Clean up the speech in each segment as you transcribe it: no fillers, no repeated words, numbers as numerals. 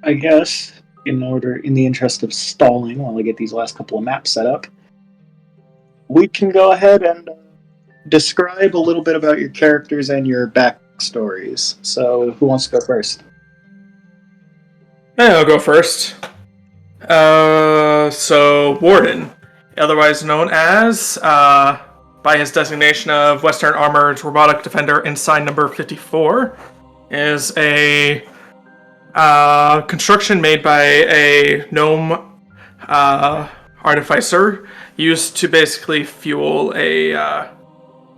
I guess, in the interest of stalling while I get these last couple of maps set up, we can go ahead and describe a little bit about your characters and your backstories. So, who wants to go first? I'll go first. So Warden, otherwise known as, by his designation of Western Armored Robotic Defender Ensign Number 54, is a construction made by a gnome artificer used to basically fuel the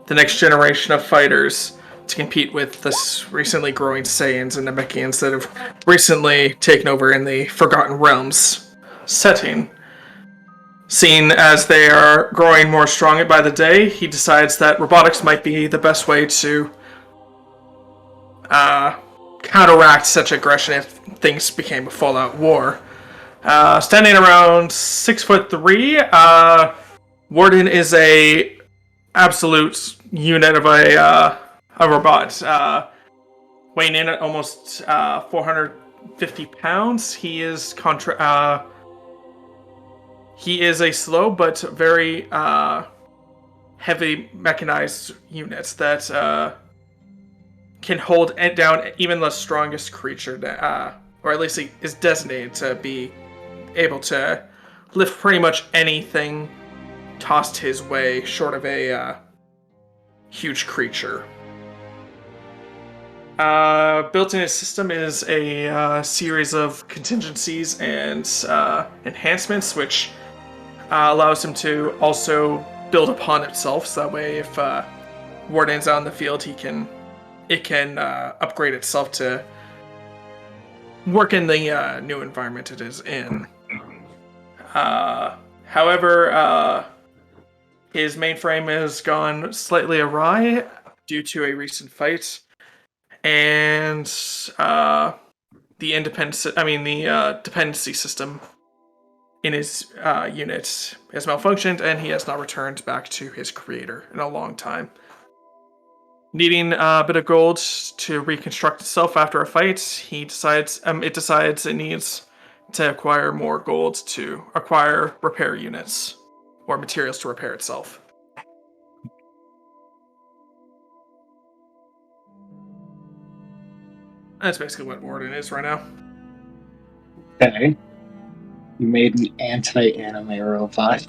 next generation of fighters to compete with this recently growing Saiyans and Namekians that have recently taken over in the Forgotten Realms setting. Seeing as they are growing more strong by the day, he decides that robotics might be the best way to counteract such aggression if things became a full-out war. Standing around 6'3", Warden is a absolute unit of a robot. Weighing in at almost 450 pounds, he is a slow but very heavy mechanized unit that can hold down even the strongest creature, or at least he is designated to be able to lift pretty much anything tossed his way, short of a huge creature. Built in his system is a series of contingencies and enhancements, which allows him to also build upon itself. So that way, if Warden's out in the field, it can upgrade itself to work in the new environment it is in. However, his mainframe has gone slightly awry due to a recent fight, and the dependency system in his unit has malfunctioned, and he has not returned back to his creator in a long time. Needing a bit of gold to reconstruct itself after a fight, it decides it needs to acquire more gold to acquire repair units or materials to repair itself. That's basically what Warden is right now. Okay. You made an anti-anime robot.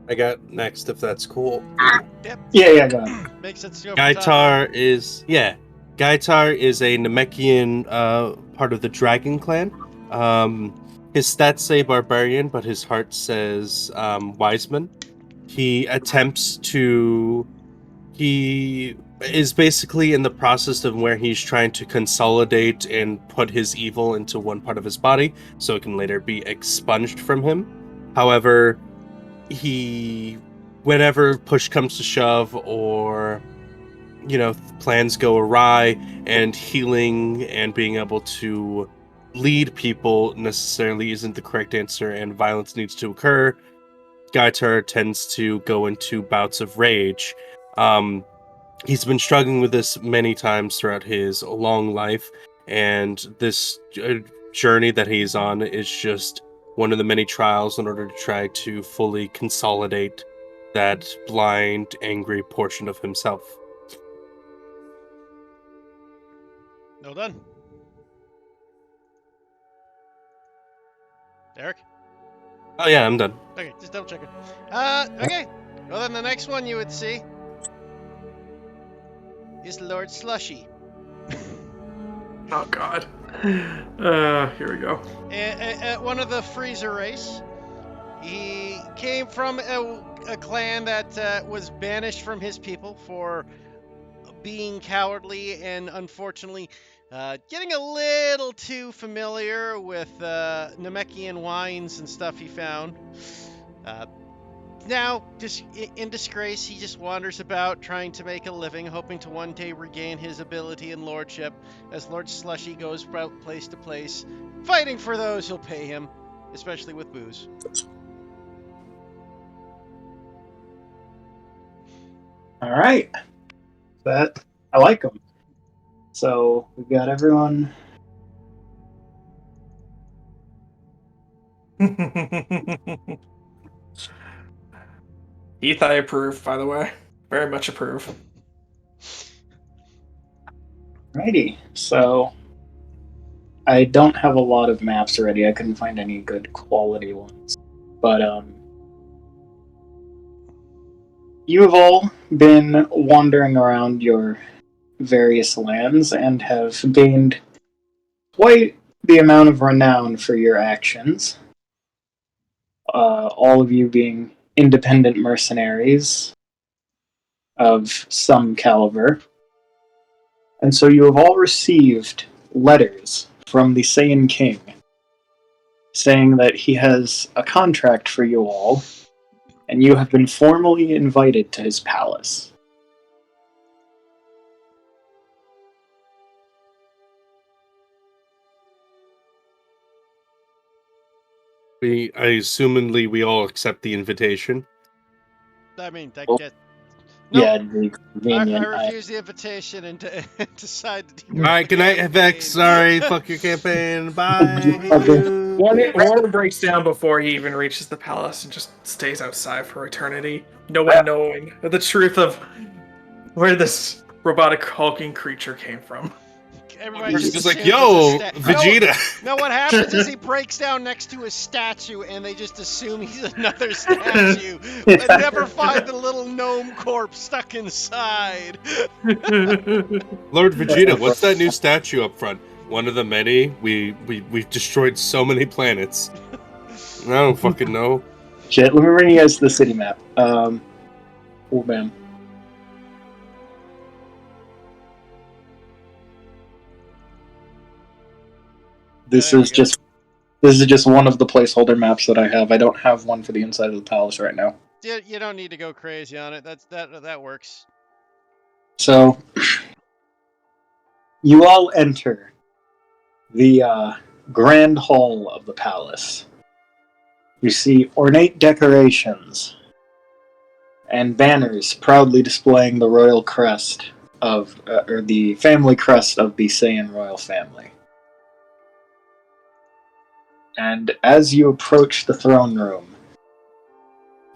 I got next, if that's cool. Yep. Yeah, go ahead. Makes sense to go. Gaitar is a Namekian part of the Dragon Clan. His stats say barbarian, but his heart says wiseman. He is basically in the process of where he's trying to consolidate and put his evil into one part of his body so it can later be expunged from him. However, whenever push comes to shove, or plans go awry, and healing and being able to lead people necessarily isn't the correct answer and violence needs to occur, Gaitar tends to go into bouts of rage. He's been struggling with this many times throughout his long life, and this journey that he's on is just one of the many trials in order to try to fully consolidate that blind, angry portion of himself. No done. Eric? Oh yeah, I'm done. Okay, just double checking. Okay. Well, then the next one you would see is Lord Slushy. Oh god. Here we go. One of the Freezer race. He came from a clan that was banished from his people for being cowardly and unfortunately getting a little too familiar with Namekian wines and stuff he found. Now, just in disgrace, he just wanders about trying to make a living, hoping to one day regain his ability and lordship as Lord Slushy goes about place to place, fighting for those who'll pay him, especially with booze. All right. I like him. So we've got everyone. Heath, I approve, by the way. Very much approve. Righty. So I don't have a lot of maps ready. I couldn't find any good quality ones. But you've all been wandering around your various lands and have gained quite the amount of renown for your actions. All of you being independent mercenaries of some caliber. And so you have all received letters from the Saiyan King saying that he has a contract for you all, and you have been formally invited to his palace. Assumingly, we all accept the invitation. I mean, I Well, get. Yeah, No, it'd be I convenient. refuse the invitation and decide to do All right, good night, Vex. Sorry, fuck your campaign. Bye. Okay. Warren breaks down before he even reaches the palace and just stays outside for eternity. No one knowing the truth of where this robotic hulking creature came from. Everybody He's just just like, assumes yo, it's a Vegeta. No, what happens is he breaks down next to a statue and they just assume he's another statue, but never find the little gnome corpse stuck inside. Lord Vegeta, what's that new statue up front? One of the many. We've destroyed so many planets. I don't fucking know. Shit, let me bring you guys to the city map. Oh, bam. This There we is go. just one of the placeholder maps that I have. I don't have one for the inside of the palace right now. You don't need to go crazy on it. That works. So you all enter the grand hall of the palace. You see ornate decorations and banners proudly displaying the royal crest of, or the family crest of the Saiyan royal family. And as you approach the throne room,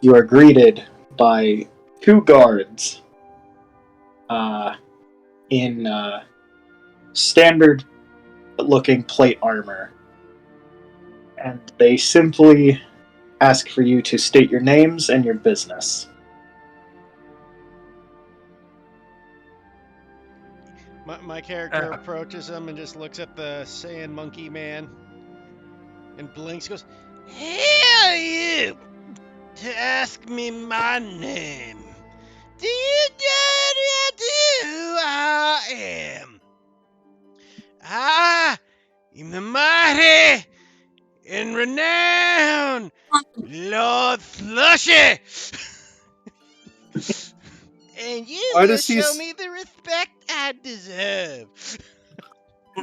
you are greeted by two guards in standard-looking plate armor. And they simply ask for you to state your names and your business. My character approaches him and just looks at the Saiyan monkey man and blinks. Goes, "Who are you to ask me my name? Do you know who I am? I am the mighty and renowned Lord Slushy. And you Why will does he show s- me the respect I deserve."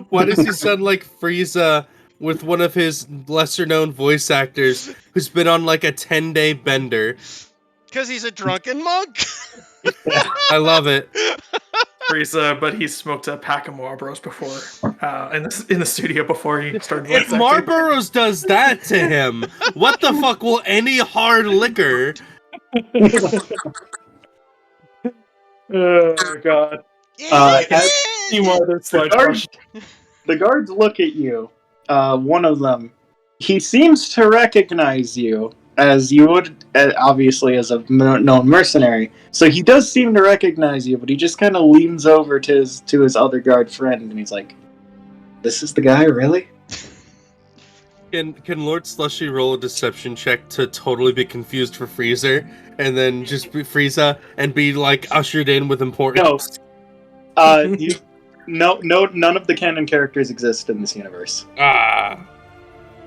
Why does he sound like Frieza with one of his lesser-known voice actors who's been on like a 10-day bender? Because he's a drunken monk. I love it. Frieza, but he smoked a pack of Marlboros before in the studio before he started If voice acting. Marlboros does that to him, what the fuck will any hard liquor? Oh god. The guards look at you. One of them, he seems to recognize you as you would, obviously, as a known mercenary. So he does seem to recognize you, but he just kind of leans over to his other guard friend, and he's like, "This is the guy, really?" Can Lord Slushy roll a deception check to totally be confused for Freezer, and then just be Frieza and be like ushered in with importance? No, none of the canon characters exist in this universe. Ah.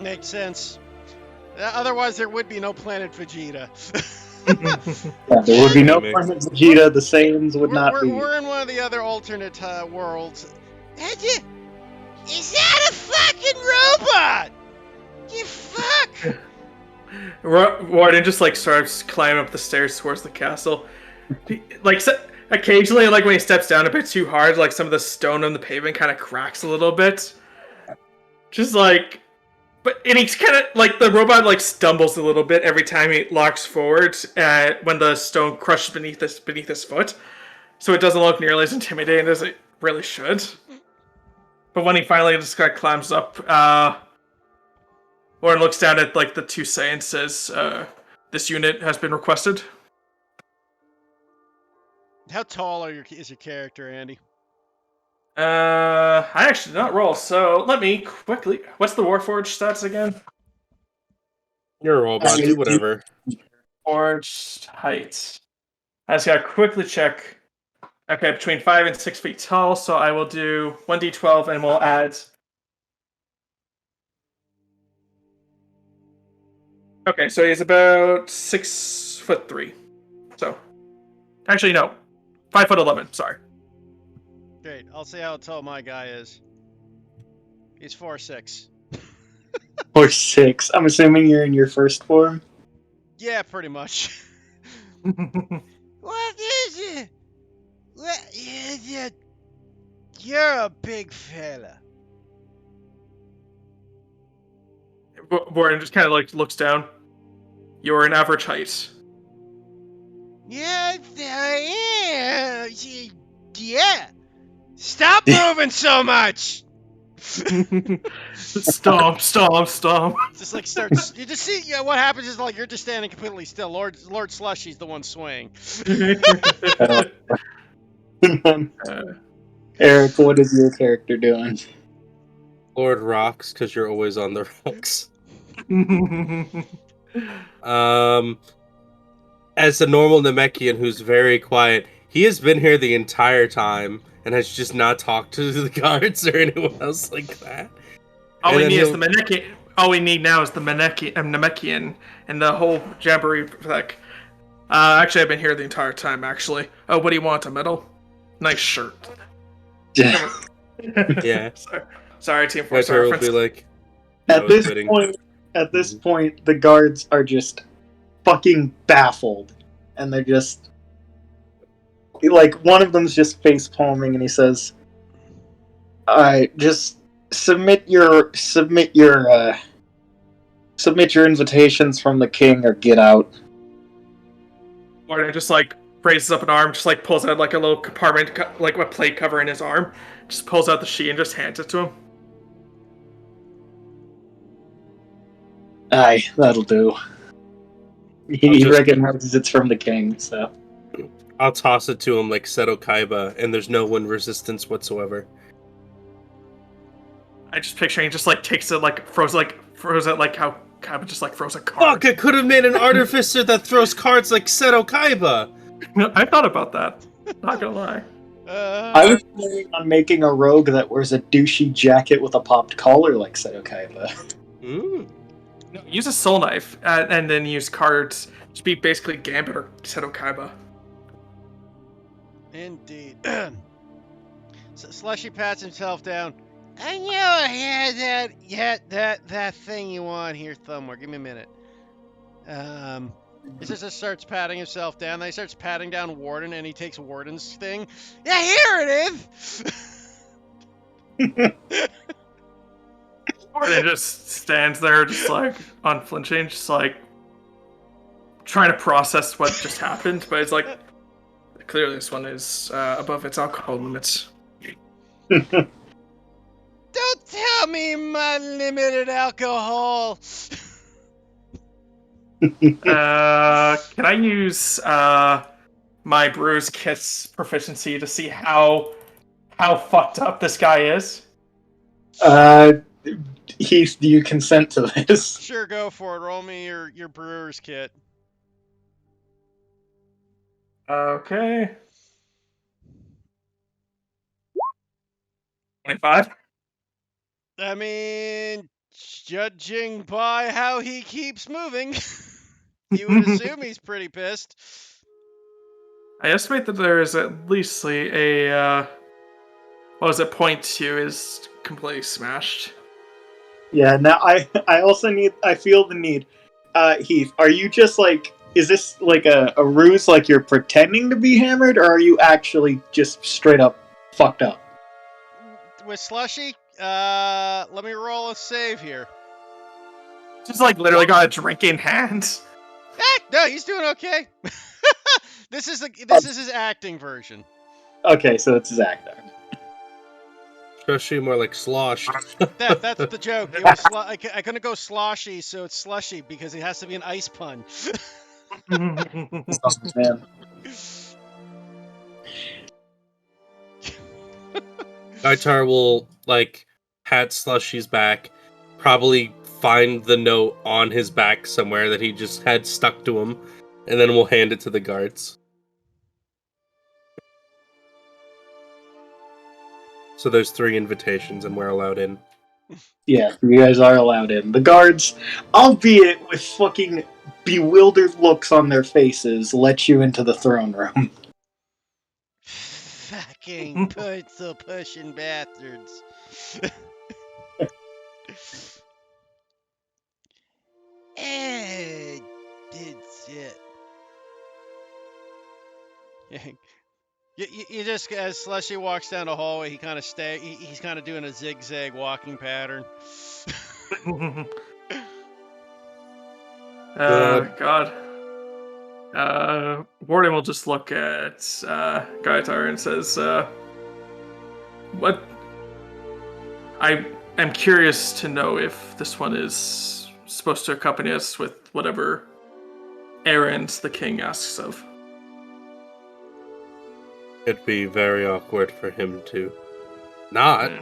Makes sense. Otherwise, there would be no Planet Vegeta. Yeah, there would be no Makes Planet Vegeta. The Saiyans would not be. We're in one of the other alternate worlds. Is that a fucking robot? You fuck! Warden just like starts climbing up the stairs towards the castle. occasionally, like when he steps down a bit too hard, like some of the stone on the pavement kind of cracks a little bit. Just like, and he's kind of like the robot like stumbles a little bit every time he locks forward when the stone crushes beneath his foot. So it doesn't look nearly as intimidating as it really should. But when he finally just kind of climbs up, Lauren looks down at like the two Saiyans and says, "This unit has been requested." How tall is your character, Andy? I actually did not roll, so let me quickly. What's the Warforged stats again? You're a robot. Do whatever. Forged height. I just gotta quickly check. Okay, between 5 and 6 feet tall, so I will do 1d12 and we'll add. Okay, so he's about 6'3". So, actually, no, 5'11". Sorry. Great. I'll see how tall my guy is. He's 4'6". Or 6. I'm assuming you're in your first form. Yeah, pretty much. What is it? What is it? You're a big fella. Warren just kind of like looks down. You're an average height. Yeah, I am. Yeah. Stop moving so much. Stomp. Just like starts. You just see. Yeah, what happens is like you're just standing completely still. Lord Slushy's the one swaying. Eric, what is your character doing? Lord rocks because you're always on the rocks. As a normal Namekian who's very quiet, he has been here the entire time and has just not talked to the guards or anyone else like that. All And we then need is he'll- the Namekian. All we need now is the Namekian and the whole jamboree. Like, actually, I've been here the entire time. Actually, oh, what do you want? A medal? Nice shirt. Yeah. Sorry, Team Force. Vitor will be like, At "That was this fitting." point, the guards are just fucking baffled, and they're just like, one of them's just face palming, and he says, "Alright, just submit your invitations from the king, or get out." Martin just like raises up an arm, just like pulls out like a little compartment, like a plate cover in his arm. Just pulls out the sheet and just hands it to him. Aye, that'll do. He recognizes it's from the king, so. I'll toss it to him like Seto Kaiba, and there's no wind resistance whatsoever. I just picturing just like takes it like froze it like how Kaiba just like froze a card. Fuck! I could have made an artificer that throws cards like Seto Kaiba. I thought about that. Not gonna lie. I was planning on making a rogue that wears a douchey jacket with a popped collar like Seto Kaiba. Mm. No, use a soul knife and then use cards. Just be basically Gambit or Seto Kaiba. Indeed. So Slushy pats himself down. I knew I had that thing you want here somewhere. Give me a minute. He just starts patting himself down. Then he starts patting down Warden, and he takes Warden's thing. Yeah, here it is. Warden just stands there, just like unflinching, just like trying to process what just happened. But it's like clearly this one is above its alcohol limits. Don't tell me my limited alcohol. Can I use my Brewer's Kit's proficiency to see how fucked up this guy is? Heath, do you consent to this? Sure, go for it. Roll me your brewer's kit. Okay. 25. I mean, judging by how he keeps moving, you would assume he's pretty pissed. I estimate that there is at least a what was it? 0.2 is completely smashed. Yeah, now I also I feel the need. Heath, are you just like is this like a ruse, like you're pretending to be hammered, or are you actually just straight up fucked up? With Slushy, let me roll a save here. Just like literally got a drink in hand. No, he's doing okay. This is his acting version. Okay, so it's his actor. Especially more like sloshed. That's the joke. It was I couldn't go sloshy, so it's slushy because it has to be an ice pun. Man. Gaitar will like pat Slushy's back, probably find the note on his back somewhere that he just had stuck to him, and then we'll hand it to the guards. So there's 3 invitations, and we're allowed in. Yeah, you guys are allowed in. The guards, albeit with fucking bewildered looks on their faces, let you into the throne room. Fucking pushing bastards. That's it. You just, as Slushy walks down the hallway, he kind of he's kind of doing a zigzag walking pattern. God. Warden will just look at Gaitar and says, "What? I am curious to know if this one is supposed to accompany us with whatever errands the king asks of." It'd be very awkward for him to not.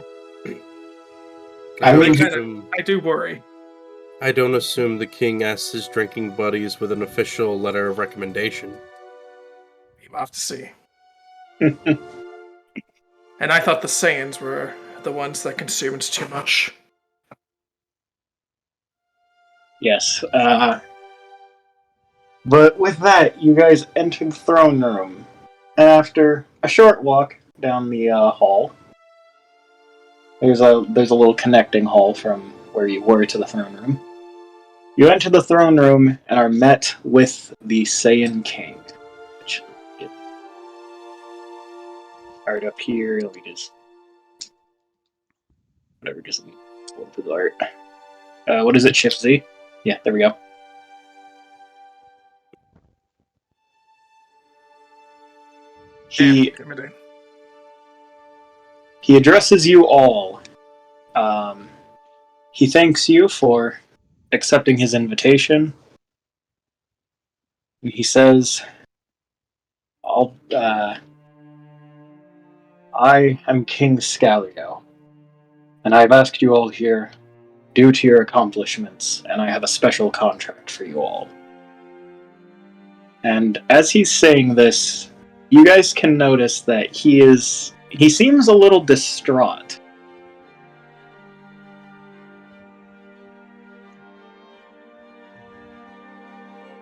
I I do worry. I don't assume the king asks his drinking buddies with an official letter of recommendation. We'll have to see. And I thought the Saiyans were the ones that consumed too much. Yes. But with that, you guys enter the throne room. And after a short walk down the hall, there's a little connecting hall from where you were to the throne room. You enter the throne room and are met with the Saiyan King. Which get art up here. Let me just go through the art. What is it, Shift Z? Yeah, there we go. He addresses you all. He thanks you for accepting his invitation. He says, I am King Scalio, and I've asked you all here due to your accomplishments, and I have a special contract for you all." And as he's saying this, you guys can notice that he seems a little distraught.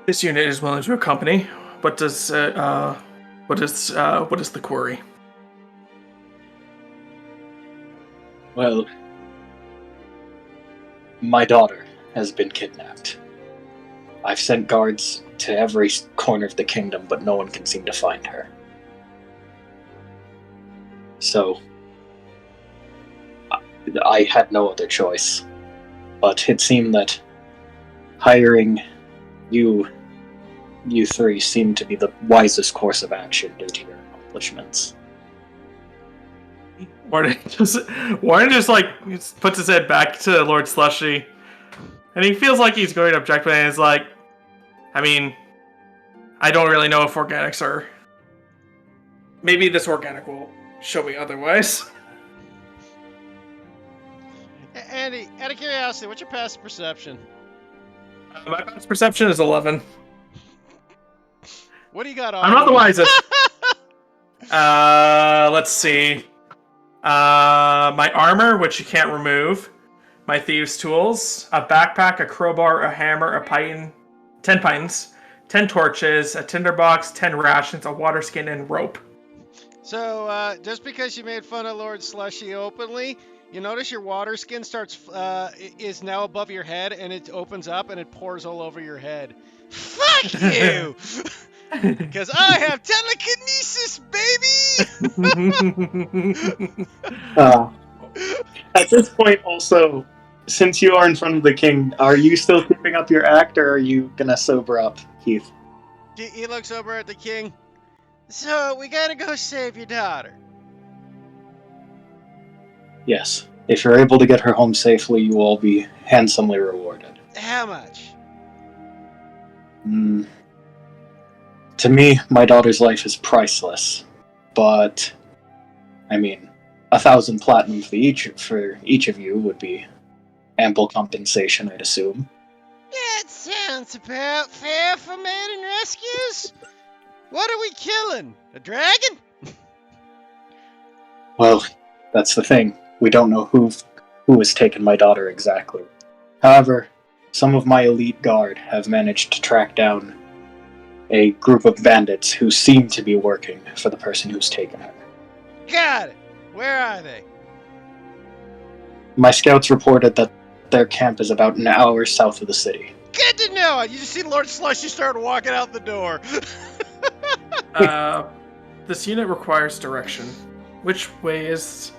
This unit is willing to accompany. What is the query? Well, my daughter has been kidnapped. I've sent guards to every corner of the kingdom, but no one can seem to find her. So, I had no other choice. But it seemed that hiring you 3 seemed to be the wisest course of action due to your accomplishments. Warden just like puts his head back to Lord Slushy, and he feels like he's going to object, but he's like, I mean, I don't really know if organics are. Maybe this organic will show me otherwise. Andy, out of curiosity, what's your passive perception? My passive perception is 11. What do you got on? I'm not the wisest. Let's see. My armor, which you can't remove. My thieves' tools, a backpack, a crowbar, a hammer, a python, 10 pythons, 10 torches, a tinderbox, 10 rations, a water skin, and rope. So, just because you made fun of Lord Slushy openly, you notice your water skin is now above your head, and it opens up and it pours all over your head. Fuck Fuck you! Because I have telekinesis, baby! At this point, also, since you are in front of the king, are you still keeping up your act, or are you gonna sober up, Heath? He looks over at the king. So, we gotta go save your daughter. Yes. If you're able to get her home safely, you will all be handsomely rewarded. How much? To me, my daughter's life is priceless. But, I mean, 1,000 platinum for each of you would be ample compensation, I'd assume. That sounds about fair for maiden rescues. What are we killing? A dragon? Well, that's the thing. We don't know who has taken my daughter exactly. However, some of my elite guard have managed to track down a group of bandits who seem to be working for the person who's taken her. Got it. Where are they? My scouts reported that their camp is about an hour south of the city. Good to know. You just see Lord Slushy start walking out the door. This unit requires direction. Which way is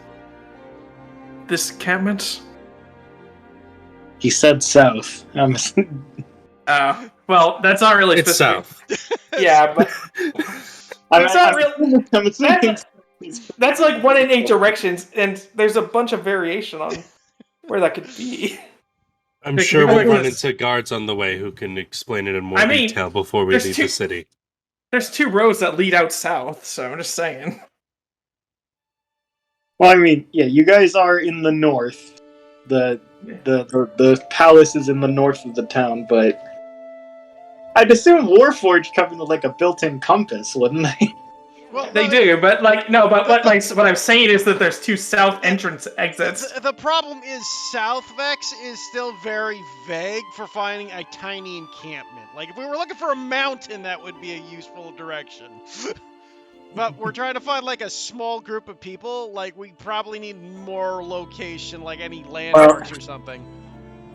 this encampment? He said south. Well, that's not really It's specific. south. Yeah, but it's not really. I'm assuming That's like 1 in 8 directions, and there's a bunch of variation on where that could be. I'm Like, sure we we'll might- run into guards on the way who can explain it in more I mean, detail before we there's leave two- the city. There's 2 roads that lead out south, so I'm just saying. Well, I mean, yeah, you guys are in the north. The palace is in the north of the town, but I'd assume Warforged come with like a built-in compass, wouldn't they? Well, They do, but like no, but what I'm saying is that there's 2 south entrance exits. The problem is Southvex is still very vague for finding a tiny encampment. Like, if we were looking for a mountain, that would be a useful direction. But we're trying to find, like, a small group of people. Like, we probably need more location, like any landmarks or something.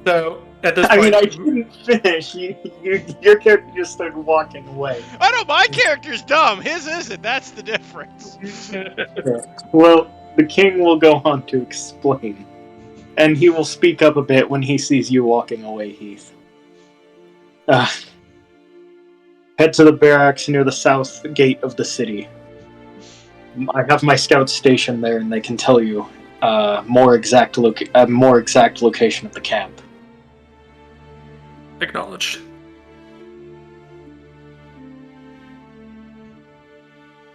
So at this I point, mean, I didn't finish. Your character just started walking away. I know my character's dumb. His isn't. That's the difference. Well, the king will go on to explain. And he will speak up a bit when he sees you walking away, Heath. Head to the barracks near the south gate of the city. I have my scouts stationed there, and they can tell you more exact location of the camp. acknowledged.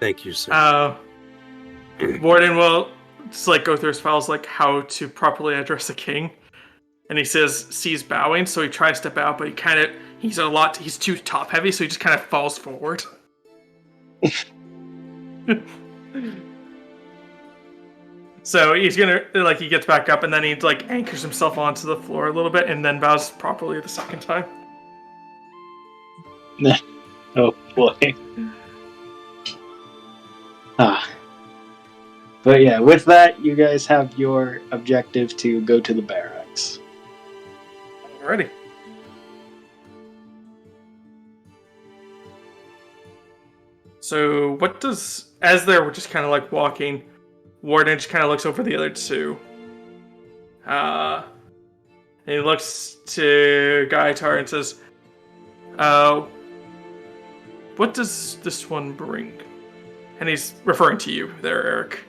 Thank you, sir. Warden will just like go through his files, like how to properly address a king, and he sees bowing, so he tries to bow, but he's too top heavy, so he just kind of falls forward. So he's gonna he gets back up, and then he like anchors himself onto the floor a little bit, and then bows properly the second time. Oh boy. But yeah, with that, you guys have your objective to go to the barracks. Alrighty. So as they're just kind of like walking, Warden just kind of looks over the other 2. And he looks to Gaiatar and says, what does this one bring? And he's referring to you there, Eric.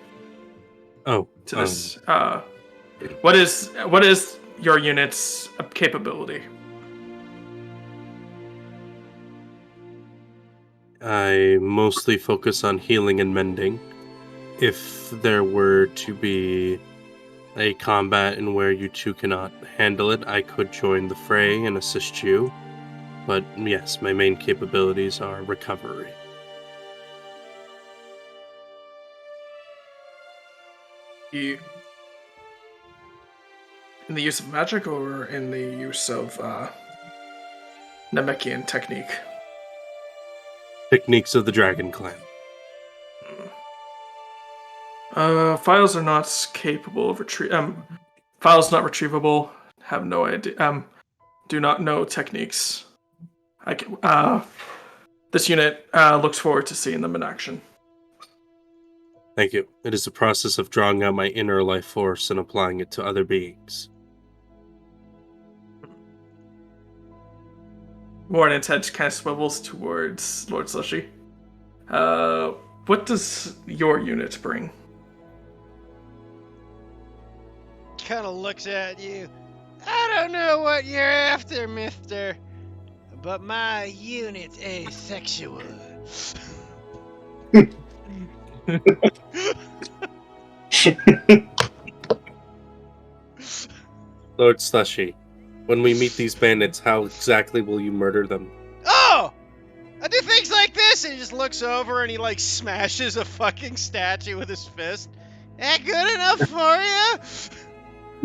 Oh, To this, what is your unit's capability? I mostly focus on healing and mending. If there were to be a combat in where you 2 cannot handle it, I could join the fray and assist you. But yes, my main capabilities are recovery. In the use of magic or in the use of Namekian technique? Techniques of the Dragon Clan. Files are not capable of files not retrievable. Have no idea. Do not know techniques. This unit looks forward to seeing them in action. Thank you. It is a process of drawing out my inner life force and applying it to other beings. Warden's head kind of swivels towards Lord Slushy. What does your unit bring? Kind of looks at you. I don't know what you're after, mister, but my unit's asexual. Lord Slushy, when we meet these bandits, how exactly will you murder them? Oh! I do things like this! And he just looks over and he, like, smashes a fucking statue with his fist. That good enough for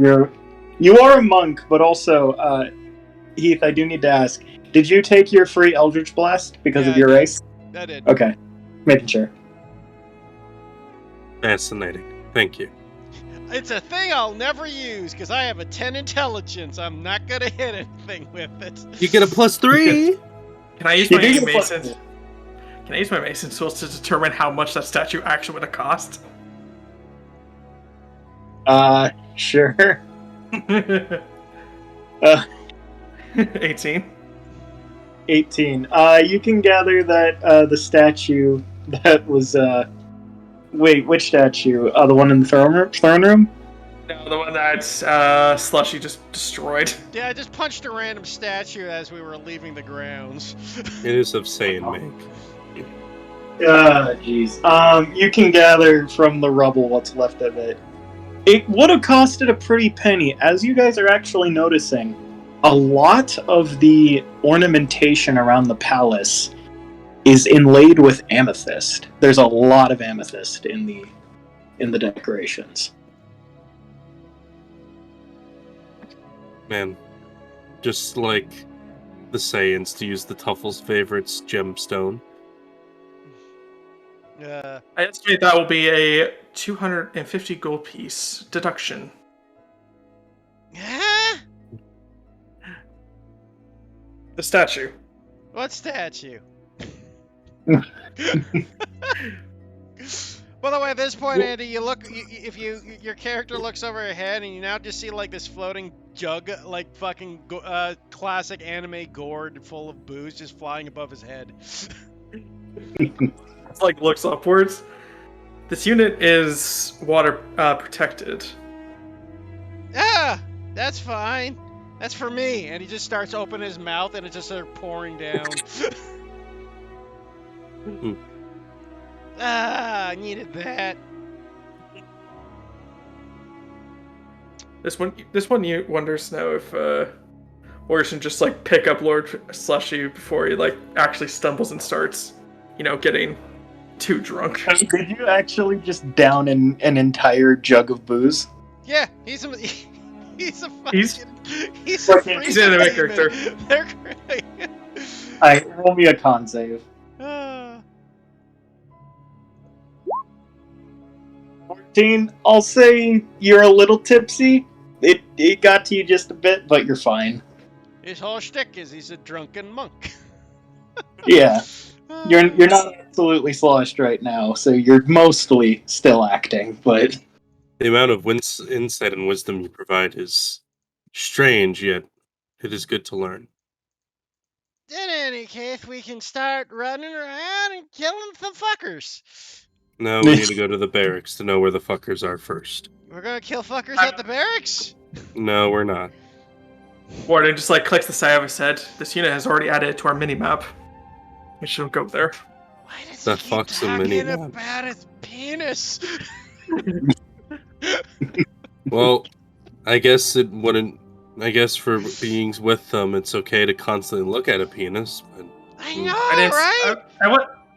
you? You are a monk, but also, Heath, I do need to ask, did you take your free Eldritch Blast because of your race? I did. Okay. Making sure. Fascinating. Thank you. It's a thing I'll never use, because I have a 10 intelligence. I'm not gonna hit anything with it. You get a +3! Can I use You my do get a mason? plus- Can I use my mason tools to determine how much that statue actually would have cost? Sure. 18. 18. You can gather that, the statue that was, wait, which statue? The one in the throne room? No, the one that Slushy just destroyed. Yeah, I just punched a random statue as we were leaving the grounds. It is of Saiyan make. Jeez. You can gather from the rubble what's left of it. It would have costed a pretty penny. As you guys are actually noticing, a lot of the ornamentation around the palace is inlaid with amethyst. There's a lot of amethyst in the decorations. Man, just like the Saiyans, to use the Tuffle's favorites, gemstone. I estimate that will be a 250 gold piece deduction. Huh? The statue. What statue? By the way, at this point, Andy, your character looks over your head, and you now just see like this floating jug, like fucking classic anime gourd full of booze, just flying above his head. It's like looks upwards. This unit is water protected. Ah, that's fine. That's for me. And he just starts opening his mouth, and it just starts pouring down. I needed that. This one you wonders now if Orson just like pick up Lord Slushy before he like actually stumbles and starts, getting too drunk. Did you actually just down an entire jug of booze? Yeah, he's a fucking, he's a fucking- he's an anime character. They're great. Alright, roll me a con save. 14. I'll say you're a little tipsy. It got to you just a bit, but you're fine. His whole shtick is he's a drunken monk. Yeah. You're not absolutely sloshed right now, so you're mostly still acting, but The amount of insight and wisdom you provide is strange, yet it is good to learn. In any case, we can start running around and killing some fuckers. No, we need to go to the barracks to know where the fuckers are first. We're gonna kill fuckers at the barracks? No, we're not. Warden just like clicks the side of his head. This unit has already added it to our mini map. We should go there. Why does The he keep fuck's a talking mini-map? about his penis? Well, I guess it wouldn't. I guess for beings with them, it's okay to constantly look at a penis. But I know, I didn't. right?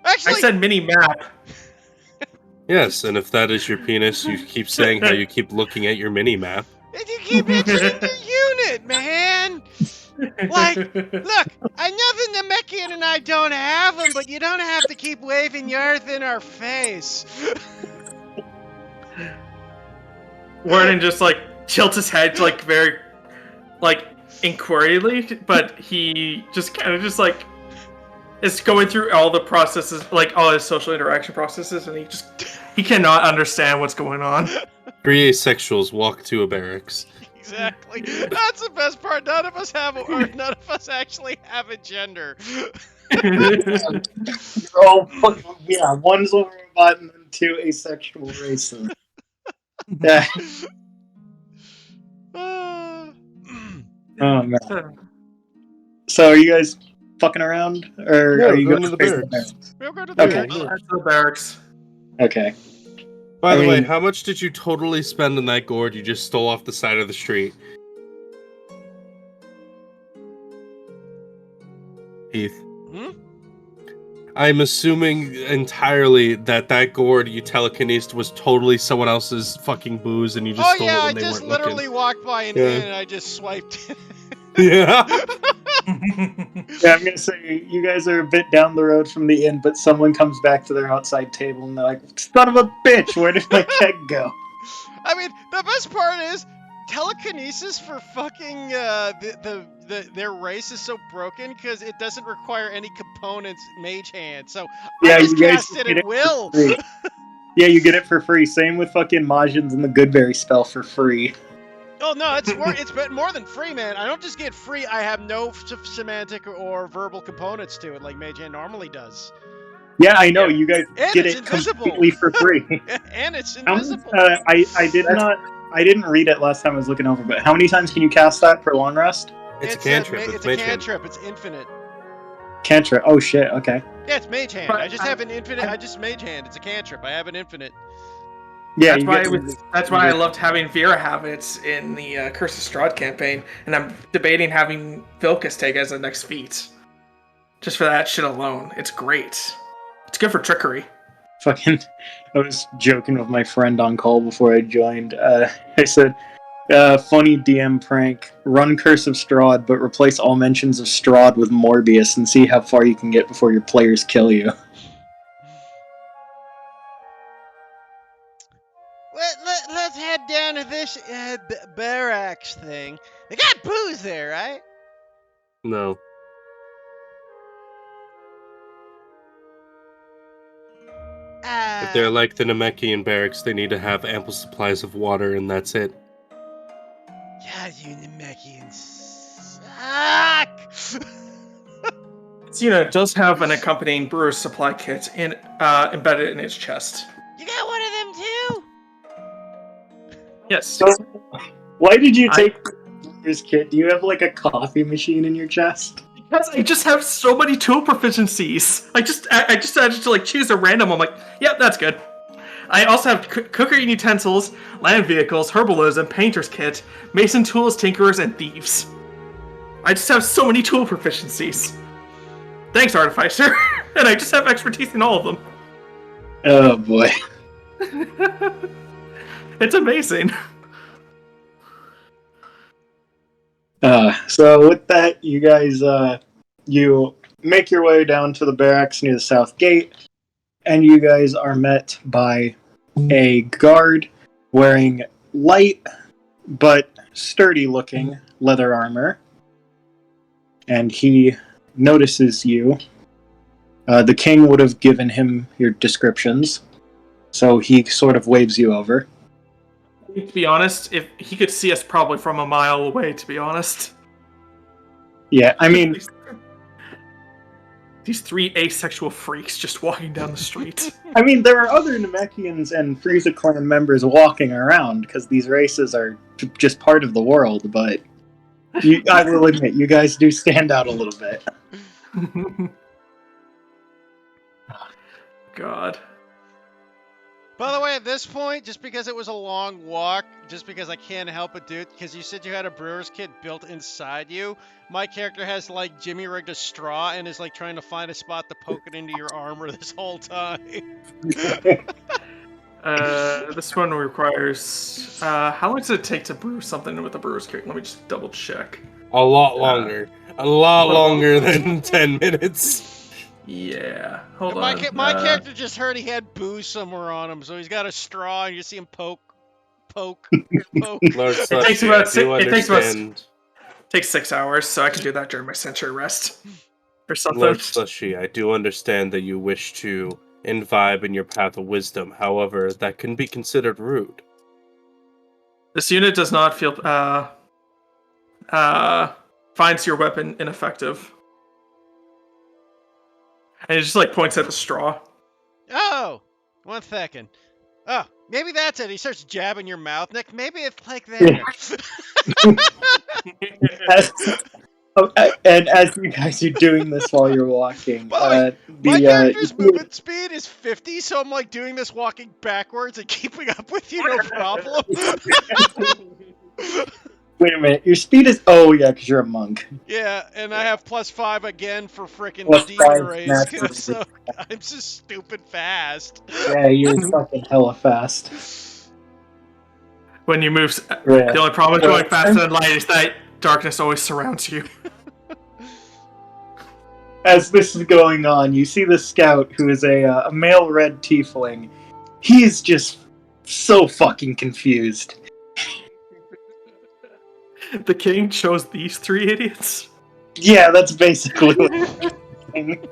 I Actually, said mini map. yes, and if that is your penis, you keep saying how you keep looking at your mini map. you keep mentioning the unit, man. Like, look, I know the Namekian and I don't have them, but you don't have to keep waving yours in our face. Warden just like tilts his head like very like inquiringly, but he just kind of just like is going through all the processes, like all his social interaction processes, and he cannot understand what's going on. 3 asexuals walk to a barracks. Exactly. That's the best part. None of us actually have a gender. You're all fucking, yeah, one's a robot and then 2 asexual races. Yeah. Oh man. So are you guys fucking around, or No, are you going going to the straight barracks. We'll go to the Okay. barracks. That's the barracks. Okay. By the I way, mean- how much did you totally spend on that gourd you just stole off the side of the street? Heath. Hmm? I'm assuming entirely that gourd you telekinesed was totally someone else's fucking booze and you just Oh stole yeah, it I when they just weren't literally walked by an Yeah. inn and I just swiped it. looking. Yeah. Yeah, I'm gonna say you guys are a bit down the road from the inn, but someone comes back to their outside table and they're like, "Son of a bitch, where did my keg go?" I mean, the best part is telekinesis for fucking their race is so broken because it doesn't require any components mage hand. So Yeah, I just you guys cast it get at it for will. free. Yeah, you get it for free. Same with fucking Majins and the Goodberry spell for free. Oh no, it's more than free, man. I don't just get free. I have no semantic or verbal components to it like mage hand normally does. Yeah, I know. Yeah. You guys And get it's it invisible. completely for free. And it's How many- invisible. I didn't read it last time I was looking over, but how many times can you cast that for long rest? It's a cantrip. It's It's a mage hand. cantrip. It's infinite. Cantrip. Oh shit. Okay. Yeah, it's mage hand. But I just have an infinite. I just mage hand. It's a cantrip. I have an infinite. Yeah. That's you why get- that's why I loved having Vera have it in the Curse of Strahd campaign, and I'm debating having Vilkas take it as the next feat. Just for that shit alone, it's great. It's good for trickery. Fucking. I was joking with my friend on call before I joined. I said, "Funny DM prank. Run Curse of Strahd, but replace all mentions of Strahd with Morbius, and see how far you can get before your players kill you." Let's head down to this barracks thing. They got booze there, right? No. If they're like the Namekian barracks, they need to have ample supplies of water, and that's it. Yeah, you Namekians suck. Cena does have an accompanying brewer's supply kit embedded in its chest. You got one of them too? Yes. So, why did you I- take this kit? Do you have like a coffee machine in your chest? Because I just have so many tool proficiencies. I just had to like choose a random. I'm like, yep, that's good. I also have cookery utensils, land vehicles, herbalism, painter's kit, mason tools, tinkerers, and thieves. I just have so many tool proficiencies. Thanks, Artificer. And I just have expertise in all of them. Oh boy. It's amazing. So with that, you guys, you make your way down to the barracks near the south gate, and you guys are met by a guard wearing light but sturdy-looking leather armor, and he notices you. The king would have given him your descriptions, so he sort of waves you over. To be honest, if he could see us probably from a mile away, to be honest. Yeah, I mean, These 3 asexual freaks just walking down the street. there are other Namekians and Frieza clan members walking around because these races are just part of the world. But I will admit, you guys do stand out a little bit. God. By the way, at this point, just because it was a long walk, just because I can't help it, dude, because you said you had a brewer's kit built inside you, my character has, like, Jimmy rigged a straw and is, like, trying to find a spot to poke it into your armor this whole time. This one requires... how long does it take to brew something with a brewer's kit? Let me just double check. A lot longer. A lot longer than 10 minutes. Yeah, hold My, on. my character just heard he had booze somewhere on him, so he's got a straw, and you see him poke. Lord takes Celestia, about do you it takes about- understand? Takes 6 hours, so I can do that during my century rest. or something. Lord Slushy, I do understand that you wish to imbibe in your path of wisdom. However, that can be considered rude. This unit does not feel finds your weapon ineffective. And he just like points at the straw. Oh, 1 second. Oh, maybe that's it. He starts jabbing your mouth, Nick. Maybe it's like that. And as you guys are doing this while you're walking, By the way, my character's movement speed is 50, so I'm like doing this walking backwards and keeping up with you, no problem. Wait a minute, your speed is... Oh, yeah, because you're a monk. Yeah, and I have +5 again for frickin' Plus demon 5 race, naturally. so I'm just stupid fast. Yeah, you're fucking hella fast. When you move, Yeah. the only problem with going faster than light is that darkness always surrounds you. As this is going on, you see the scout, who is a male red tiefling. He is just so fucking confused. The king chose these 3 idiots. Yeah, that's basically what he's saying.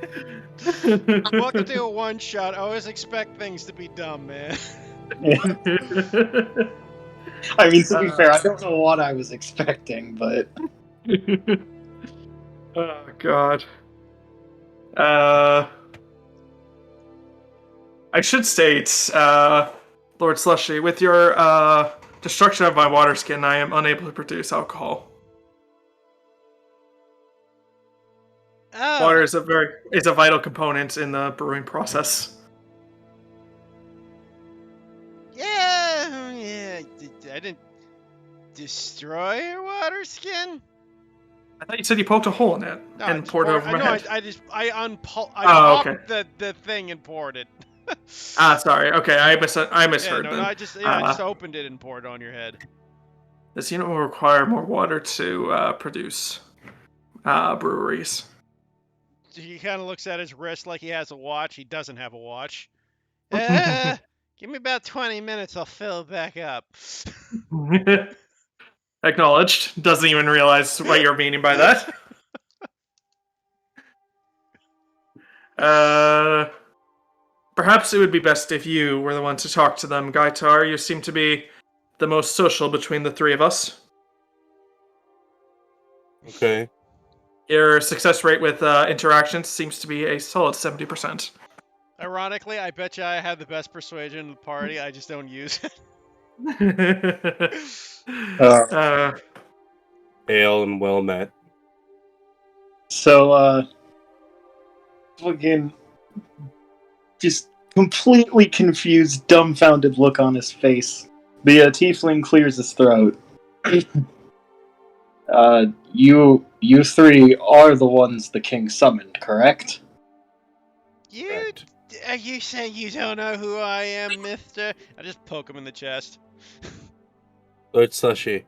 Welcome to a one-shot. I always expect things to be dumb, man. I mean, to be fair, I don't know what I was expecting, but... Oh, God. I should state, Lord Slushy, with your destruction of my water skin, I am unable to produce alcohol. Oh. Water is a vital component in the brewing process. Yeah. I didn't destroy your water skin. I thought you said you poked a hole in it No, and poured it over my head. I Oh, popped the thing and poured it. Sorry. Okay, I misheard Yeah, then. I just opened it and poured it on your head. This unit will require more water to produce breweries. He kind of looks at his wrist like he has a watch. He doesn't have a watch. Give me about 20 minutes. I'll fill it back up. Acknowledged. Doesn't even realize what you're meaning by that. Perhaps it would be best if you were the one to talk to them, Gaitar. You seem to be the most social between the 3 of us. Okay. Your success rate with interactions seems to be a solid 70%. Ironically, I bet you I have the best persuasion in the party. I just don't use it. Ale and well met. So, fucking... just completely confused, dumbfounded look on his face. The tiefling clears his throat. You 3 are the ones the king summoned, correct? You say you don't know who I am, mister? I just poke him in the chest. Lord Slushy,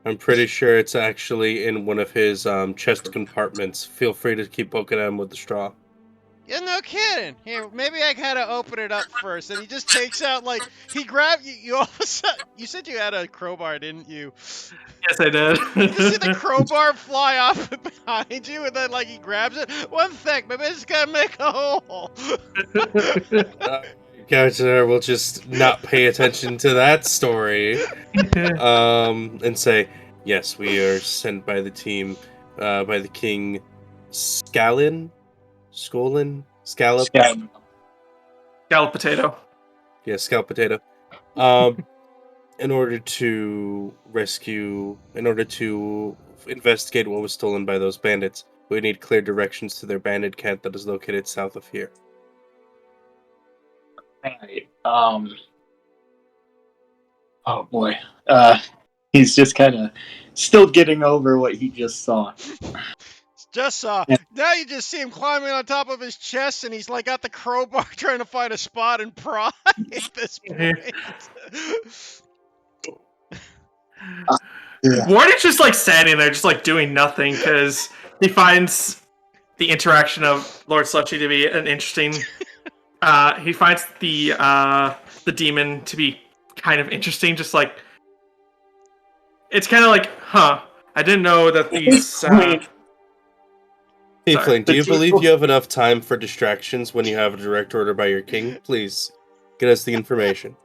I'm pretty sure it's actually in one of his chest compartments. Feel free to keep poking at him with the straw. Yeah, no kidding. Here, maybe I gotta open it up first. And he just takes out, like, he grabbed you. You all of a sudden, you said you had a crowbar, didn't you? Yes, I did. You just see the crowbar fly off behind you, and then, like, he grabs it. 1 sec, maybe I just gotta make a hole. Gaitar will just not pay attention to that story. And say, yes, we are sent by the team, by the king Scallop? Scallop potato. Yeah, scallop potato. In order to investigate what was stolen by those bandits, we need clear directions to their bandit camp that is located south of here. Right. Oh boy. He's just kind of still getting over what he just saw. Just saw. Yeah. Now you just see him climbing on top of his chest, and he's like got the crowbar trying to find a spot and pry at this point. Yeah. Warden's just like standing there, just like doing nothing, because he finds the interaction of Lord Slushy to be an interesting. He finds the demon to be kind of interesting, just like it's kind of like, huh? I didn't know that these. Tiefling, do The you believe tiefling- you have enough time for distractions when you have a direct order by your king? Please, get us the information.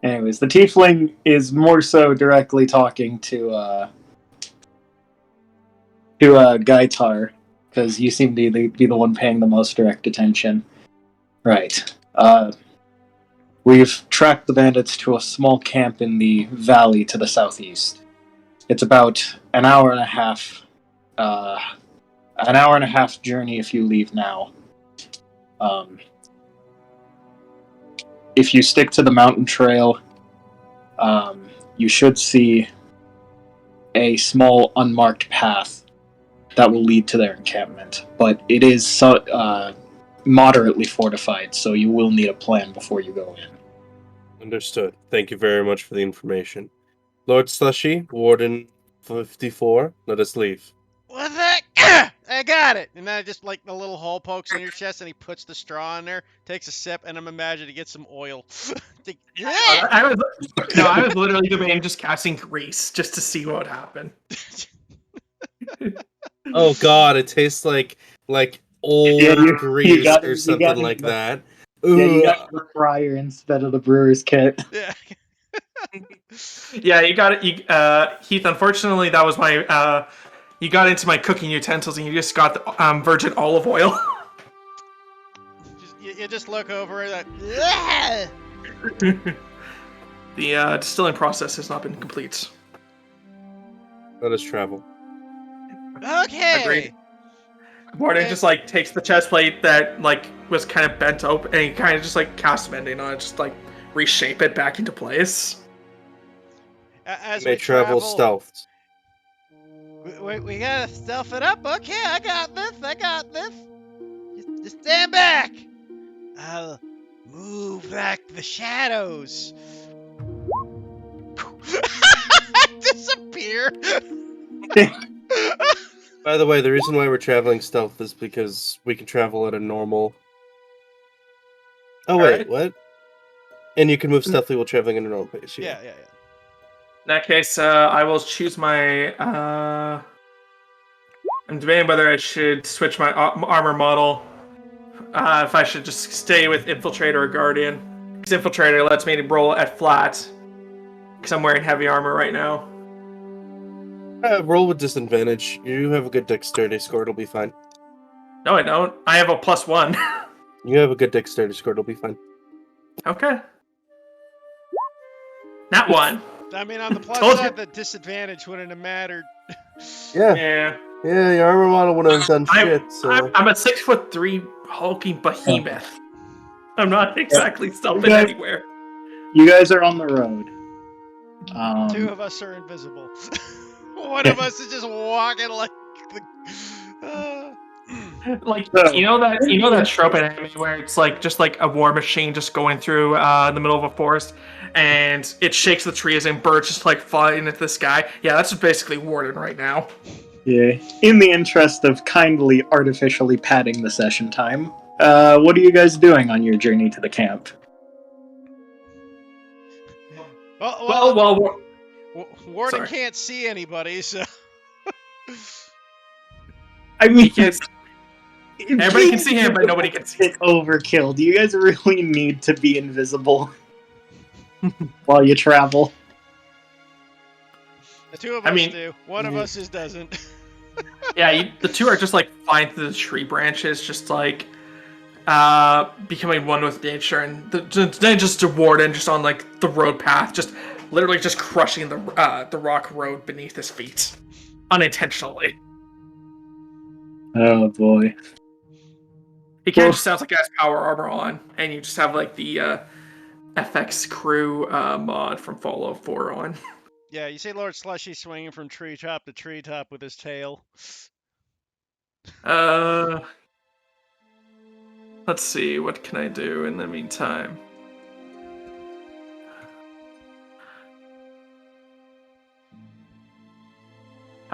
Anyways, the tiefling is more so directly talking to Gaitar, because you seem to be the one paying the most direct attention. Right. We've tracked the bandits to a small camp in the valley to the southeast. It's about an hour and a half journey if you leave now. If you stick to the mountain trail, you should see a small unmarked path that will lead to their encampment. But it is moderately fortified, so you will need a plan before you go in. Understood. Thank you very much for the information. Lord Slushy, Warden 54, let us leave. What the? I got it. And then I just like the little hole pokes in your chest, and he puts the straw in there, takes a sip, and I'm imagining he gets some oil. I was literally debating just casting grease just to see what would happen. Oh god, it tastes like old Yeah, you grease got- or you something got like the- that. Yeah, you Ugh. got the fryer instead of the brewer's kit. Yeah. Yeah, you got it. Heath, unfortunately, that was my. You got into my cooking utensils and you just got the virgin olive oil. You just look over that. The distilling process has not been complete. Let us travel. Okay. Agreed. Warden just like takes the chest plate that like was kind of bent open and he kind of just like casts mending on it, just like reshape it back into place. As May we travel stealthed. We gotta stealth it up. Okay, I got this. Just stand back. I'll move back the shadows. Disappear. By the way, the reason why we're traveling stealth is because we can travel at a normal... Oh, wait, Alright. what? And you can move stealthily while traveling at a normal pace. Yeah. In that case, I will choose my. I'm debating whether I should switch my armor model. If I should just stay with Infiltrator or Guardian. Because Infiltrator lets me roll at flat. Because I'm wearing heavy armor right now. Roll with disadvantage. You have a good dexterity score, it'll be fine. No, I don't. I have a +1. You have a good dexterity score, it'll be fine. Okay. Not one. I mean, on the plus Told side, the disadvantage wouldn't have mattered. Yeah. Yeah, your armor model wouldn't have done shit, so... I'm a 6'3" hulking behemoth. I'm not exactly stealthing Okay. anywhere. You guys are on the road. Two of us are invisible. One of us is just walking like the. Like you know that trope in anime where it's like just like a war machine just going through the middle of a forest and it shakes the trees and birds just like flying into the sky. Yeah, that's just basically Warden right now. Yeah. In the interest of kindly artificially padding the session time, what are you guys doing on your journey to the camp? Well, Warden sorry. can't see anybody, so. I mean, everybody can see him, but nobody can see him. It's overkill. Do you guys really need to be invisible while you travel? The two of I us mean- do. One of us just doesn't. Yeah, the two are just like flying through the tree branches, just like becoming one with nature, and then just a Warden just on like the road path, just literally just crushing the rock road beneath his feet, unintentionally. Oh boy. He kind of just sounds like he has power armor on, and you just have like the FX crew mod from Fallout 4 on. Yeah, you see Lord Slushy swinging from treetop to treetop with his tail. Let's see, what can I do in the meantime?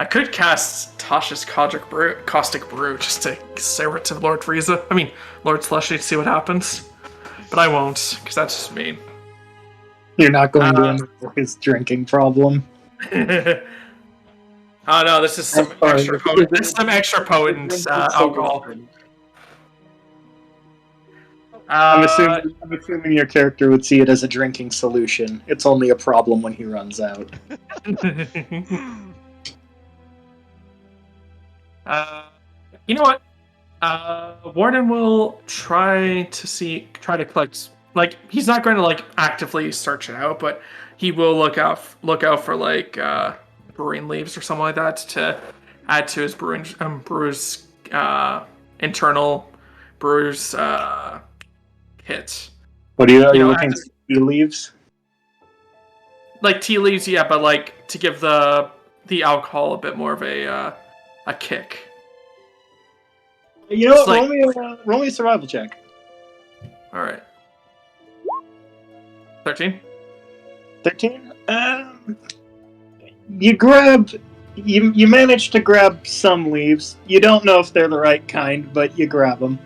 I could cast Tasha's Caustic Brew just to say it to Lord Frieza. I mean, Lord Slushy to see what happens. But I won't, because that's just mean. You're not going to end his drinking problem. Oh no, this is some I'm sorry, extra potent. This is some extra potent alcohol. I'm assuming your character would see it as a drinking solution. It's only a problem when he runs out. You know what? Warden will try to collect. Like, he's not going to like actively search it out, but he will look out for like brewing leaves or something like that to add to his brewer's internal brewer's kit. What are you know, looking for? Tea leaves? Like tea leaves, yeah, but like to give the alcohol a bit more of a kick. You know what? Like, roll me a survival check. All right. 13. 13. You manage to grab some leaves. You don't know if they're the right kind, but you grab them.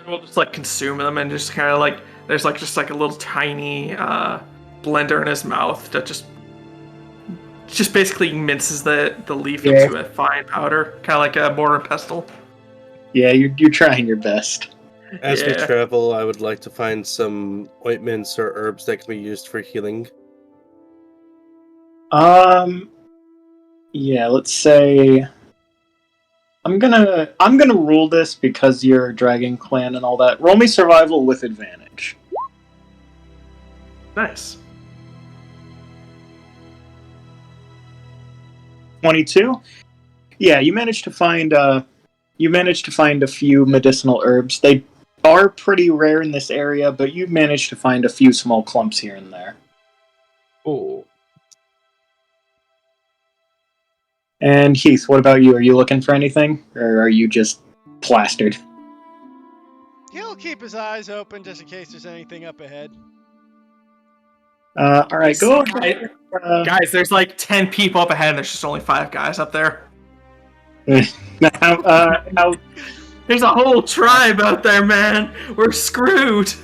We'll just like consume them and just kind of like there's like just like a little tiny blender in his mouth that just basically minces the leaf into a fine powder, kind of like a mortar and pestle. Yeah, you're trying your best. As we travel, I would like to find some ointments or herbs that can be used for healing. Yeah, let's say I'm gonna rule this because you're Dragon Clan and all that. Roll me survival with advantage. Nice. 22. Yeah, you managed to find a few medicinal herbs. They are pretty rare in this area, but you managed to find a few small clumps here and there. Oh. And Heath, what about you? Are you looking for anything, or are you just plastered? He'll keep his eyes open just in case there's anything up ahead. All right, go ahead. Guys, there's like 10 people up ahead, and there's just only 5 guys up there. How There's a whole tribe out there, man. We're screwed.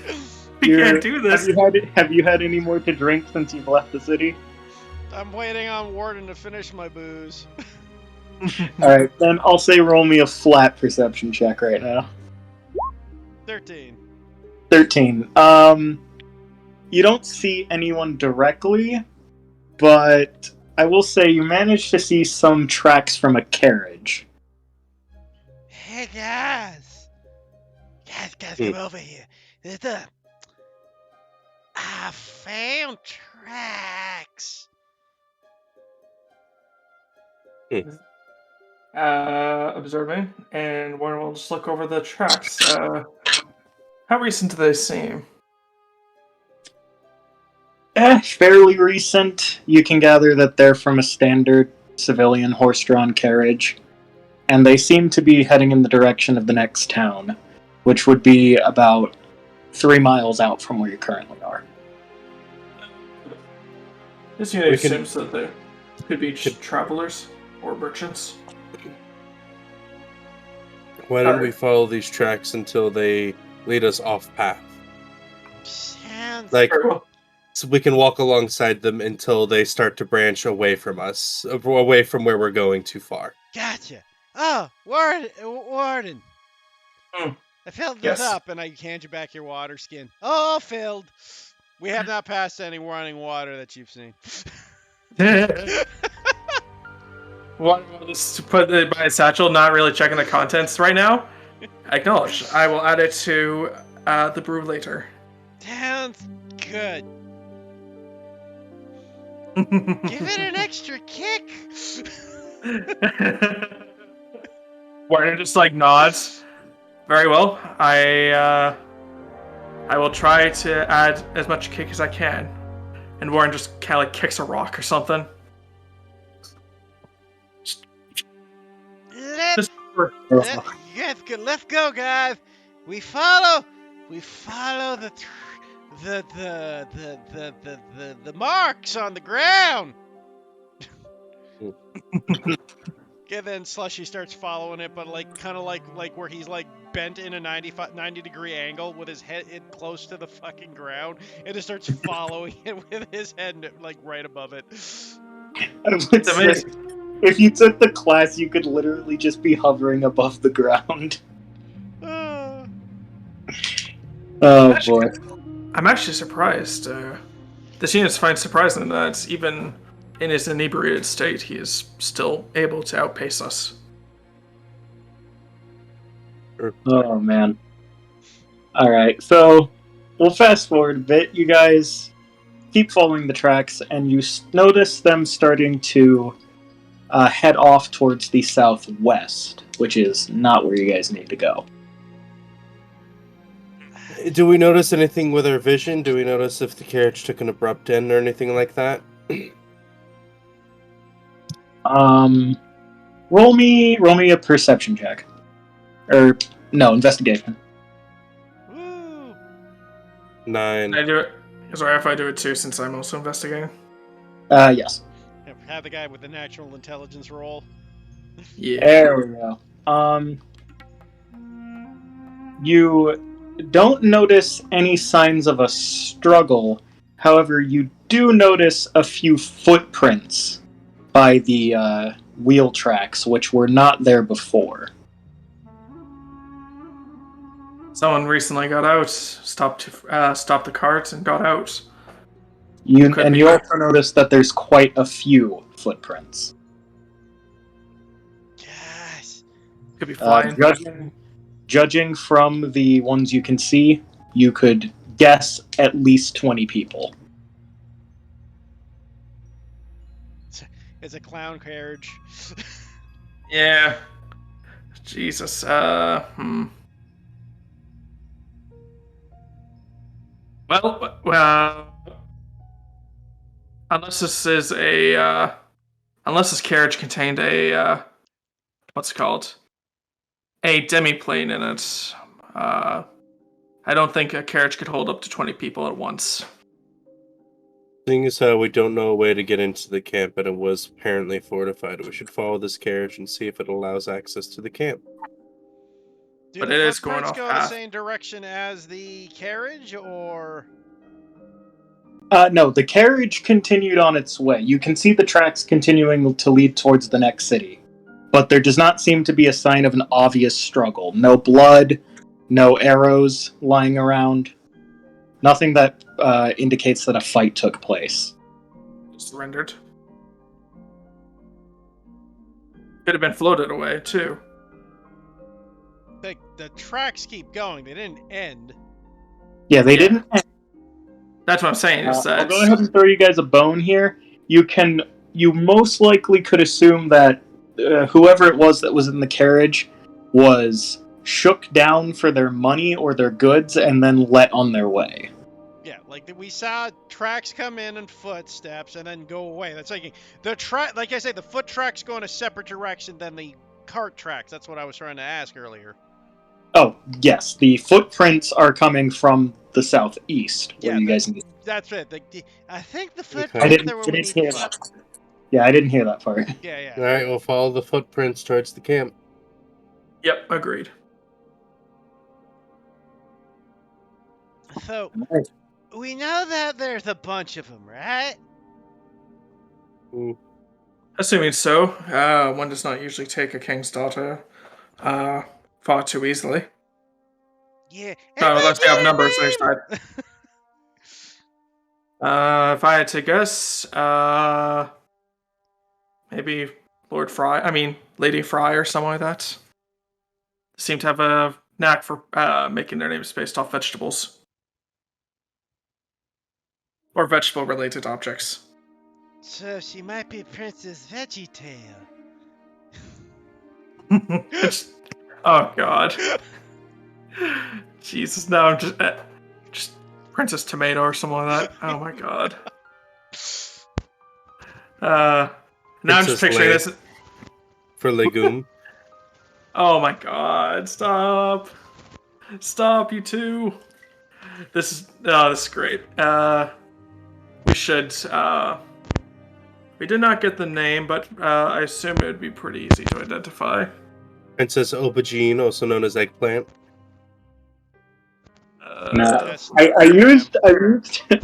We can't do this. Have you had any more to drink since you've left the city? I'm waiting on Warden to finish my booze. Alright, then I'll say roll me a flat perception check right now. 13. 13. You don't see anyone directly, but I will say you managed to see some tracks from a carriage. Hey guys, come over here. I found tracks. Observing, and Warren will just look over the tracks. How recent do they seem? Fairly recent. You can gather that they're from a standard civilian horse-drawn carriage, and they seem to be heading in the direction of the next town, which would be about 3 miles out from where you currently are. This unit assumes that they could be travelers or merchants. Why don't we follow these tracks until they lead us off path? Sounds Like, so we can walk alongside them until they start to branch away from us, away from where we're going too far. Gotcha. Oh, Warden. I filled this up, and I hand you back your water skin. Oh, filled. We have not passed any running water that you've seen. One will just put it by his satchel, not really checking the contents right now. Acknowledge. I will add it to the brew later. Sounds good. Give it an extra kick. Warren just like nods. Very well. I will try to add as much kick as I can. And Warren just kind of like kicks a rock or something. Let's go, guys. We follow the marks on the ground. Okay, then Slushy starts following it, but like kind of like where he's like bent in a 90-degree angle with his head close to the fucking ground, and just starts following it with his head like right above it. If you took the class, you could literally just be hovering above the ground. Ah. Oh boy. I'm actually surprised. This unit's find surprising that even in his inebriated state, he is still able to outpace us. Oh man. Alright, so we'll fast forward a bit. You guys keep following the tracks, and you notice them starting to head off towards the southwest, which is not where you guys need to go. Do we notice anything with our vision? Do we notice if the carriage took an abrupt end or anything like that? Roll me a perception check. Or no, investigation. Woo. 9. Can I do it? Sorry if I do it too, since I'm also investigating. Yes. Have the guy with the natural intelligence roll. Yeah. There we go. You don't notice any signs of a struggle. However, you do notice a few footprints by the wheel tracks, which were not there before. Someone recently got out, stopped the cart, and got out. You Could be. also notice that there's quite a few footprints. Yes. Could be flying. Judging from the ones you can see, you could guess at least 20 people. It's a clown carriage. Yeah. Jesus. Well, unless this is unless this carriage contained a, what's it called? A demiplane in it. I don't think a carriage could hold up to 20 people at once. Seeing as how we don't know a way to get into the camp, and it was apparently fortified, we should follow this carriage and see if it allows access to the camp. Do But the it is going footprints off go the path. same direction as the carriage, or? No, the carriage continued on its way. You can see the tracks continuing to lead towards the next city. But there does not seem to be a sign of an obvious struggle. No blood, no arrows lying around. Nothing that indicates that a fight took place. Surrendered. Could have been floated away, too. The tracks keep going. They didn't end. Yeah, they Yeah. didn't. That's what I'm saying. Is I'll that go ahead and throw you guys a bone here. You most likely could assume that whoever it was that was in the carriage was shook down for their money or their goods and then let on their way. Yeah, like we saw tracks come in and footsteps and then go away. That's like like I say, the foot tracks go in a separate direction than the cart tracks. That's what I was trying to ask earlier. Oh, yes, the footprints are coming from the southeast, where Yeah, you guys need. That's it. I think the Okay. footprints I didn't, are where I we didn't need hear to that. Yeah, I didn't hear that part. Yeah. Alright, we'll follow the footprints towards the camp. Yep, agreed. So we know that there's a bunch of them, right? Mm. Assuming so. One does not usually take a king's daughter far too easily. Yeah. No, unless you have numbers on your side. side. If I had to guess, maybe Lady Fry or something like that. Seem to have a knack for making their names based off vegetables. Or vegetable-related objects. So she might be Princess VeggieTale. Oh, God. Jesus, no, I'm just Princess Tomato or something like that. Oh, my God. Now I'm just Princess picturing Leia. this. For legume. Oh my God! Stop! Stop, you two! This is great. We should. We did not get the name, but I assume it would be pretty easy to identify. Princess Aubergine, also known as eggplant. No. That's I used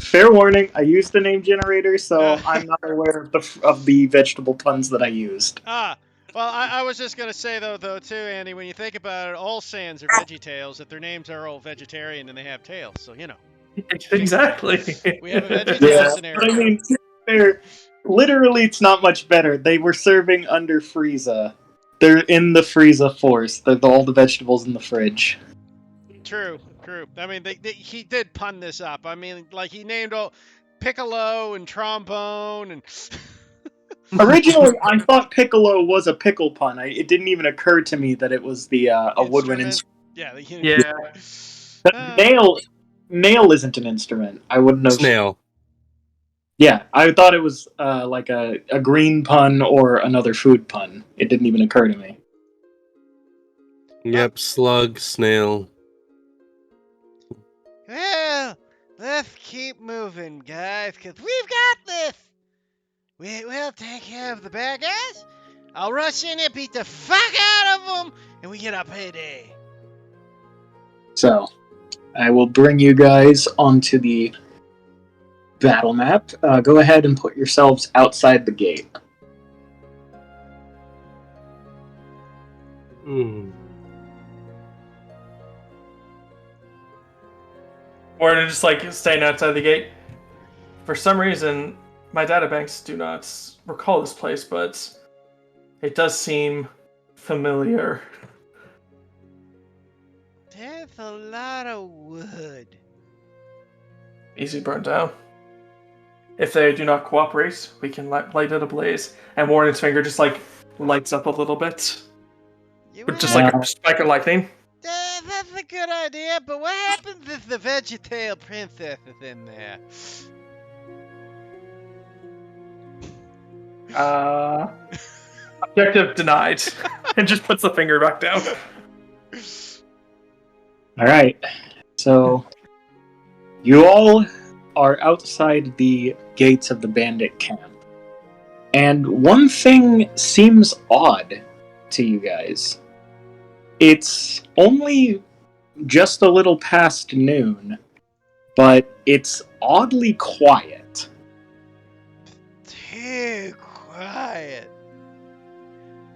fair warning. I used the name generator, so Uh. I'm not aware of the vegetable puns that I used. Well, I was just gonna say though too, Andy. When you think about it, all Saiyans are VeggieTales. If their names are all vegetarian and they have tails, so you know. Exactly. We have a VeggieTale Yeah, but scenario. I mean, to be fair, literally, it's not much better. They were serving under Frieza. They're in the Frieza Force. They're all the vegetables in the fridge. True. I mean, he did pun this up. I mean, like he named all Piccolo and Trombone and. Originally, I thought Piccolo was a pickle pun. It didn't even occur to me that it was the a woodwind instrument. Yeah. Yeah. Nail isn't an instrument. I wouldn't have. Snail. Yeah, I thought it was like a green pun or another food pun. It didn't even occur to me. Yep, slug, snail. Well, let's keep moving, guys, because we've got this. We'll take care of the bad guys. I'll rush in and beat the fuck out of them, and we get our payday. So, I will bring you guys onto the battle map. Go ahead and put yourselves outside the gate. Hmm. Or to just like staying outside the gate. For some reason, my databanks do not recall this place, but it does seem familiar. There's a lot of wood. Easy burn down. If they do not cooperate, we can light it ablaze. And Warren's finger just like lights up a little bit. With just like a spike of lightning. That's a good idea, but what happens if the VeggieTale princess is in there? Objective denied. And just puts the finger back down. Alright, so you all are outside the gates of the bandit camp. And one thing seems odd to you guys. It's only just a little past noon, but it's oddly quiet. Too quiet.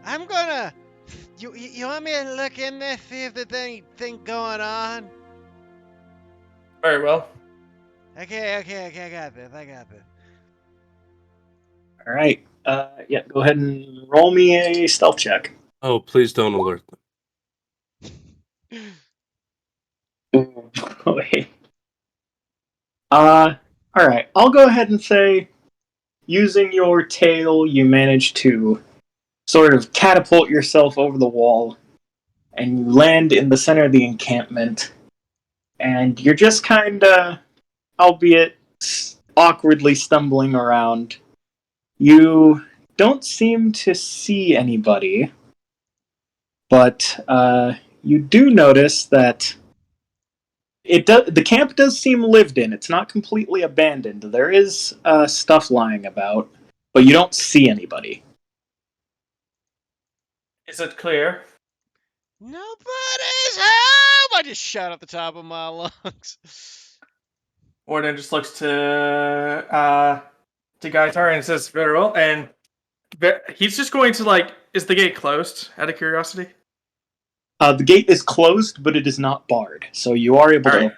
I'm gonna. You want me to look in there, see if there's anything going on? Very well. Okay, I got this. Alright, yeah, go ahead and roll me a stealth check. Oh, please don't alert them. Wait. Alright, I'll go ahead and say, using your tail, you manage to sort of catapult yourself over the wall, and you land in the center of the encampment, and you're just kinda, albeit awkwardly stumbling around. You don't seem to see anybody, but you do notice that the camp does seem lived in. It's not completely abandoned. There is stuff lying about, but you don't see anybody. Is it clear? Nobody's home! I just shout at the top of my lungs. Warden just looks to Gaitar and says, very well. And he's just going to like, is the gate closed out of curiosity? The gate is closed, but it is not barred, so you are able to.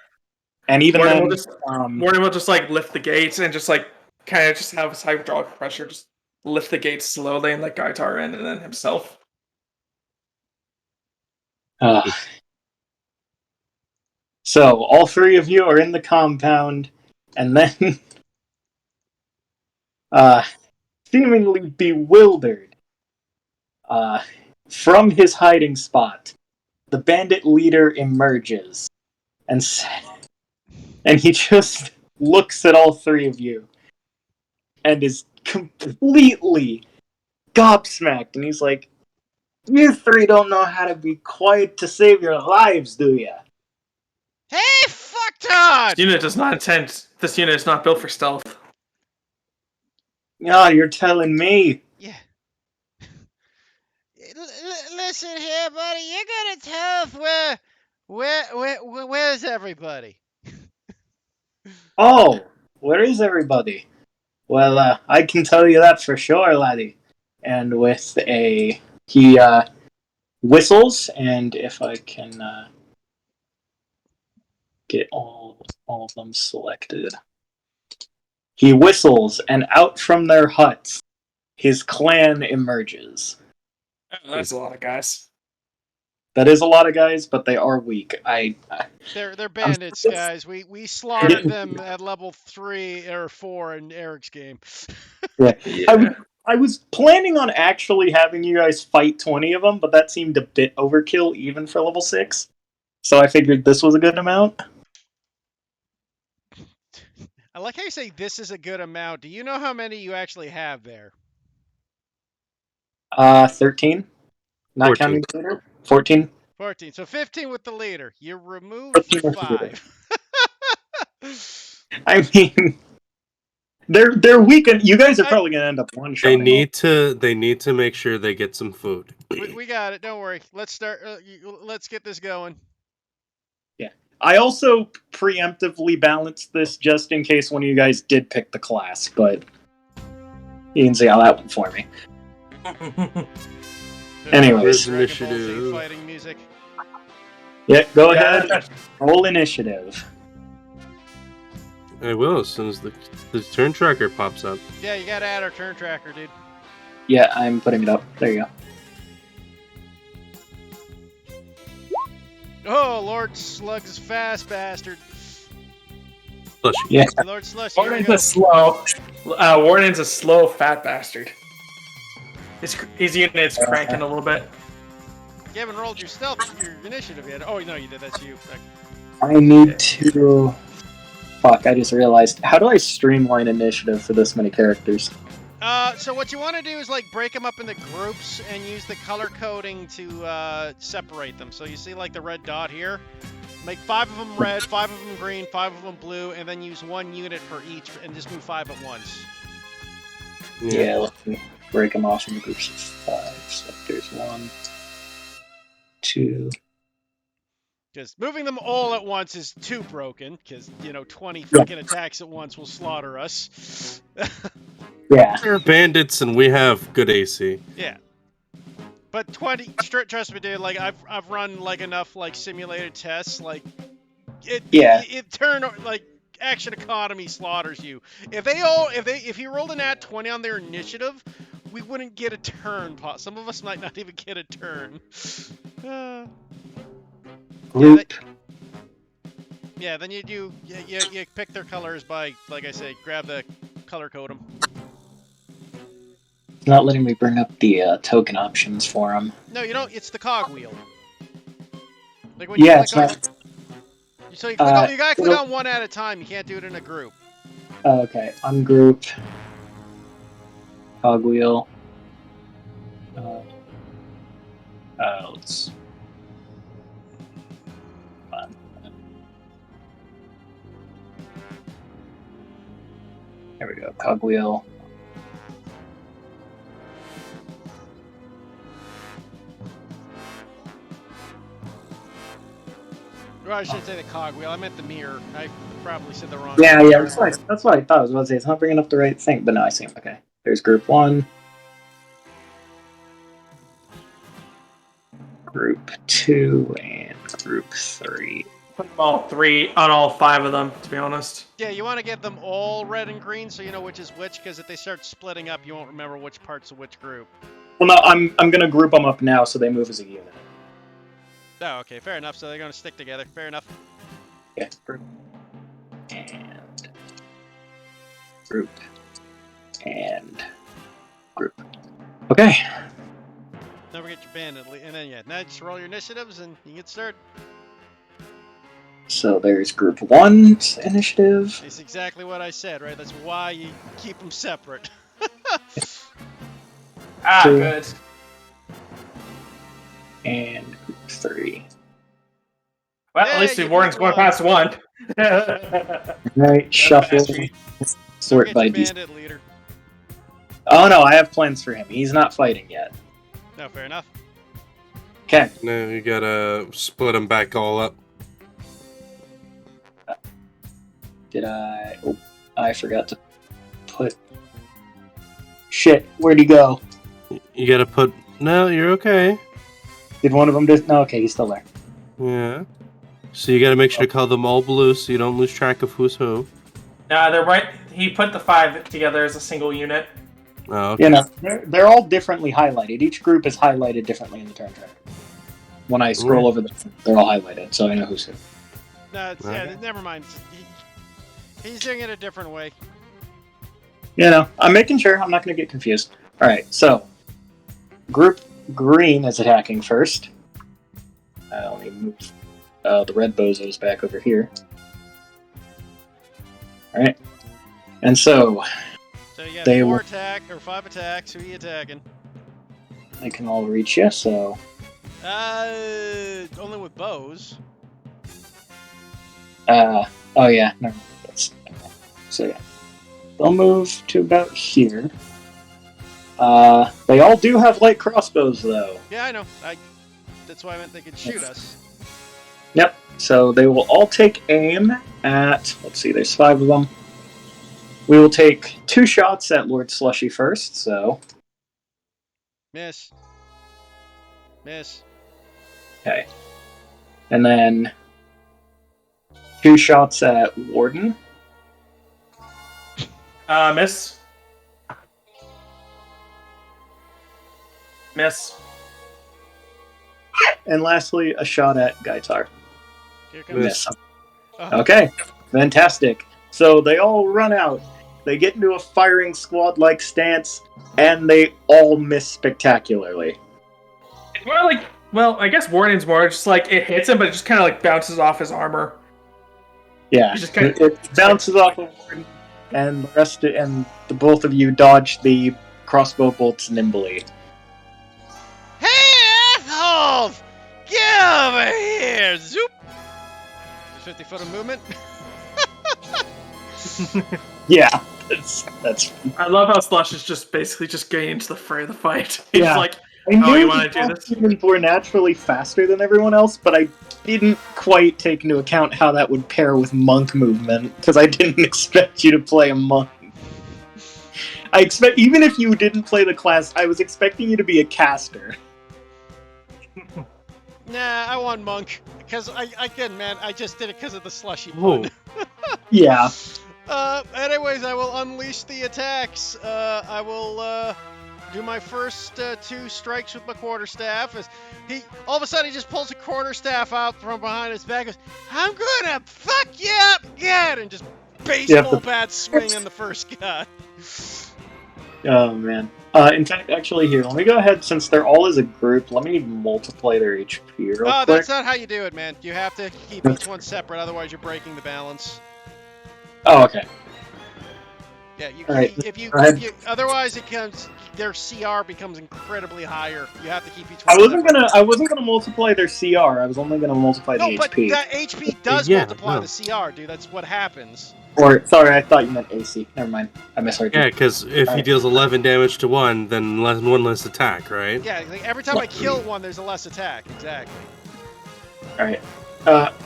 And even Warden then, Warden will just like lift the gates and just like kind of just have his hydraulic pressure, just lift the gates slowly and let Gaitar in, and then himself. So all three of you are in the compound, and then, seemingly bewildered, from his hiding spot, the bandit leader emerges, and he just looks at all three of you, and is completely gobsmacked, and he's like, "You three don't know how to be quiet to save your lives, do ya?" Hey, fucktard! This unit is not built for stealth. Oh, you're telling me. Yeah. Listen here, buddy. You're gonna tell us where's everybody? Oh, where is everybody? Well, I can tell you that for sure, laddie. And he whistles, and if I can get all of them selected, he whistles, and out from their huts, his clan emerges. Oh, that's a lot of guys. That is a lot of guys, but they are weak. They're bandits, guys. We slaughtered them at level 3 or 4 in Eric's game. I was planning on actually having you guys fight 20 of them, but that seemed a bit overkill even for level 6. So I figured this was a good amount. I like how you say this is a good amount. Do you know how many you actually have there? 13. Not 14. counting the leader. 14. 14. So 15 with the leader. You remove 14 with the leader. 5. I mean, they're weak, and you guys are probably gonna end up one shot. They need to make sure they get some food. We got it. Don't worry. Let's start. Let's get this going. I also preemptively balanced this just in case one of you guys did pick the class, but you can see how that went for me. Anyways. Dragon Ball Z Initiative. fighting music. Yeah, go ahead. Roll initiative. I will as soon as the turn tracker pops up. Yeah, you gotta add our turn tracker, dude. Yeah, I'm putting it up. There you go. Oh, Lord Slug's fast bastard. Plus, Yeah. Lord Slush. Here we Warden's go. a slow. Warden's a slow fat bastard. His unit's cranking a little bit. You haven't rolled your initiative yet. Oh no, you did. That's you. I need to. Fuck! I just realized. How do I streamline initiative for this many characters? So what you want to do is like break them up into groups and use the color coding to separate them. So you see like the red dot here. Make 5 of them red, 5 of them green, 5 of them blue, and then use 1 unit for each, and just move 5 at once. Yeah, let me break them off into groups of 5. So there's 1, 2. Because moving them all at once is too broken, because, 20 freaking attacks at once will slaughter us. Yeah. We're bandits and we have good AC. Yeah. But 20, trust me, dude, like, I've run, like, enough, like, simulated tests, like, action economy slaughters you. If he rolled an at 20 on their initiative, we wouldn't get a turn. Some of us might not even get a turn. Group. Yeah, then you pick their colors by, like I say, grab the color code them. It's not letting me bring up the token options for them. No, you don't. It's the cogwheel. Like when Yeah, you it's click on, not. so you gotta click on one at a time. You can't do it in a group. Oh, okay, ungroup. Cogwheel. Let's. There we go, cogwheel. Well, I should say the cogwheel. I meant the mirror. I probably said the wrong. Yeah, that's what I thought. I was about to say it's not bringing up the right thing, but no, I see. Okay, there's group 1, group 2, and group 3. Put them all 3 on all 5 of them, to be honest. Yeah, you want to get them all red and green so you know which is which, because if they start splitting up, you won't remember which part's of which group. Well, no, I'm gonna group them up now so they move as a unit. Oh, okay, fair enough. So they're going to stick together. Fair enough. Yeah, group. And group. And group. Okay. Don't forget your bandit, and then now just roll your initiatives and you get started. So there's group 1's initiative. It's exactly what I said, right? That's why you keep them separate. Two. Good. And group 3. Well, Yeah, at least you the Warden's picked going one. past 1. Right, shuffle. Sort Get by your these. bandit leader. Oh no, I have plans for him. He's not fighting yet. No, fair enough. Okay. No, you gotta split them back all up. Did I? Oh, I forgot to put. Shit, where'd he go? You gotta put. No, you're okay. Did one of them just? No, okay, he's still there. Yeah. So you gotta make sure to call them all blue so you don't lose track of who's who. They're right. He put the 5 together as a single unit. Oh, okay. You know, they're all differently highlighted. Each group is highlighted differently in the turn tracker. When I scroll over them, they're all highlighted, so I know who's who. No, it's, Okay. yeah, never mind. He's doing it a different way. You know, I'm making sure. I'm not going to get confused. All right, so group green is attacking first. Let me move the red bozos back over here. All right, and so So you got They 4 will- attack or 5 attacks. Who are you attacking? they can all reach you. So Only with bows. oh yeah, no, that's so yeah. They'll move to about here. They all do have light crossbows though. Yeah, I know. That's why I meant they could shoot us. Yep. So they will all take aim at. Let's see. There's 5 of them. We will take 2 shots at Lord Slushy first. So Miss. Miss. okay, and then 2 shots at Warden. Miss. Miss. And lastly, a shot at Gaitar. Here comes. Miss. Oh, Okay, fantastic. So they all run out. They get into a firing squad-like stance, and they all miss spectacularly. It's more like, well, I guess Warden's more just like it hits him, but it just kind of like bounces off his armor. Yeah, You just kinda- it bounces off of Warden, and the both of you dodge the crossbow bolts nimbly. Hey, asshole! Get over here! Zoop! Just 50 foot of movement. Yeah, that's. I love how Slush is just basically just getting into the fray of the fight. He's Yeah. like, I knew you the wanna do this? humans were naturally faster than everyone else, but I didn't quite take into account how that would pair with monk movement, because I didn't expect you to play a monk. Even if you didn't play the class, I was expecting you to be a caster. Nah, I want monk. Because again, man, I just did it because of the slushy Whoa. pun. Yeah. Anyways, I will unleash the attacks. I will do my first 2 strikes with my quarterstaff. As all of a sudden he just pulls a quarterstaff out from behind his back. Goes, I'm gonna fuck you up good, and just baseball bat swing on the first guy. Oh man. In fact, actually, here, let me go ahead, since they're all as a group, let me multiply their HP real Oh, quick. that's not how you do it, man. You have to keep each one separate, otherwise you're breaking the balance. Oh, okay. Yeah, you, All right, if you, go ahead. otherwise it comes, their CR becomes incredibly higher. You have to keep each I one. wasn't gonna multiply their CR. I was only gonna multiply No, the but HP. that HP does Yeah, multiply no. the CR, dude. That's what happens. Or sorry, I thought you meant AC. Never mind. I misheard you. Yeah, because if he Alright. deals 11 damage to one, then one less attack, right? Yeah, like every time I kill one, there's a less attack. Exactly. All right.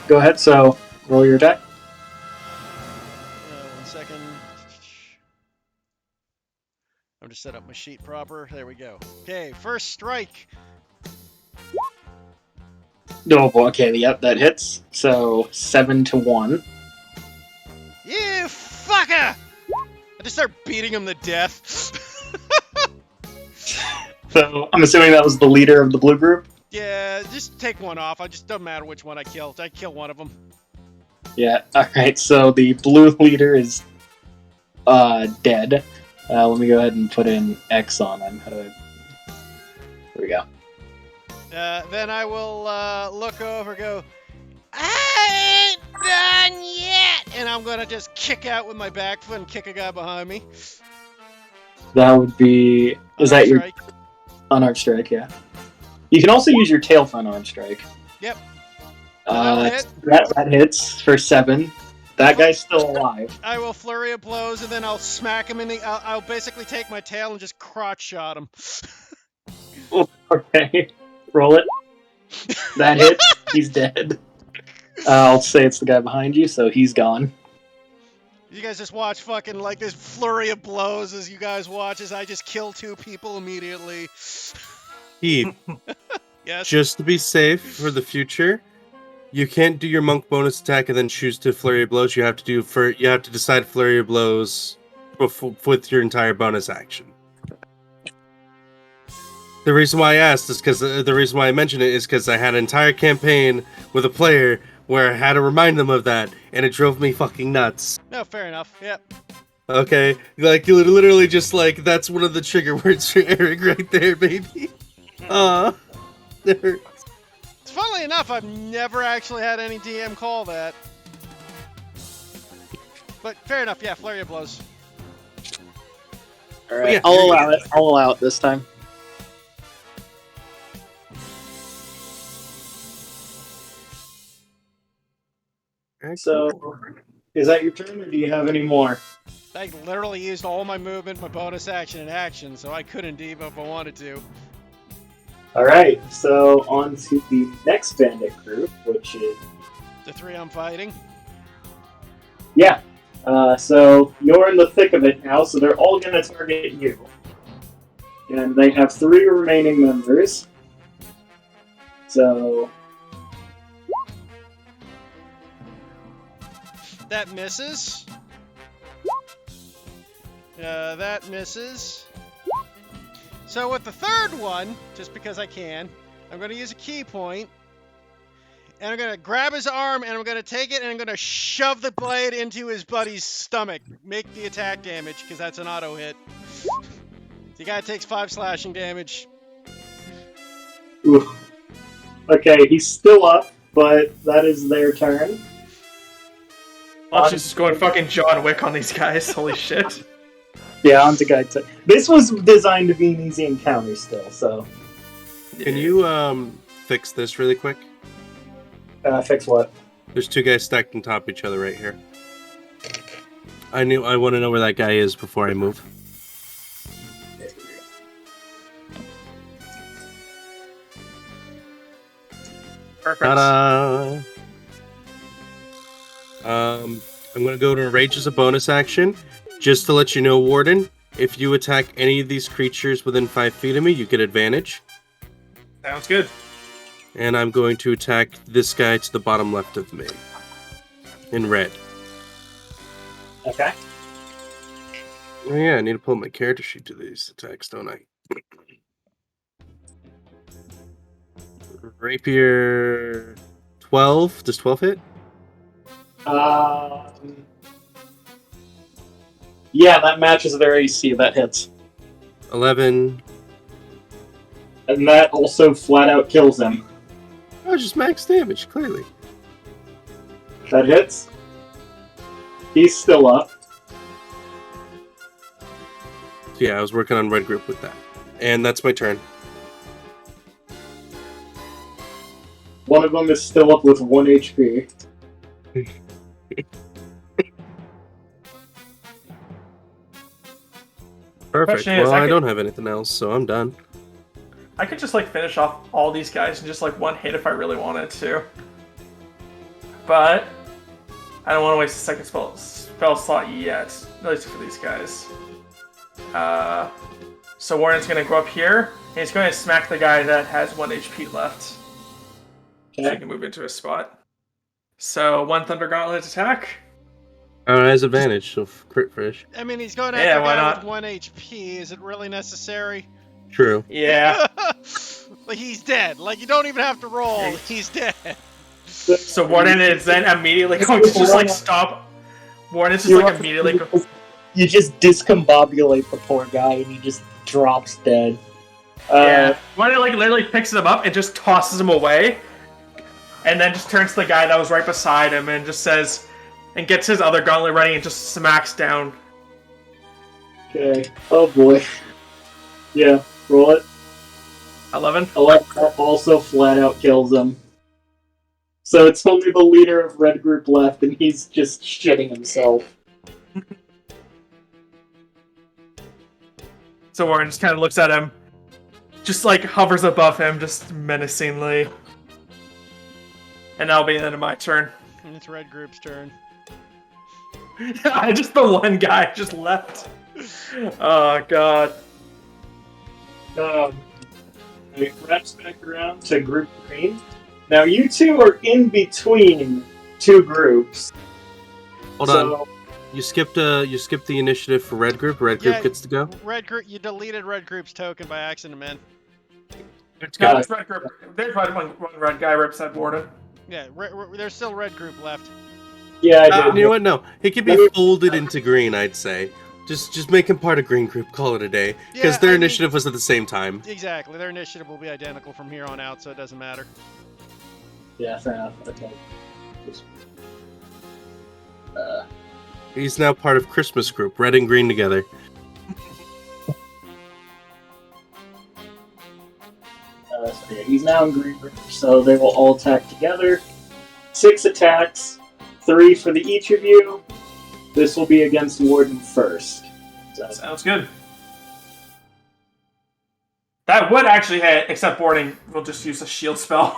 Go ahead. So roll your attack. 1 second. I'm just set up my sheet proper. There we go. Okay, first strike. Oh boy. Okay. Yep, that hits. So 7 to 1. You fucker! I just start beating him to death. So I'm assuming that was the leader of the blue group. Yeah, just take one off. I just don't matter which one I kill. I kill one of them. Yeah. All right. So the blue leader is dead. Let me go ahead and put in X on him. How do I? There we go. Then I will look over, go, I ain't done yet, and I'm gonna just kick out with my back foot and kick a guy behind me. That would be. Is that your Strike. unarmed strike? Yeah. You can also use your tail for unarmed strike. Yep. That'll hit. That hits for 7. That guy's still alive. I will flurry of blows, and then I'll smack him in the. I'll basically take my tail and just crotch shot him. Okay. Roll it. That hits. He's dead. I'll say it's the guy behind you, so he's gone. You guys just watch fucking like this flurry of blows as you guys watch as I just kill 2 people immediately. Heath, Yes. just to be safe for the future, you can't do your monk bonus attack and then choose to flurry of blows. You have to decide flurry of blows with your entire bonus action. The reason why I asked is because the reason why I mentioned it is because I had an entire campaign with a player where I had to remind them of that, and it drove me fucking nuts. No, fair enough. Yep. Okay, like you literally just like that's one of the trigger words for Eric right there, baby. Funnily enough, I've never actually had any DM call that. But fair enough, yeah, flurry of blows. Alright, Yeah, I'll allow it. I'll allow it this time. So, is that your turn, or do you have any more? I literally used all my movement, my bonus action, and action, so I couldn't even if I wanted to. Alright, so on to the next bandit group, which is... The 3 I'm fighting. Yeah. So, you're in the thick of it now, so they're all going to target you. And they have 3 remaining members. So... That misses. That misses. So with the third one, just because I can, I'm going to use a key point, and I'm going to grab his arm, and I'm going to take it, and I'm going to shove the blade into his buddy's stomach. Make the attack damage, because that's an auto hit. The guy takes 5 slashing damage. Oof. Okay, he's still up, but that is their turn. She's just going fucking John Wick on these guys. Holy shit. Yeah, on to guy 2. This was designed to be an easy encounter still, so... Can you fix this really quick? Fix what? There's 2 guys stacked on top of each other right here. I want to know where that guy is before I move. Perfect. Ta-da! I'm going to go to Rage as a bonus action. Just to let you know, Warden, if you attack any of these creatures within 5 feet of me, you get advantage. Sounds good. And I'm going to attack this guy to the bottom left of me. In red. Okay. Oh yeah, I need to pull up my character sheet to these attacks, don't I? Rapier 12. Does 12 hit? Yeah, that matches their AC. That hits. 11. And that also flat out kills him. Oh, just max damage, clearly. That hits. He's still up. So yeah, I was working on red group with that. And that's my turn. One of them is still up with 1 HP. Perfect. Question is, Well, I I could- don't have anything else, so I'm done. I could just like finish off all these guys in just like one hit if I really wanted to. But I don't want to waste a second spell slot yet, at least for these guys. So Warren's gonna go up here, and he's going to smack the guy that has 1 HP left. So he Okay. can move into a spot. So 1 Thunder Gauntlet attack. It has advantage, so crit fish. I mean, he's going Yeah, after a why guy not? with 1 HP. Is it really necessary? True. Yeah. Like, he's dead. Like, you don't even have to roll. He's dead. So Warden is then immediately going to just like stop. Warden is just like immediately. You just discombobulate the poor guy, and he just drops dead. Yeah. Warden like literally picks him up and just tosses him away, and then just turns to the guy that was right beside him and just says, and gets his other gauntlet ready and just smacks down. Okay. Oh boy. Yeah. Roll it. 11. 11 also flat out kills him. So it's only the leader of Red Group left, and he's just shitting himself. So Warren just kind of looks at him, just like hovers above him, just menacingly. And that'll be the end of my turn. And it's Red Group's turn. Just the one guy just left. Oh god. It wraps back around to Group Green. Now you two are in between two groups. Hold on. You skipped the initiative for red group. Red group Yeah. gets to go. Red group, you deleted red group's token by accident, man. No, it's red group. There's one red guy right beside Warden. Yeah, there's still red group left. Yeah, I did. You know what? No, he could be folded into green. I'd say. Just make him part of green group. Call it a day. Because Yeah, their I mean- initiative was at the same time. Exactly, their initiative will be identical from here on out, so it doesn't matter. Yeah, fair enough. Okay. He's now part of Christmas group. Red and green together. So yeah, he's now in green group, so they will all attack together. 6 attacks, 3 for the each of you. This will be against Warden first. So, Sounds good. That would actually hit, except Warden will just use a shield spell.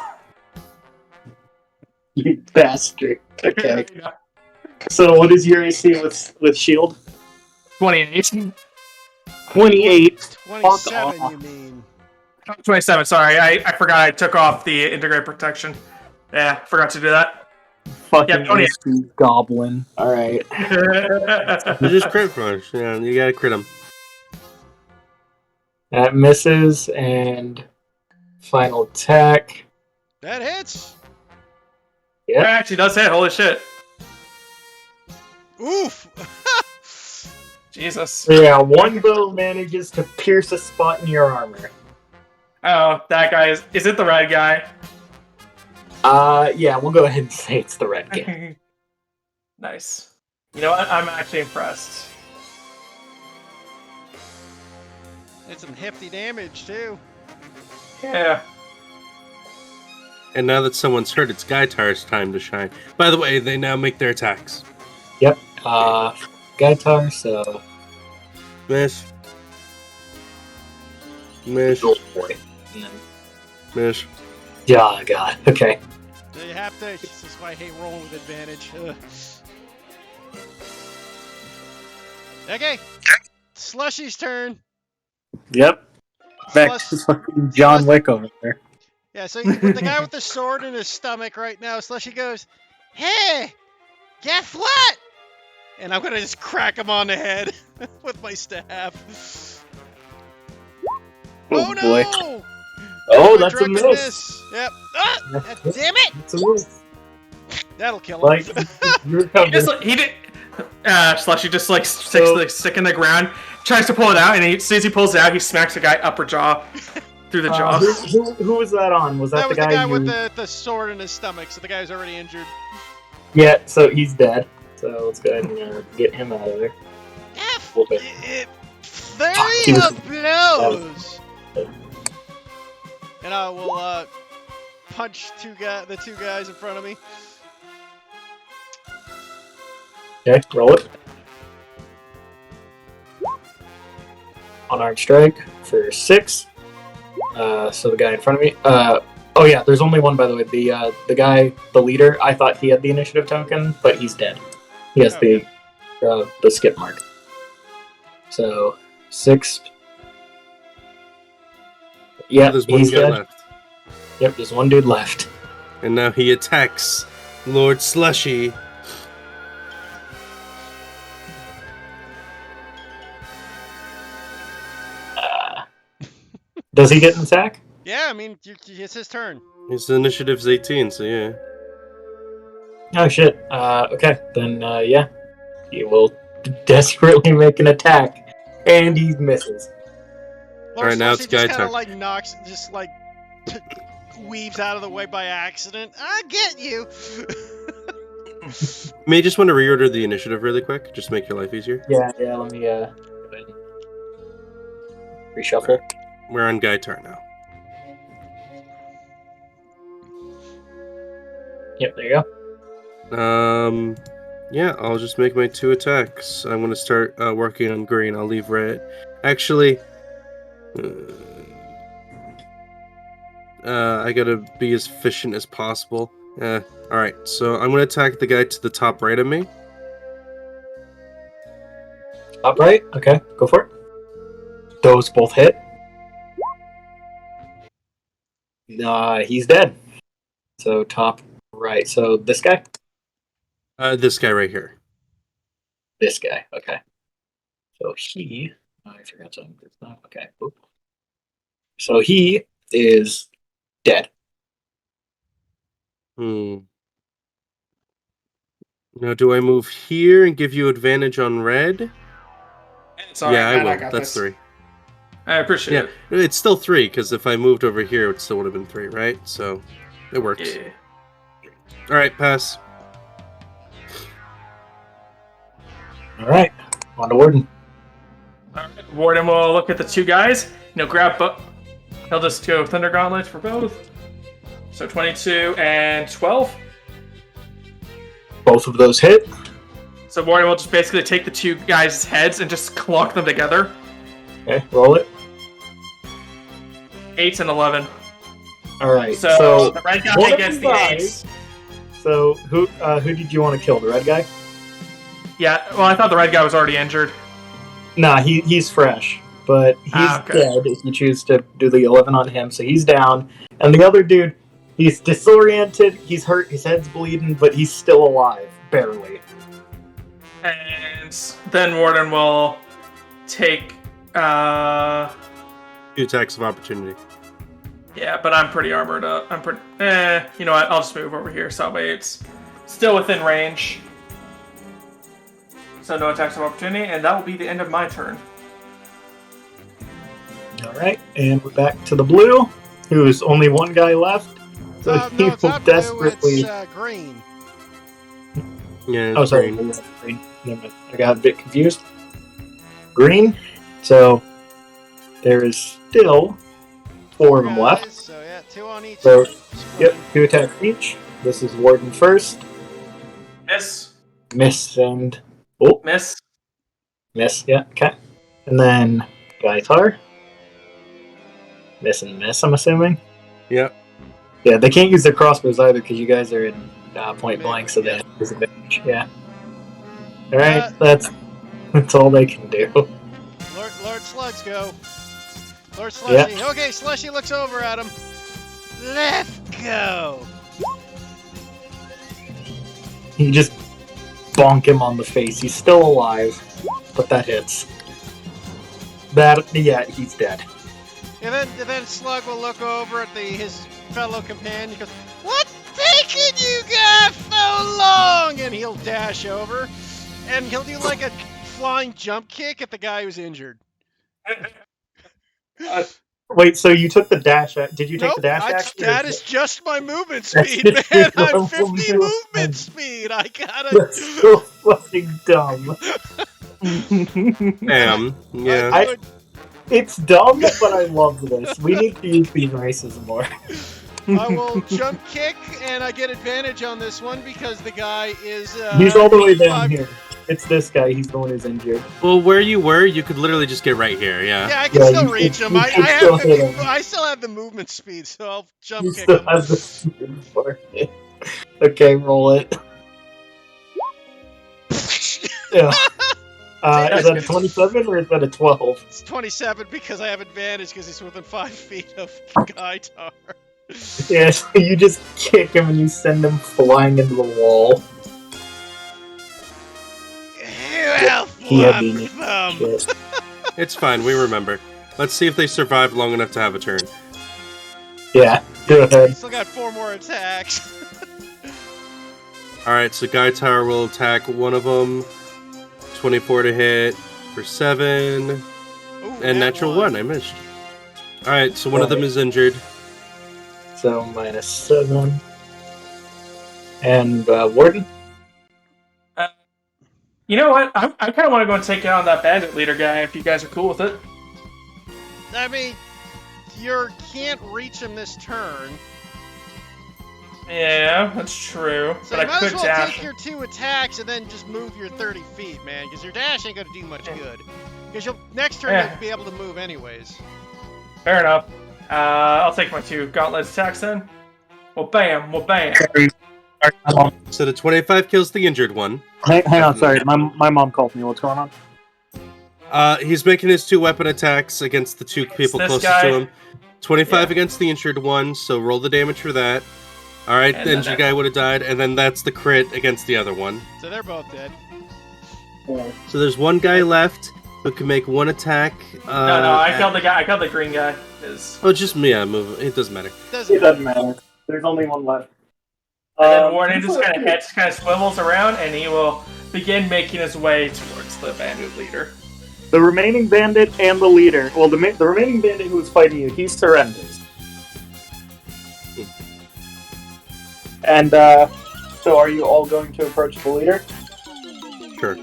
you bastard. Okay. So what is your AC with shield? 28. 28. 27, off. you mean? 27, sorry. I forgot I took off the integrate protection. Yeah, forgot to do that. Fucking Yeah, 28. AC goblin. Alright. You just crit punch. Yeah, you gotta crit him. That misses, and final attack. That hits! That actually does hit, holy shit. Oof! Jesus. So yeah, one bow manages to pierce a spot in your armor. Oh, that guy is it the red guy? Yeah, we'll go ahead and say it's the red guy. Nice. You know what? I'm actually impressed. Did some hefty damage, too. Yeah. And now that someone's hurt, it's Gaitar's time to shine. By the way, they now make their attacks. Yep. Gaitar, so Miss. Miss. oh boy. Miss. Yeah, God. Okay. So you have to. This is why I hate rolling with advantage. Ugh. Okay. Slushy's turn. Yep. Back Slush- to fucking John Wick over there. Yeah, so with the guy with the sword in his stomach right now, Slushy goes, "Hey, guess what?" And I'm gonna just crack him on the head with my staff. Oh, boy. no! Oh, My that's a direct miss. Yep. Ah, damn it! That's a miss. That'll kill him. Like, you're covered. He did. Slushy just like sticks the stick in the ground, tries to pull it out, and as soon as he pulls it out, he smacks the guy upper jaw through the jaw. Who was that on? Was that, That was the guy guy you... with the sword in his stomach, so the guy's already injured. Yeah, so he's dead. So let's go ahead and get him out of there. F! Whoop it. Flurry of blows! And I will punch the two guys in front of me. Okay, roll it. Unarmed strike for 6. So the guy in front of me. Oh yeah, there's only one, by the way. The guy, the leader, I thought he had the initiative token, but he's dead. He has the skip mark. So 6. Yeah, There's one he's guy dead. left. Yep, there's one dude left. And now he attacks Lord Slushy. Does he get an attack? Yeah, I mean, it's his turn. His initiative's 18, so yeah. Oh shit. Okay, then yeah, he will desperately make an attack, and he misses. Alright, now it's Slushy guy just kind turn. of like knocks, just like weaves out of the way by accident. I get you. May just want to reorder the initiative really quick, just to make your life easier. Yeah. Let me go ahead and reshuffle. We're on Gaitar now. Yep, there you go. Yeah, I'll just make my 2 attacks. I'm gonna start working on green. I'll leave red. Actually, I gotta be as efficient as possible. Alright, so I'm gonna attack the guy to the top right of me. Top right? Okay, go for it. Those both hit. He's dead. So top right. So this guy? This guy right here. This guy. Okay. So he... I forgot something. Okay. Oop. So he is dead. Now, do I move here and give you advantage on red? It's all right, I man, will. got That's this. 3. I appreciate Yeah, it's still 3, because if I moved over here, it still would have been 3, right? So, it works. it. Yeah. Alright, pass. Alright. On to Warden. All right, Warden will look at the two guys. Grab. He'll just go Thunder Gauntlet for both. So 22 and 12. Both of those hit. So Warden will just basically take the two guys' heads and just clunk them together. Okay, roll it. 8 and 11. Alright, So the red one guy of gets you the guys- 8. So who did you want to kill? The red guy? Yeah, well, I thought the red guy was already injured. Nah, he's fresh, but he's Okay. dead if you choose to do the 11 on him, so he's down. And the other dude, he's disoriented, he's hurt, his head's bleeding, but he's still alive, barely. And then Warden will take. 2 attacks of opportunity. Yeah, but I'm pretty armored up. I'm pretty. You know what? I'll just move over here so that way it's still within range. So no attacks of opportunity, and that will be the end of my turn. Alright, and we're back to the blue, who's only one guy left. So he no, it's will not blue, desperately... it's green. Yeah, Oh, it's sorry. green. Green. Never mind. I got a bit confused. Green. So there is still 4 of them left. So yeah, 2 on each. So, Split. Yep, 2 attacks each. This is Warden first. Miss. Miss and... Oh, Miss. miss. Yeah, okay. And then Gaitar. Miss and miss, I'm assuming. Yep. Yeah, they can't use their crossbows either because you guys are in point blank, so they have disadvantage. Yeah. Alright, that's all they can do. Lord Slugs go. Lord Slushy. Okay, Slushy looks over at him. Let's go. You just bonk him on the face. He's still alive, but that hits. Yeah, he's dead. And then Slug will look over at his fellow companion. He goes, "What's taking you guys so long?" And he'll dash over, and he'll do like a flying jump kick at the guy who's injured. Wait, so you took the dash? Did you take Nope, the dash action? that is just my movement That's speed, just man. your I'm normal 50 movement. movement speed. I gotta. That's so fucking dumb. Damn. Yeah. I- It's dumb, but I love this. We need to use these races more. I will jump kick, and I get advantage on this one because the guy is. He's all the way down 5 here. It's this guy. He's the one who's injured. Well, where you were, you could literally just get right here, yeah. Yeah, I can Yeah, still you reach can- him. you I can still hit him. still have the movement speed, so I'll jump You kick still him. have the speed for it. Okay, roll it. Yeah. Is that a 27 or is that a 12? It's 27 because I have advantage because he's within 5 feet of Gaitar. Yeah, so you just kick him and you send him flying into the wall. Who else he had wants the- them? Shit. It's fine, we remember. Let's see if they survive long enough to have a turn. Yeah, go ahead. He's still got 4 more attacks. Alright, so Guy Tower will attack one of them. 24 to hit for 7. Ooh, And natural 1, I missed. Alright, so one of them is injured. So -7. And Warden? You know what? I kind of want to go and take out that bandit leader guy if you guys are cool with it. I mean, you can't reach him this turn. Yeah, that's true. So but you I might could as well dash. take your 2 attacks and then just move your 30 feet, man, because your dash ain't gonna do much good. Because next turn Yeah. you'll be able to move anyways. Fair enough. I'll take my 2 gauntlet attacks then. Well, bam. Well, bam. So the 25 kills the injured one. Hang on, sorry. My mom called me. What's going on? He's making his 2 weapon attacks against the 2 people this closest guy. to him. 25 Yeah. against the injured one, so roll the damage for that. Alright, And the then injured that- guy would have died, and then that's the crit against the other one. So they're both dead. So there's one guy left who can make 1 attack. No, I killed the guy. I killed the green guy. Oh, just me. Yeah, move. It doesn't matter. Doesn't It doesn't matter. There's only one left. And then Warden just kind of swivels around, and he will begin making his way towards the bandit leader. The remaining bandit and the leader. Well, the remaining bandit who was fighting you, he surrenders. And so, are you all going to approach the leader? Sure.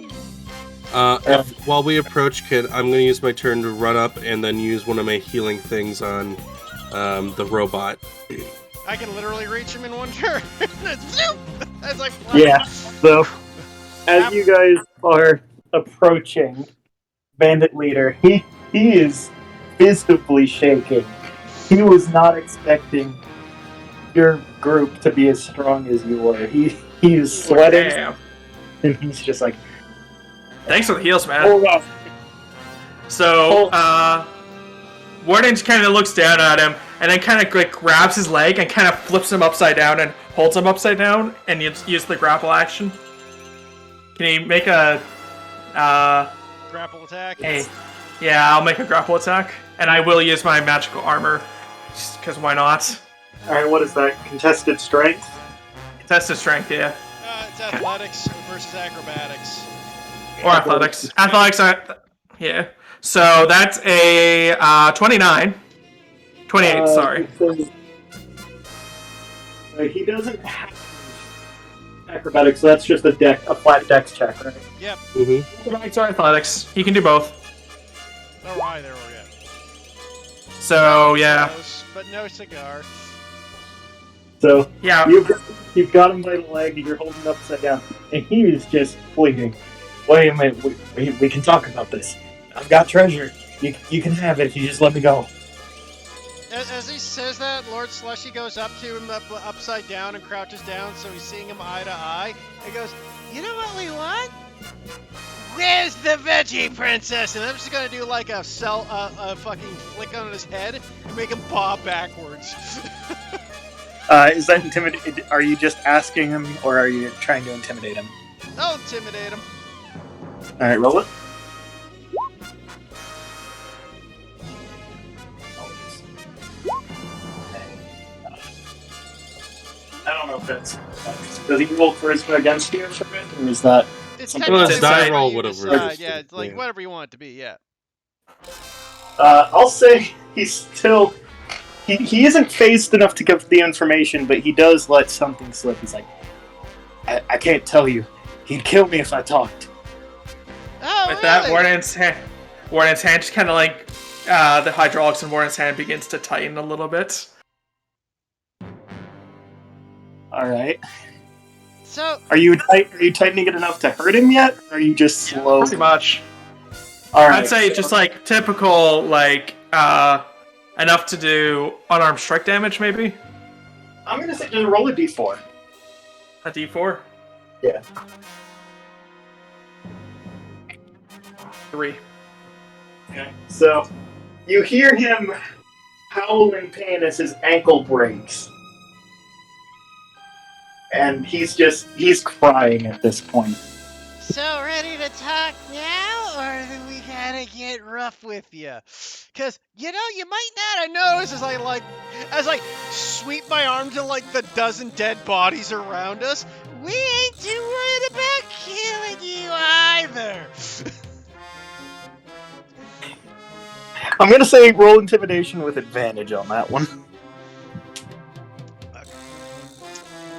While we approach, I'm going to use my turn to run up and then use one of my healing things on the robot. I can literally reach him in one turn. That's like Yeah. So, as you guys are approaching bandit leader, he is visibly shaking. He was not expecting your group to be as strong as you were. He is sweating, Damn. and he's just like, Thanks for the heals, man. hold up. So, Warden kind of looks down at him, and then kind of like grabs his leg and kind of flips him upside down and holds him upside down, and use the grapple action. Can you make a grapple attack. Yeah, I'll make a grapple attack, and I will use my magical armor, just because why not? Alright, what is that? Contested strength? Contested strength, yeah, It's athletics versus acrobatics. or athletics. Athletics, yeah. So that's a 29. 28, sorry. He doesn't have acrobatics, so that's just a flat dex check, right? Yep. Mm-hmm. Acrobatics or athletics. He can do both. Nor am I there yet. So, yeah. Close, but no cigar. So, Yeah. you've got him by the leg, and you're holding him upside down, and he is just pleading, wait a minute, we can talk about this. I've got treasure. You can have it if you just let me go. As he says that, Lord Slushy goes up to him upside down and crouches down, so he's seeing him eye to eye. He goes, "You know what we want? Where's the veggie princess?" And I'm just gonna do like a fucking flick on his head and make him bob backwards. Is that intimidate? Are you just asking him, or are you trying to intimidate him? I'll intimidate him. All right, roll it. I don't know if that's. Does he roll charisma against you for it, or is that? It's Something like technically die something roll you whatever decide, it is. Yeah, it's like Yeah. whatever you want it to be. Yeah. I'll say he's still. He isn't phased enough to give the information, but he does let something slip. He's like, I can't tell you. He'd kill me if I talked. Oh, With that, really? Warden's hand just kind of like the hydraulics in Warden's hand begins to tighten a little bit. All right. So Are you tightening it enough to hurt him yet? Or are you just slow? Pretty much. All right. I'd say just like typical, like enough to do unarmed strike damage, maybe I'm gonna say just roll a d4. a D4. Yeah. 3. Okay. So you hear him howl in pain as his ankle breaks. And he's crying at this point. So ready to talk now, or do we gotta get rough with you? Cause you know you might not have noticed as I sweep my arms to like the dozen dead bodies around us. We ain't too worried about killing you either. I'm gonna say roll intimidation with advantage on that one.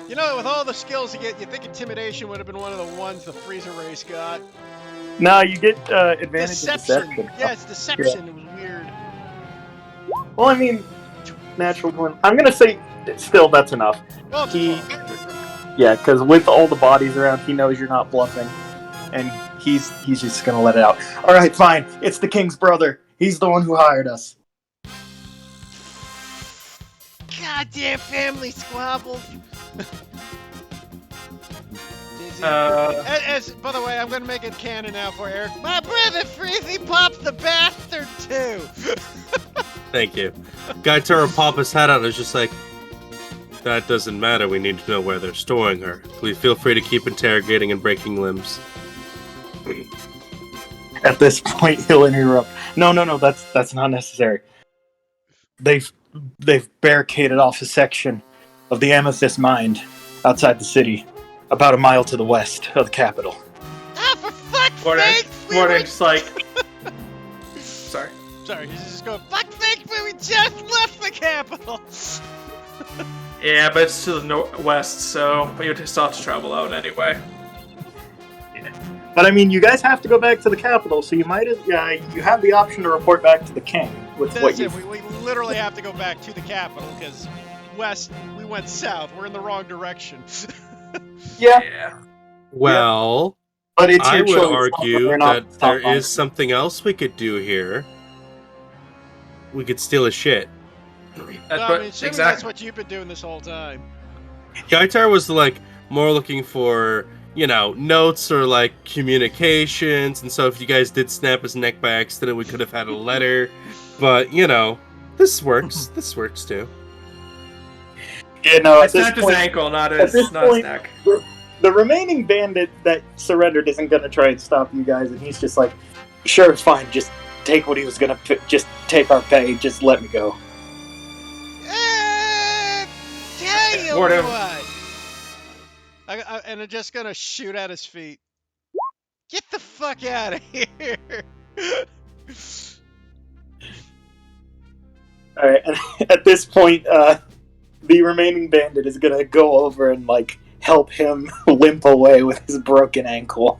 You know, with all the skills you get, you think intimidation would have been one of the ones the Freezer race got. No, you get advantage Deception. of deception. Yeah, it's deception. It was weird. Well, I mean, natural one. I'm gonna say still that's enough. Well, it's He- 12. Yeah, because with all the bodies around, he knows you're not bluffing, and he's just gonna let it out. All right, fine. It's the king's brother. He's the one who hired us. Goddamn family squabbles. As by the way, I'm gonna make it canon now for Eric. My brother Freezy popped the bastard too. Thank you. Guy Tara pop his head out and is just like, that doesn't matter. We need to know where they're storing her. Please feel free to keep interrogating and breaking limbs. At this point, he'll interrupt. No, that's not necessary. They've barricaded off a section of the Amethyst Mine outside the city, about a mile to the west of the capital. Ah, for fuck's Morning, sake! Morning's like, sorry. Sorry, he's just going. Fuck's sake! We just left the capital. Yeah, but it's to the northwest, so you still have to travel out anyway. But I mean, you guys have to go back to the capital, so you might you have the option to report back to the king with what That's you. it. We literally have to go back to the capital because west. We went south. We're in the wrong direction. Yeah. Well, But it's I your would choice, argue whether or not that to there stop is something else we could do here. We could steal his shit. That's No, what, I mean, assuming exactly. that's what you've been doing this whole time. Gaitar was like more looking for, notes or like communications, and so if you guys did snap his neck by accident, we could have had a letter. But this works. This works too. Yeah, no, I at this snapped his point, ankle, not at his this point, neck. the remaining bandit that surrendered isn't going to try and stop you guys, and he's just like, sure, fine, just take what he was going to, just take our pay, just let me go. Tell you Whatever. what. And I'm just gonna shoot at his feet. Get the fuck out of here. Alright, and at this point, the remaining bandit is going to go over and, like, help him limp away with his broken ankle.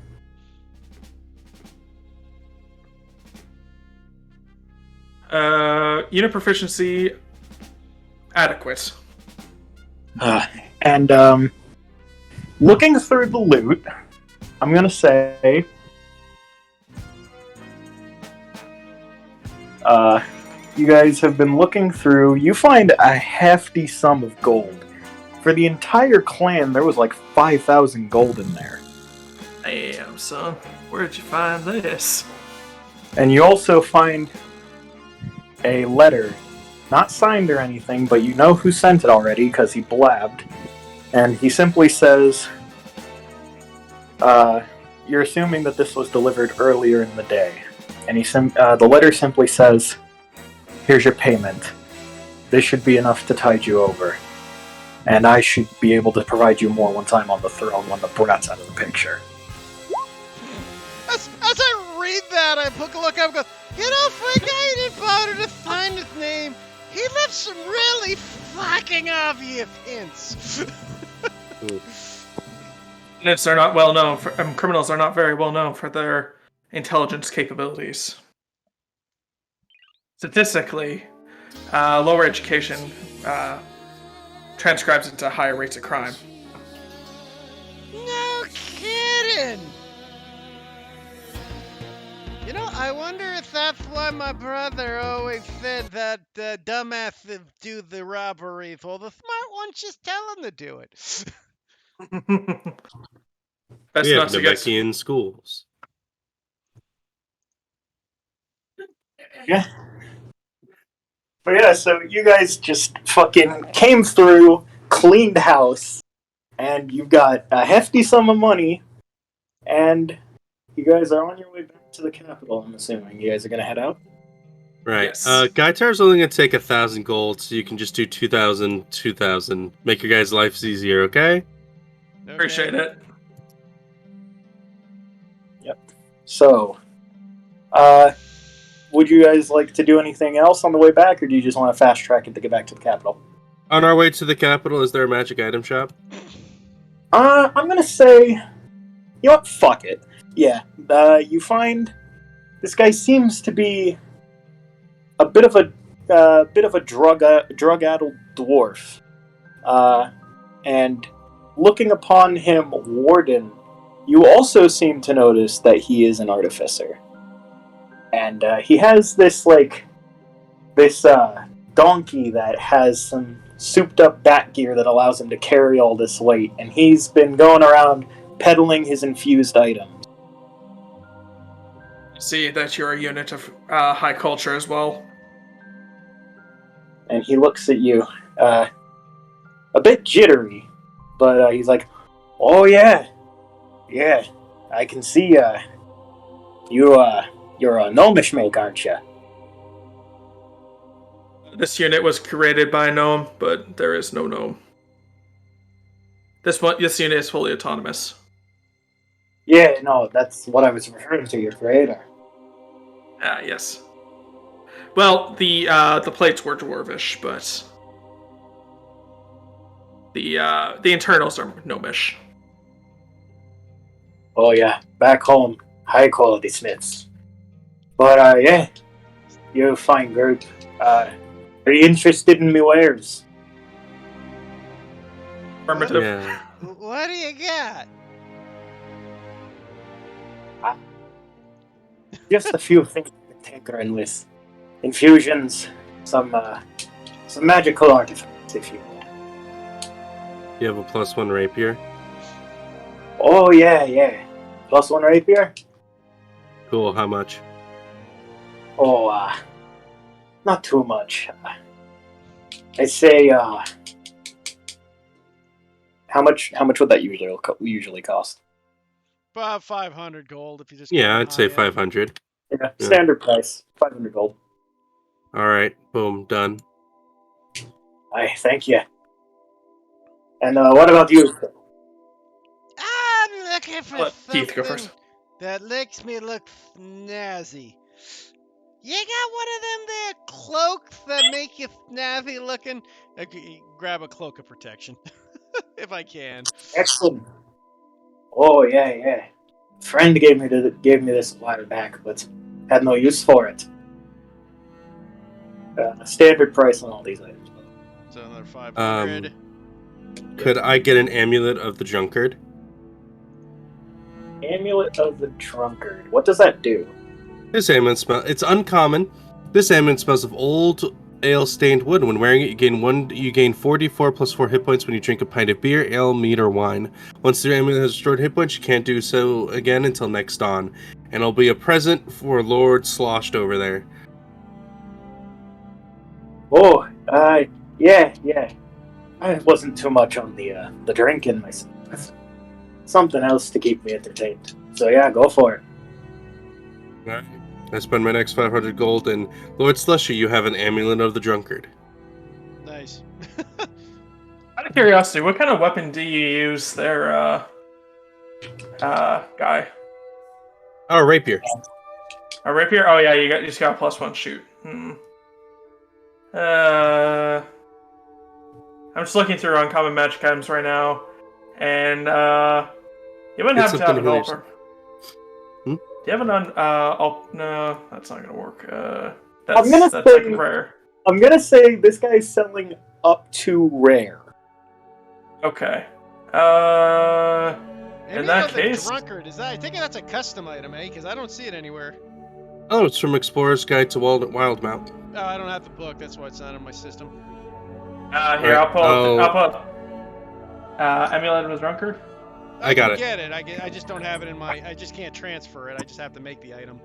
Unit proficiency adequate. And looking through the loot, I'm gonna say, you guys have been looking through. You find a hefty sum of gold. For the entire clan, there was like 5,000 gold in there. Damn, son. Where'd you find this? And you also find a letter, not signed or anything, but you know who sent it already because he blabbed. And he simply says, you're assuming that this was delivered earlier in the day. And the letter simply says, here's your payment. This should be enough to tide you over. And I should be able to provide you more once I'm on the throne when the brat's out of the picture. As I read that, I look up and go, for a guy who didn't bother to find his name, he left some really fucking obvious hints. Criminals are not well known for criminals are not very well known for their intelligence capabilities. Statistically, lower education transcribes into higher rates of crime. No kidding! I wonder if that's why my brother always said that dumbasses do the robberies. Well, the smart ones just tell him to do it. Best We not have to get Namekian schools. Yeah. But yeah, so you guys just fucking came through, cleaned house, and you've got a hefty sum of money, and you guys are on your way back to the capital, I'm assuming. You guys are gonna head out? Right. Yes. Gaitar's only going to take 1,000 gold, so you can just do 2,000, 2,000. Make your guys' lives easier, okay? appreciate it. So, would you guys like to do anything else on the way back, or do you just want to fast track it to get back to the capital? On our way to the capital, is there a magic item shop? I'm gonna say, you know what? Fuck it. Yeah. You find this guy seems to be a bit of a drug-addled dwarf, and looking upon him, Warden, you also seem to notice that he is an artificer, and he has this donkey that has some souped-up bat gear that allows him to carry all this weight, and he's been going around peddling his infused items. See that you're a unit of high culture as well. And he looks at you, a bit jittery, but he's like, "Oh yeah, I can see you're a gnomish make, aren't you?" This unit was created by a gnome, but there is no gnome. This unit is fully autonomous. Yeah, no, that's what I was referring to. Your creator. Ah, yes. Well, the plates were dwarvish, but the internals are gnomish. Oh yeah, back home, high quality smiths. But yeah, you're a fine group. Are you interested in me wares? Affirmative. Yeah. What do you got? Just a few things to tinker in with. Infusions, some magical artifacts, if you will. You have a +1 rapier. Oh yeah. +1 rapier? Cool. How much? Oh, not too much. I say, how much would that usually cost? About 500 gold if you just. Yeah, go I'd say high end. 500. Yeah, standard price, 500 gold. All right. Boom. Done. Aye, thank you. And what about you? I'm looking for Let Keith go something first. that makes me look snazzy. You got one of them there cloaks that make you snazzy looking? Okay, grab a cloak of protection, if I can. Excellent. Oh yeah. Friend gave me this a while back, but had no use for it. Standard price on all these items. So another 500. Could I get an amulet of the drunkard? Amulet of the Drunkard. What does that do? This amulet smell. It's uncommon. This amulet smells of old ale-stained wood. When wearing it, you gain 44 plus 4 hit points when you drink a pint of beer, ale, mead, or wine. Once the amulet has restored hit points, you can't do so again until next dawn. And it'll be a present for Lord Sloshed over there. Oh, yeah. I wasn't too much on the drinking myself. Something else to keep me entertained. So yeah, go for it. Alright. I spend my next 500 gold, and Lord Slushy, you have an amulet of the drunkard. Nice. Out of curiosity, what kind of weapon do you use there, guy? Oh, rapier. A rapier? Oh yeah, you just got a +1 shoot. I'm just looking through uncommon magic items right now, and you wouldn't Get happen to have something an to heal altar. Hmm? Do you have an no, that's not gonna work. I'm gonna that's say- like rare. I'm gonna say this guy's selling up to rare. Okay. Maybe In that the case- drunkard is that? I think that's a custom item, eh? Because I don't see it anywhere. Oh, it's from Explorer's Guide to Wildmount. Oh, I don't have the book. That's why it's not in my system. Here, Alright, I'll pull I'll- up. Amulet of the Drunkard. I got can it. Get it. I just don't have it in my. I just can't transfer it. I just have to make the item.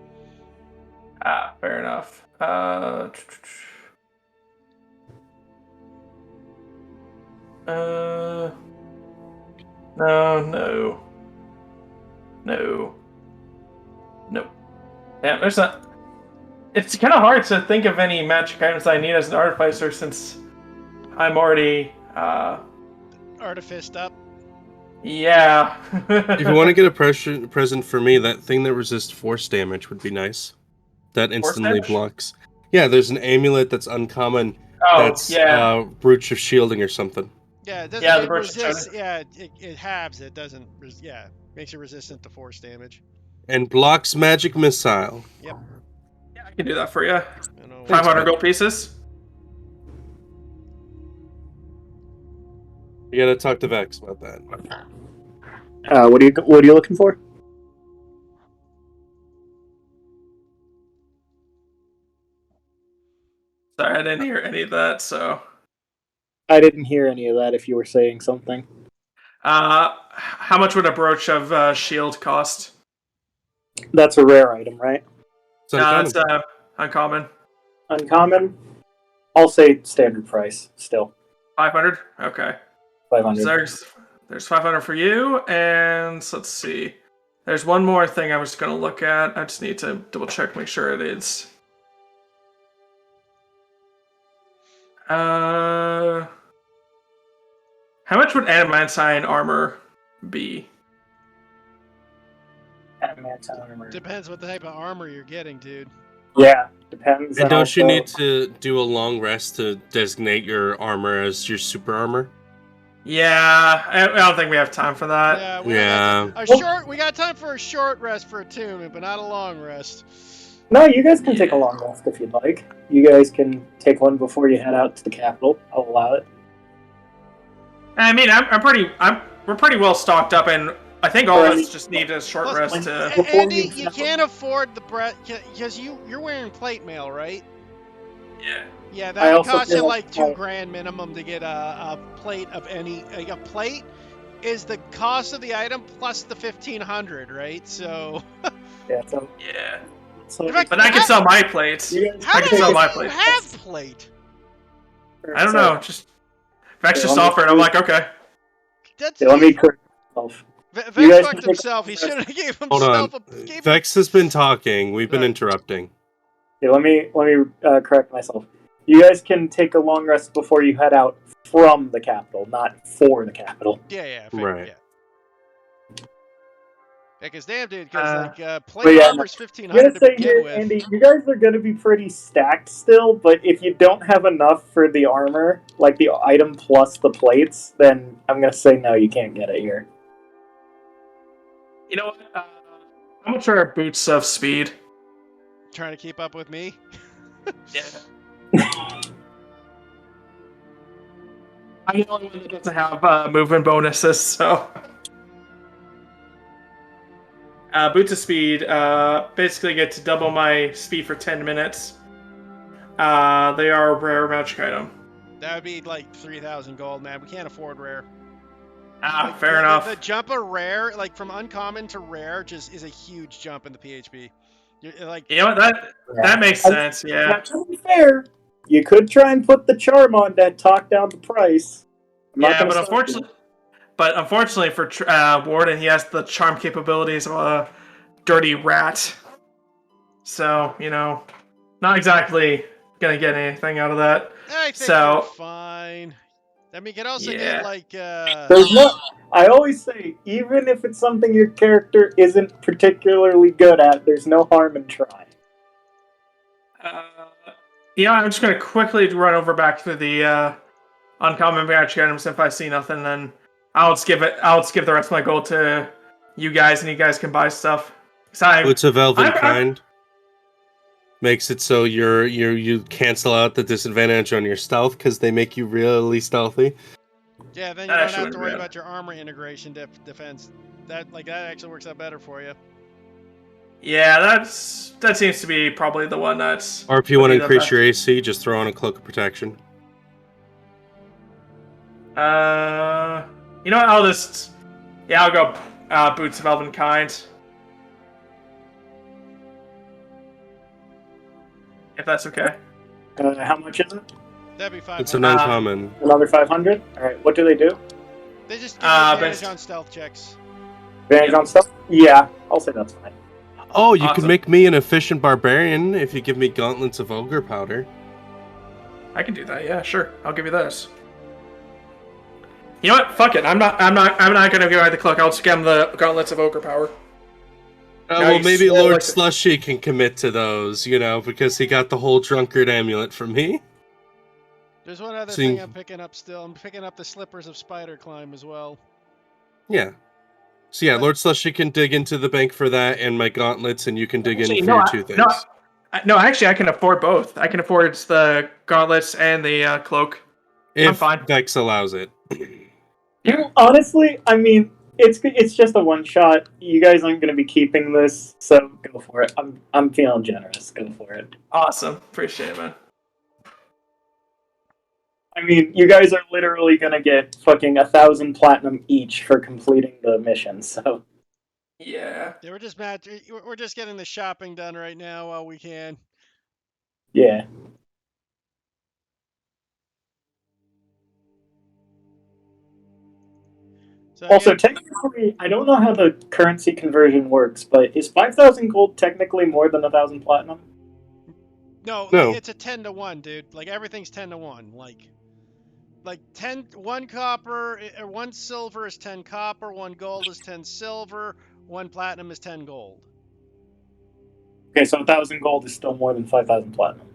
Fair enough. No. Yeah, there's not. It's kind of hard to think of any magic items I need as an artificer since I'm already. Artificed up. Yeah. If you want to get a present for me, that thing that resists force damage would be nice. That instantly damage? blocks. Yeah, there's an amulet that's uncommon. Oh, That's yeah. Brooch of Shielding or something. Yeah, it doesn't. Yeah, the it burst resists. shot. Yeah, it halves. It doesn't. Yeah, makes it resistant to force damage. And blocks magic missile. Yeah, I can do that for you. You know, 500 man. gold pieces. You gotta talk to Vex about that. What are you looking for? Sorry, I didn't hear any of that, so. I didn't hear any of that. If you were saying something. How much would a brooch of shield cost? That's a rare item, right? It's No, uncommon. it's uncommon. Uncommon. I'll say standard price still. 500. Okay. 500. So there's 500 for you, and let's see. There's one more thing I was gonna look at. I just need to double check, make sure it is. How much would adamantine armor be? Adamantine armor. Depends what type of armor you're getting, dude. Yeah, depends. And don't you also- need to do a long rest to designate your armor as your super armor? Yeah, I don't think we have time for that. Yeah, we got time for a short rest for attunement, but not a long rest. No, you guys can take a Yeah. long rest if you'd like. You guys can take one before you head out to the capital. I'll allow it. I mean, we're pretty well stocked up, and I think all of us just need a short Plus, rest to. Before Andy, you- you can't afford the breath because you're wearing plate mail, right? Yeah. Yeah, I that would also cost you feel like like- $2,000 minimum to get a plate of any. A plate is the cost of the item plus the 1,500, right? So. Yeah, so, Yeah. so In fact, But I can sell my plates. you guys How I do can you sell my you plate. have plate? I don't know. Just Vex just let me- offered. I'm like, okay. That's Yeah, let me correct myself. You Vex guys fucked can take- himself. He should have gave Hold on. himself a. Gave Vex has been talking. We've been Right. interrupting. Yeah, let me correct myself. You guys can take a long rest before you head out from the capital, not for the capital. Yeah, Right. Yeah. Because damn, dude, because But plate yeah, armor's I'm 1,500 gonna to say begin here, with. Andy, you guys are gonna be pretty stacked still, but if you don't have enough for the armor, like the item plus the plates, then I'm gonna say no, you can't get it here. You know what? How much are our boots of speed? Trying to keep up with me. Yeah. I'm the only one that doesn't have movement bonuses, so. Boots of speed basically get to double my speed for 10 minutes. They are a rare magic item. That would be like 3,000 gold, man. We can't afford rare. Like, Fair the, enough. The jump of rare, like from uncommon to rare, just is a huge jump in the PHP. You're, like, You know what? That makes sense, Now, yeah. to be fair, you could try and put the charm on that, talk down the price. I'm not Yeah, gonna but stop you. unfortunately for Warden, he has the charm capabilities of a dirty rat. So, not exactly gonna get anything out of that. I think So- you're fine. I mean, you could also Yeah. get like There's no. I always say, even if it's something your character isn't particularly good at, there's no harm in trying. I'm just gonna quickly run over back to the uncommon magic items. If I see nothing, then I'll just give the rest of my gold to you guys, and you guys can buy stuff. Boots of Elven I'm- Kind makes it so you cancel out the disadvantage on your stealth because they make you really stealthy. yeah, then you That don't actually have to would worry be about your armor integration defense. That actually works out better for you. Yeah, that seems to be probably the one that's. Or if you want to would be the increase best. your AC, just throw on a cloak of protection. You know what? I'll go Boots of Elven Kind. If that's okay. How much is it? That'd be fine. It's an uncommon. Another 500? Alright, what do they do? They just give you advantage but- on stealth checks. Advantage Yeah. on stuff? Yeah, I'll say that's fine. Oh, you Awesome. can make me an efficient barbarian if you give me gauntlets of ogre powder. I can do that. Yeah, sure. I'll give you this. You know what? Fuck it. I'm not gonna give out the cloak. I'll just give him the gauntlets of ogre power. Well, you maybe swore Lord like a- Slushy can commit to those, because he got the whole drunkard amulet from me. There's one other So thing you- I'm picking up still. I'm picking up the slippers of spider climb as well. Yeah. So yeah, Lord Slushy can dig into the bank for that and my gauntlets, and you can dig Actually, in for no, your I- two things. no, actually, I can afford both. I can afford the gauntlets and the cloak. I'm If fine. Vex allows it. Honestly, I mean, it's just a one shot. You guys aren't going to be keeping this, so go for it. I'm feeling generous. Go for it. Awesome. Appreciate it, man. I mean, you guys are literally gonna get fucking 1,000 platinum each for completing the mission. So Yeah. Yeah, we're just getting the shopping done right now while we can. yeah. So Also, again, technically, I don't know how the currency conversion works, but is 5,000 gold technically more than 1,000 platinum? no, No. it's a 10-to-1, dude. Like everything's 10-to-1. Like 1 copper or 1 silver is 10 copper, 1 gold is 10 silver, 1 platinum is 10 gold. Okay, so 1,000 gold is still more than 5,000 platinum.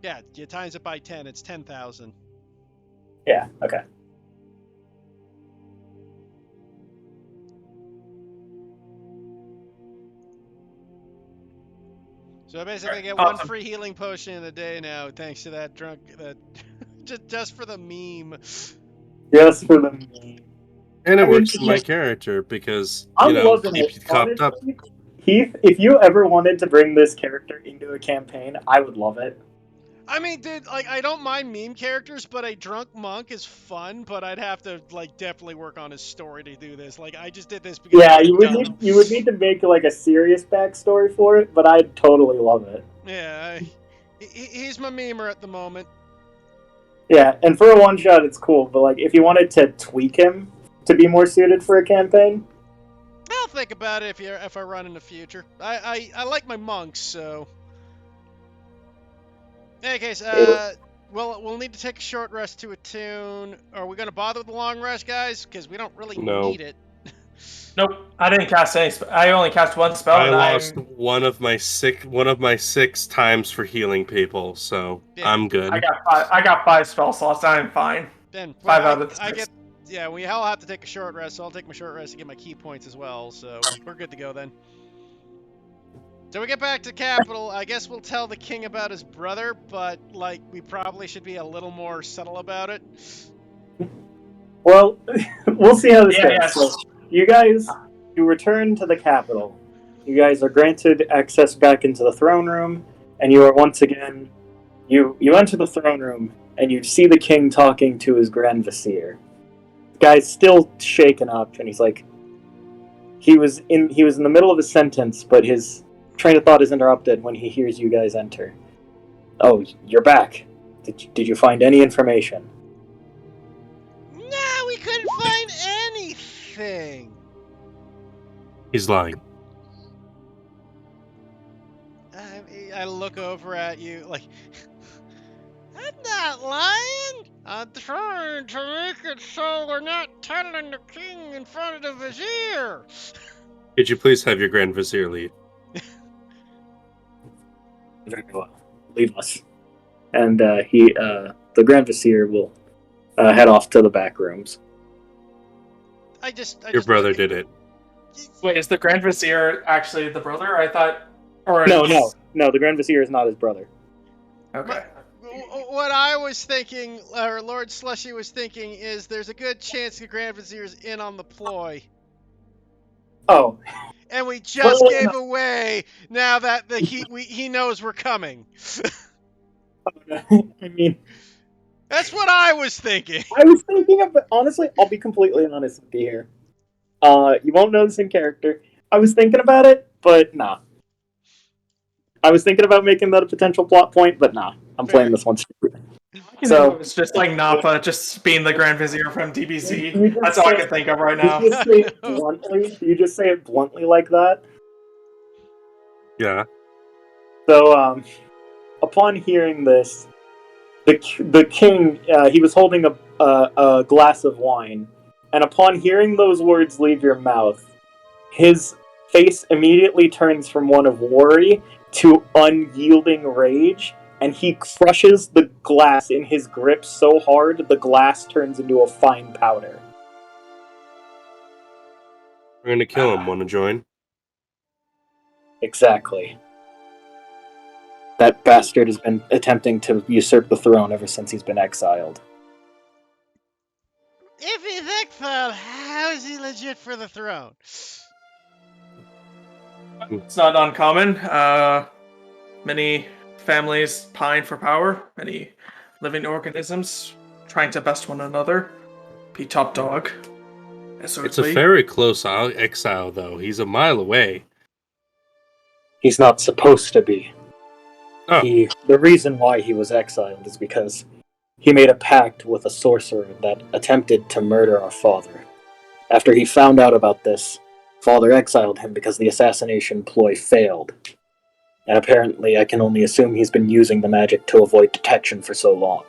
Yeah, you times it by 10, it's 10,000. Yeah. Okay. So I basically get Awesome. 1 free healing potion in a day now, thanks to that just for the meme. Just for the meme. And I it mean, works for my character because, I'm loving keep it. you copped up. Honestly, Heath, if you ever wanted to bring this character into a campaign, I would love it. I mean, dude, like I don't mind meme characters, but a drunk monk is fun. But I'd have to like definitely work on his story to do this. Like I just did this because Yeah, I'm you would dumb. need to make like a serious backstory for it, but I'd totally love it. Yeah, he's my memer at the moment. Yeah, and for a one shot, it's cool. But like, if you wanted to tweak him to be more suited for a campaign, I'll think about it if I run in the future. I like my monks, so. In any case, we'll need to take a short rest to attune. Are we gonna bother with the long rest, guys? Because we don't really No. need it. Nope. I didn't cast any. I only cast 1 spell. I and lost I'm- one of my 6 times for healing people, so Yeah. I'm good. I got 5 spell slots. I'm fine. Then 5 out of the 6. I get. Yeah, we all have to take a short rest, so I'll take my short rest to get my key points as well. So we're good to go then. So we get back to capital. I guess we'll tell the king about his brother, but like we probably should be a little more subtle about it. well, we'll see how this Yeah, goes. yeah. So, you return to the capital. You guys are granted access back into the throne room, and you are once again. You enter the throne room, and you see the king talking to his grand vizier. The guy's still shaken up, and he's like, he was in the middle of a sentence, but his train of thought is interrupted when he hears you guys enter. Oh, you're back. Did you find any information? No, we couldn't find anything. He's lying. I look over at you like, I'm not lying. I'm trying to make it so we're not telling the king in front of the vizier. Could you please have your Grand Vizier leave? Very well. Leave us. And the Grand Vizier will head off to the back rooms. Your brother did it. Wait, is the Grand Vizier actually the brother? I thought. Or No, the Grand Vizier is not his brother. Okay. What I was thinking, or Lord Slushy was thinking, is there's a good chance the Grand Vizier's in on the ploy. Oh. And we just Well, gave away now that he knows we're coming. I mean, That's what I was thinking. I was thinking of, honestly, I'll be completely honest with you here. You won't know this in character. I was thinking about it, but nah. I was thinking about making that a potential plot point, but nah. I'm playing this one straight. So it's just like Nappa just being the Grand Vizier from You DBZ. just That's all I say- can think of right now. You just say it bluntly. You just say it bluntly like that. Yeah. So, upon hearing this, the king he was holding a glass of wine, and upon hearing those words leave your mouth, his face immediately turns from one of worry to unyielding rage, and he crushes the glass in his grip so hard the glass turns into a fine powder. We're gonna kill him. Want to join? Exactly. That bastard has been attempting to usurp the throne ever since he's been exiled. If he's exiled, how is he legit for the throne? It's not uncommon. Many families pine for power. Many living organisms trying to best one another, be top dog. It's a very close exile, though. He's a mile away. He's not supposed to be. Oh. The reason why he was exiled is because he made a pact with a sorcerer that attempted to murder our father. After he found out about this, Father exiled him because the assassination ploy failed. And apparently, I can only assume he's been using the magic to avoid detection for so long.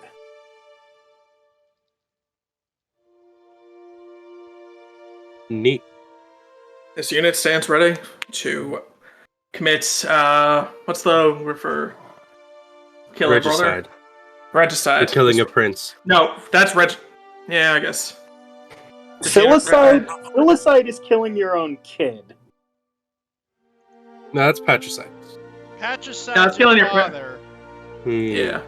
Neat. This unit stands ready to commit, what's the word for kill a brother? Regicide. Regicide. For killing a prince. No, that's yeah, I guess. Filicide is killing your own kid. No, that's patricide. Patricide's No, it's killing your father. Yeah.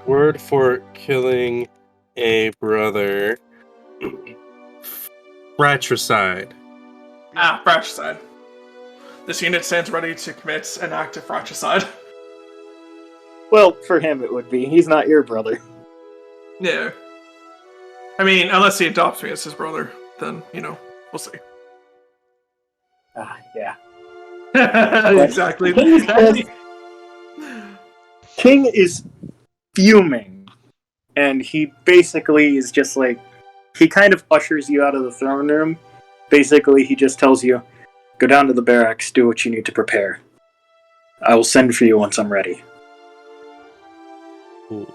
Word for killing a brother. Fratricide. Fratricide. This unit stands ready to commit an act of fratricide. Well, for him it would be. He's not your brother. Yeah. I mean, unless he adopts me as his brother, then, we'll see. Yeah. Exactly. King is fuming, and he basically is just like, he kind of ushers you out of the throne room. Basically, he just tells you, go down to the barracks, do what you need to prepare. I will send for you once I'm ready. Ooh.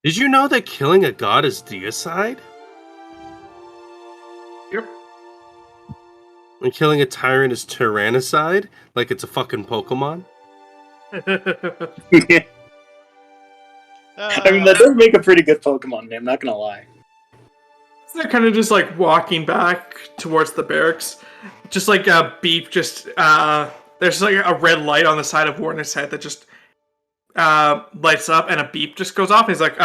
Did you know that killing a god is deicide? Yep. And killing a tyrant is tyrannicide? Like it's a fucking Pokemon? I mean, that does make a pretty good Pokemon name, not gonna lie. They're kind of just like walking back towards the barracks. Just like a beep, there's just like a red light on the side of Warner's head that just lights up and a beep just goes off. And he's like,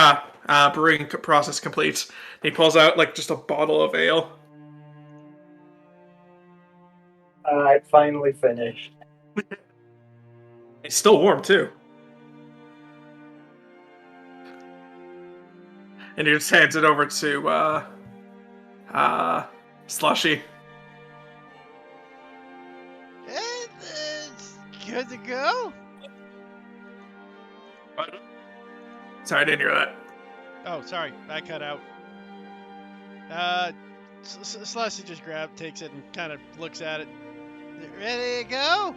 brewing process complete. And he pulls out like just a bottle of ale. I finally finished. It's still warm too. And he just hands it over to Slushy. It's good to go. What? Sorry, I didn't hear that. Oh, sorry, I cut out. Slushy just takes it and kind of looks at it. Ready to go?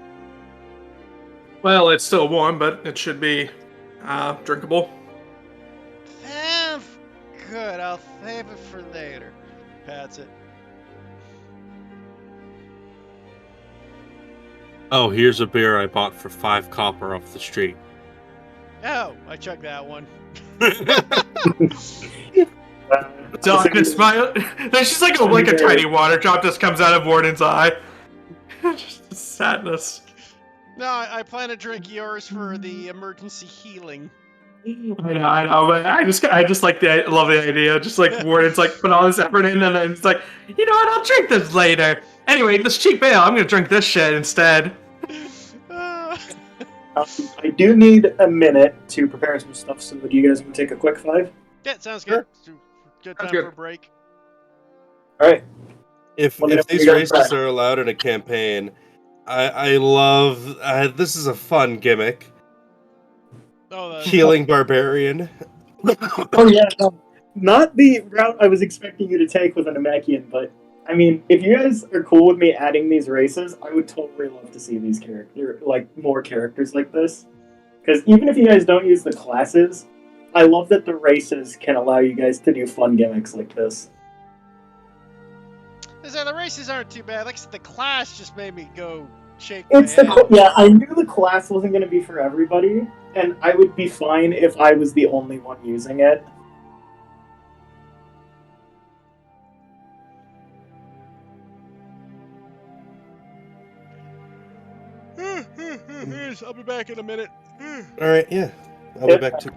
Well, it's still warm, but it should be drinkable. Good, I'll save it for later. Pats it. Oh, here's a beer I bought for 5 copper off the street. Oh, I chugged that one. Darkness smile. There's just like a tiny water drop just comes out of Warden's eye. Just sadness. No, I plan to drink yours for the emergency healing. I know, but I just love the idea. Just like Warden's like put all this effort in, and then it's like, you know what? I'll drink this later. Anyway, this cheap ale, I'm gonna drink this shit instead. I do need a minute to prepare some stuff, so do you guys want to take a quick 5? Yeah, sounds good. Good time for a break. Alright. If these races are allowed in a campaign, I love... this is a fun gimmick. Oh, Healing Barbarian. Oh yeah, no, not the route I was expecting you to take with an Namekian, but I mean, if you guys are cool with me adding these races, I would totally love to see these more characters like this. Because even if you guys don't use the classes, I love that the races can allow you guys to do fun gimmicks like this. The races aren't too bad. Like I said, the class just made me go shake. Yeah, I knew the class wasn't going to be for everybody, and I would be fine if I was the only one using it. I'll be back in a minute. Alright, yeah. I'll be back too.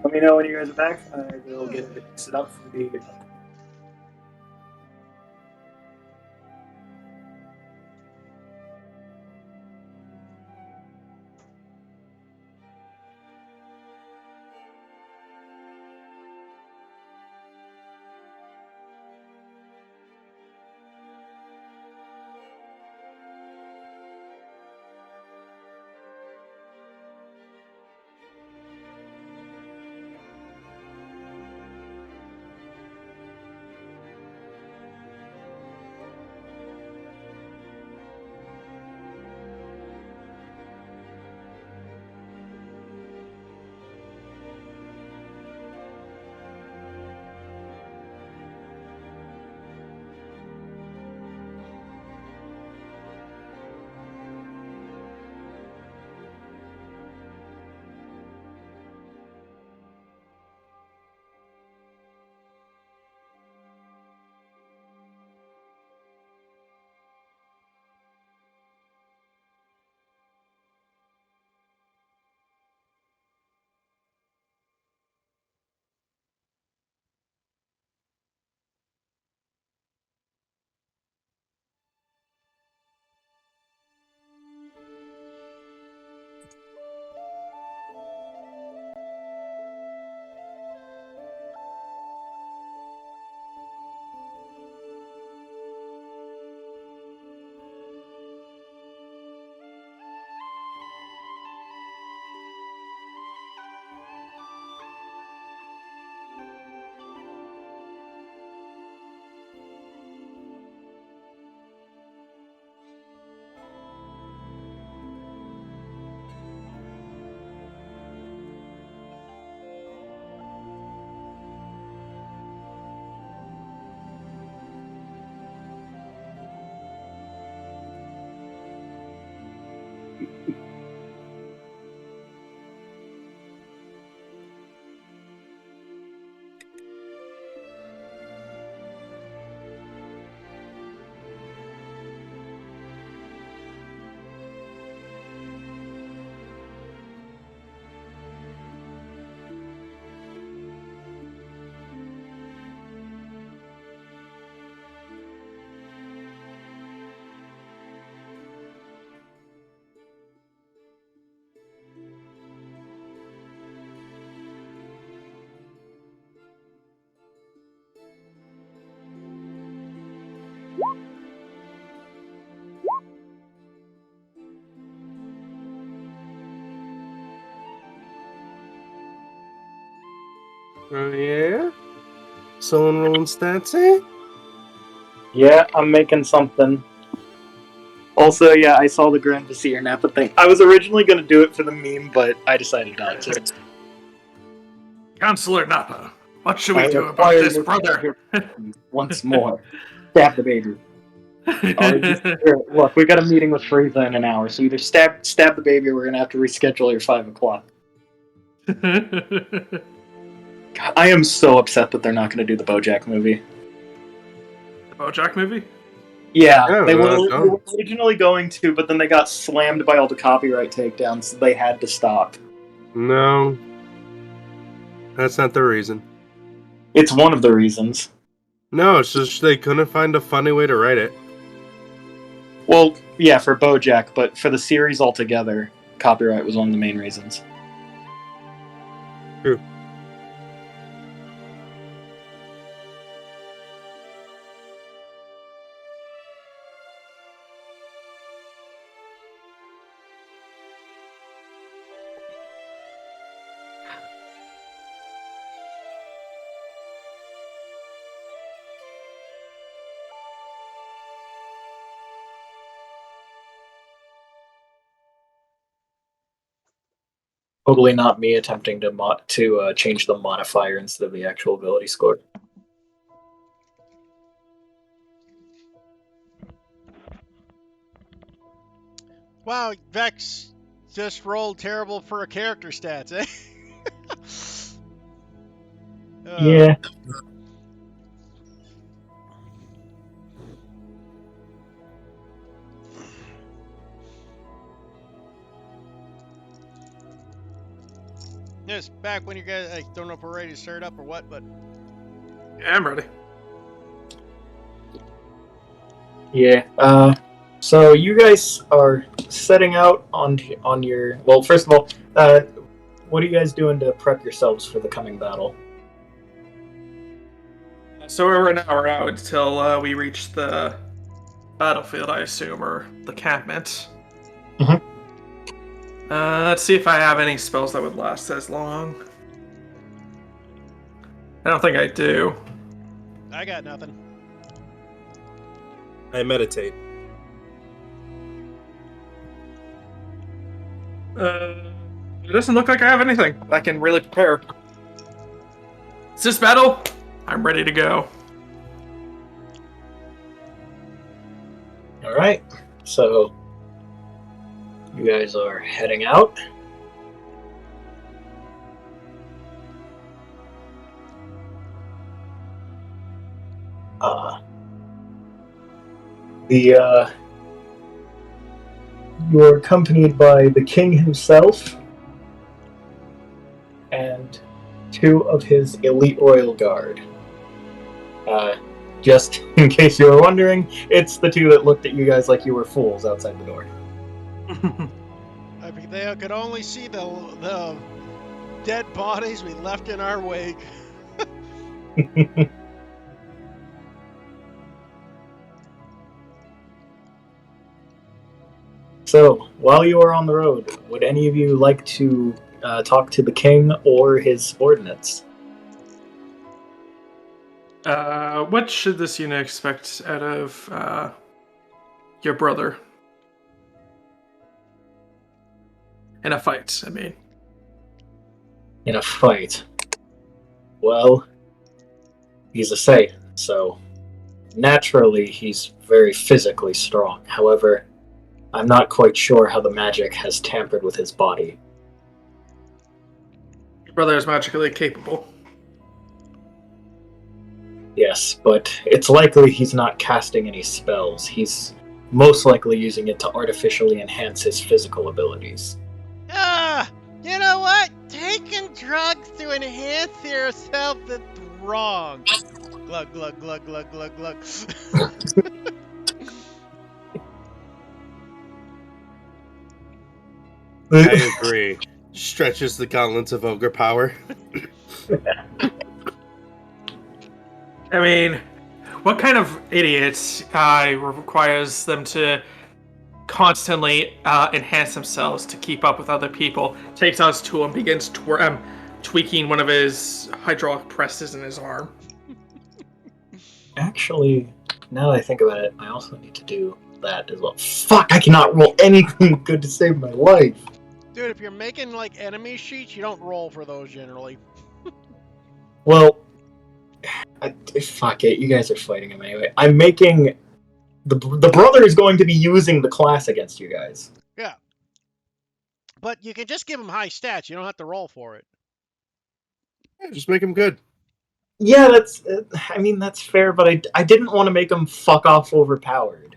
Let me know when you guys are back. I will get it set up for the... Oh yeah? Someone rolling stats, eh? Yeah, I'm making something. Also, yeah, I saw the Grand Vizier Napa thing. I was originally going to do it for the meme, but I decided not to. Counselor Nappa, what should I we do about acquire this your brother? once more. Stab the baby. Here, look, we got a meeting with Frieza in an hour, so either stab the baby or we're going to have to reschedule your 5 o'clock. God, I am so upset that they're not going to do the BoJack movie. The BoJack movie? Yeah, Yeah, they were no. originally going to, but then they got slammed by all the copyright takedowns, so they had to stop. No. That's not the reason. It's one of the reasons. No, it's just they couldn't find a funny way to write it. Well, yeah, for BoJack, but for the series altogether, copyright was one of the main reasons. True. Totally not me attempting to change the modifier instead of the actual ability score. Wow, Vex just rolled terrible for a character stats, eh? Yeah. Yes, back when you guys, I don't know if we're ready to start up or what, but Yeah, I'm ready. Yeah. So you guys are setting out on your. Well, first of all, what are you guys doing to prep yourselves for the coming battle? So we're an hour out until we reach the battlefield, I assume, or the campment. Mhm. Let's see if I have any spells that would last as long. I don't think I do. I got nothing. I meditate. It doesn't look like I have anything that can really prepare. It's this battle. I'm ready to go. All right. So you guys are heading out. You're accompanied by the king himself and 2 of his elite royal guard. Just in case you were wondering, it's the 2 that looked at you guys like you were fools outside the door. I mean, they could only see the dead bodies we left in our wake. So, while you are on the road, would any of you like to talk to the king or his subordinates? What should this unit expect out of your brother? In a fight, I mean. In a fight? Well, he's a Saiyan, so naturally he's very physically strong. However, I'm not quite sure how the magic has tampered with his body. Your brother is magically capable. Yes, but it's likely he's not casting any spells. He's most likely using it to artificially enhance his physical abilities. You know what? Taking drugs to enhance yourself is wrong. Glug, glug, glug, glug, glug, glug. I agree. Stretches the gauntlets of ogre power. I mean, what kind of idiot requires them to constantly enhance themselves to keep up with other people? Takes out his tool and begins tweaking one of his hydraulic presses in his arm. Actually, now that I think about it, I also need to do that as well. Fuck, I cannot roll anything good to save my life. Dude, if you're making like enemy sheets, you don't roll for those generally. Well, fuck it, you guys are fighting him anyway. I'm making... The brother is going to be using the class against you guys. Yeah. But you can just give him high stats. You don't have to roll for it. Yeah, just make him good. Yeah, that's... I mean, that's fair, but I didn't want to make him fuck off overpowered.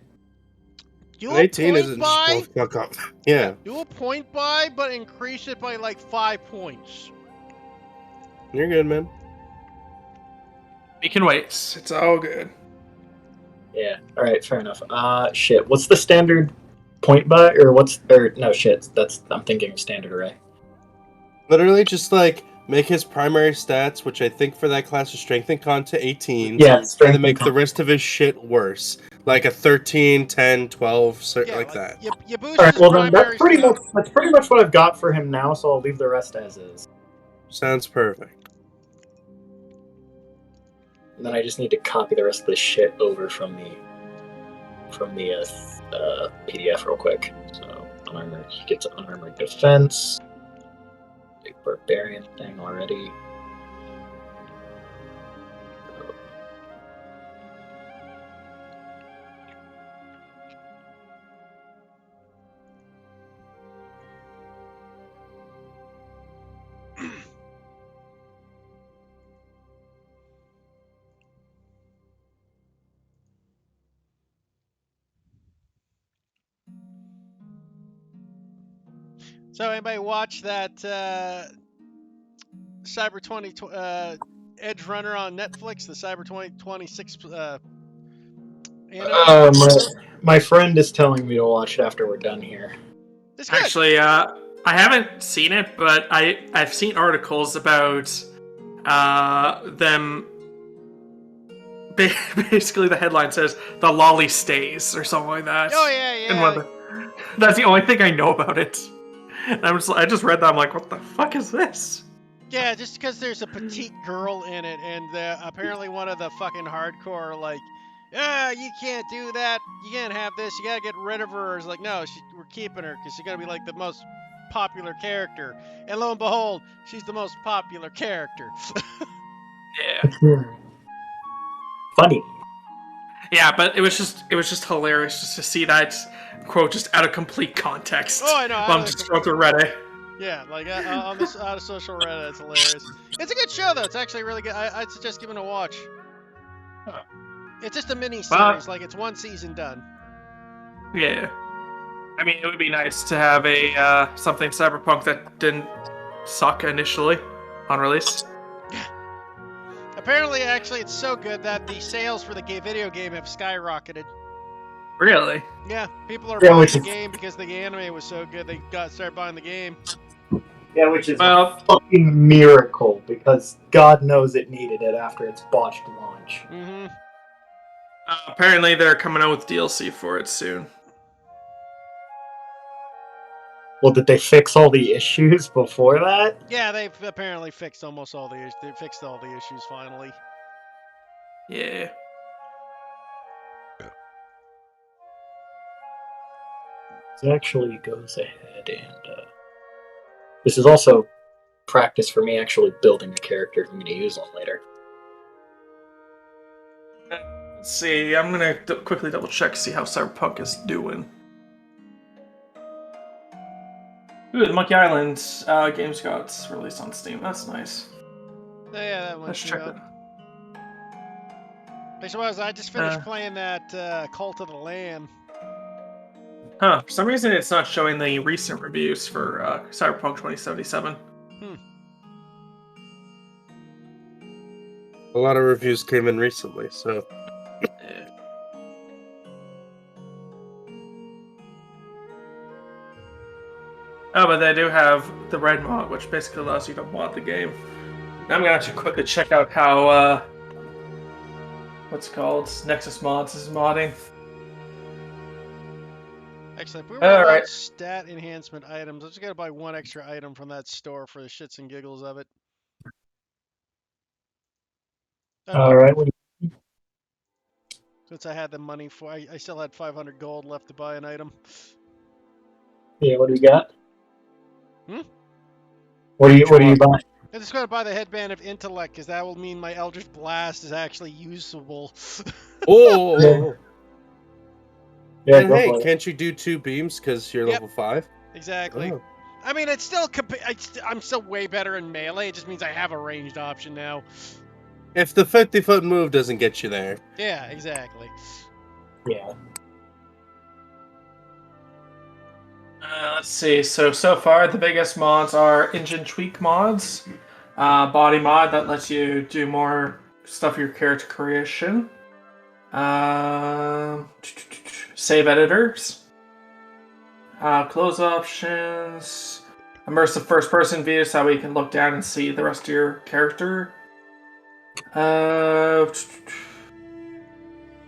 Do An a 18 point isn't buy. just fuck up. Yeah, Do a point buy, but increase it by like 5 points. you're good, man. We can wait. It's all good. Yeah, alright, fair enough. Shit, what's the standard point buy, no, shit, I'm thinking of standard array. Literally, just like make his primary stats, which I think for that class is strength and con to 18. Yeah, And strength then make and the con. rest of his shit worse. Like a 13, 10, 12, Yeah, like that. You boost Alright, his well then primary that's pretty stuff. much what I've got for him now, so I'll leave the rest as is. Sounds perfect. And then I just need to copy the rest of this shit over from the PDF real quick. So unarmored, he gets unarmored defense. Big barbarian thing already. So anybody watch that Cyber 20 Edge Runner on Netflix? The Cyber 2026 anime? My friend is telling me to watch it after we're done here. It's good. Actually, I haven't seen it, but I've seen articles about them. Basically, the headline says the lolly stays or something like that. Oh yeah, And that's the only thing I know about it. And I just read that. I'm like, what the fuck is this? Yeah, just because there's a petite girl in it, and apparently one of the fucking hardcore like, you can't do that, you can't have this, you gotta get rid of her. It's like, no, we're keeping her because she's gonna be like the most popular character. And lo and behold, she's the most popular character. Yeah. Funny. Yeah, but it was just hilarious just to see that quote just out of complete context. Oh, I know. I'm just going through Reddit. Yeah, like on this out of social Reddit, it's hilarious. It's a good show though. It's actually really good. I'd suggest giving it a watch. Huh. It's just a mini series, like it's one season done. Yeah. I mean, it would be nice to have a something Cyberpunk that didn't suck initially on release. Apparently, actually, it's so good that the sales for the video game have skyrocketed. Really? Yeah, people are Yeah, buying which the is- game because the anime was so good. They started buying the game. Yeah, which is Well, a fucking miracle, because God knows it needed it after its botched launch. Mm-hmm. apparently they're coming out with DLC for it soon. Well, did they fix all the issues before that? Yeah, they've apparently fixed almost all the issues. They fixed all the issues finally. Yeah. It actually goes ahead and this is also practice for me actually building a character I'm going to use on later. Let's see, I'm gonna quickly double check to see how Cyberpunk is doing. Ooh, the Monkey Island games got released on Steam. That's nice. Oh, yeah, that one. Let's check it. I just finished playing that Cult of the Lamb. Huh. For some reason, it's not showing the recent reviews for Cyberpunk 2077. A lot of reviews came in recently, so Oh, but they do have the red mod, which basically allows you to mod the game. Now I'm gonna have to quickly check out how what's it called Nexus Mods is modding. Actually, if we were about stat enhancement items, I just gotta buy one extra item from that store for the shits and giggles of it. All right. Since I had the money for, I still had 500 gold left to buy an item. Yeah. What do we got? Hmm? What are you buying? I just gotta buy the headband of intellect because that will mean my Eldritch Blast is actually usable. oh. Yeah, And go hey, for it. can't you do 2 beams because you're level 5? Exactly. Oh. I mean, it's still I'm still way better in melee. It just means I have a ranged option now. If the 50-foot move doesn't get you there. Yeah, exactly. Yeah. Let's see. So far, the biggest mods are engine tweak mods, body mod that lets you do more stuff for your character creation, save editors, close options, immersive first-person view, so we can look down and see the rest of your character.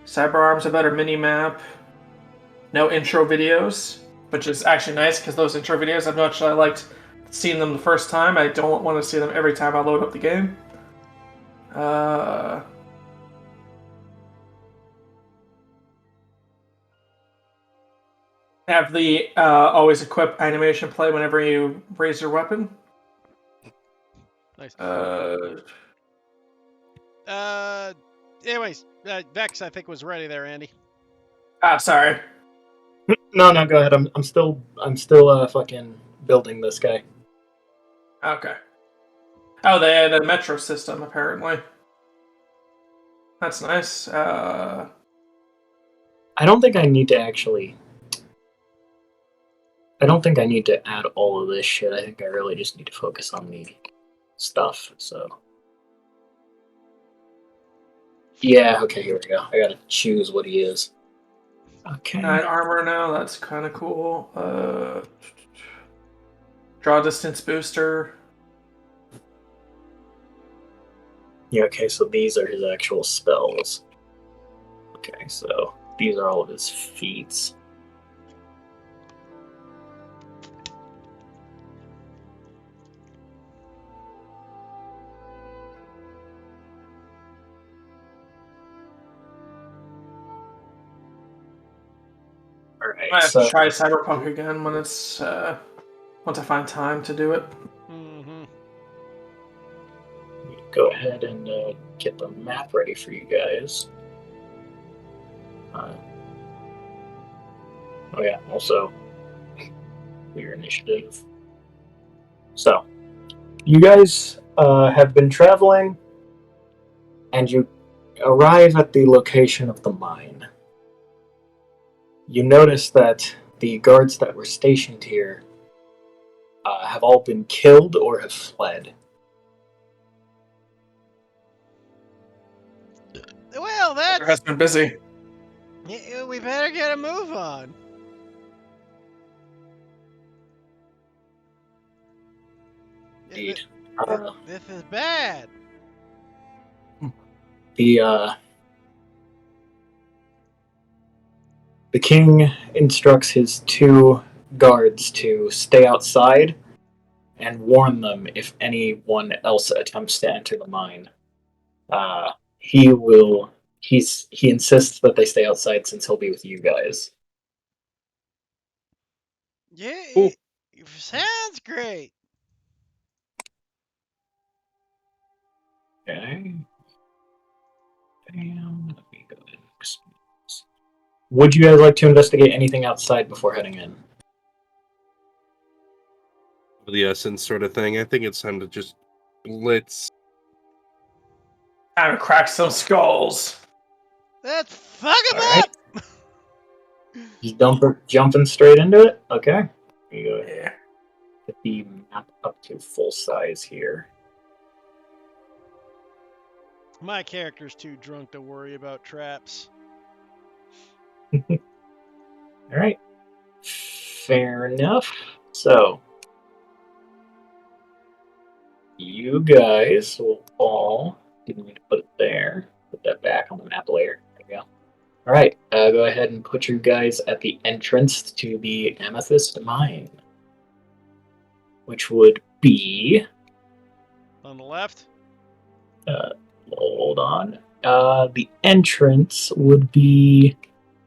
Cyberarms, a better mini-map. No intro videos, which is actually nice because those intro videos, I've much liked seeing them the first time. I don't want to see them every time I load up the game. Have the always equip animation play whenever you raise your weapon. Nice. Anyways, Vex, I think was ready there, Andy. Sorry. No, go ahead. I'm still fucking building this guy. Okay. Oh, they had a metro system apparently. That's nice. I don't think I need to actually. I don't think I need to add all of this shit. I think I really just need to focus on the stuff. So. Yeah. Okay. Here we go. I gotta choose what he is. Okay. 9 armor now. That's kind of cool. Draw distance booster. Yeah, okay, so these are his actual spells. Okay, so these are all of his feats. Alright, I have so to try Cyberpunk again when it's once I find time to do it. Mm-hmm. Go ahead and get the map ready for you guys. Oh yeah, also your initiative. So, you guys have been traveling, and you arrive at the location of the mine. You notice that the guards that were stationed here have all been killed or have fled. Well, It has been busy. Yeah, we better get a move on. Indeed. This is bad. The king instructs his 2 guards to stay outside and warn them if anyone else attempts to enter the mine. He insists that they stay outside since he'll be with you guys. Yeah, Cool. it sounds great. Okay. Bam. Let me go ahead and expand this. Would you guys like to investigate anything outside before heading in? of the essence sort of thing. I think it's time to just blitz. Time to crack some skulls. Let's fuck him All right. up! Just jumping straight into it? Okay. You go Yeah. get the map up to full size here. My character's too drunk to worry about traps. All right. Fair enough. So, you guys will all, didn't mean to put it there, put that back on the map layer. There you go. All right, go ahead and put you guys at the entrance to the Amethyst Mine, which would be, On the left? hold on, the entrance would be,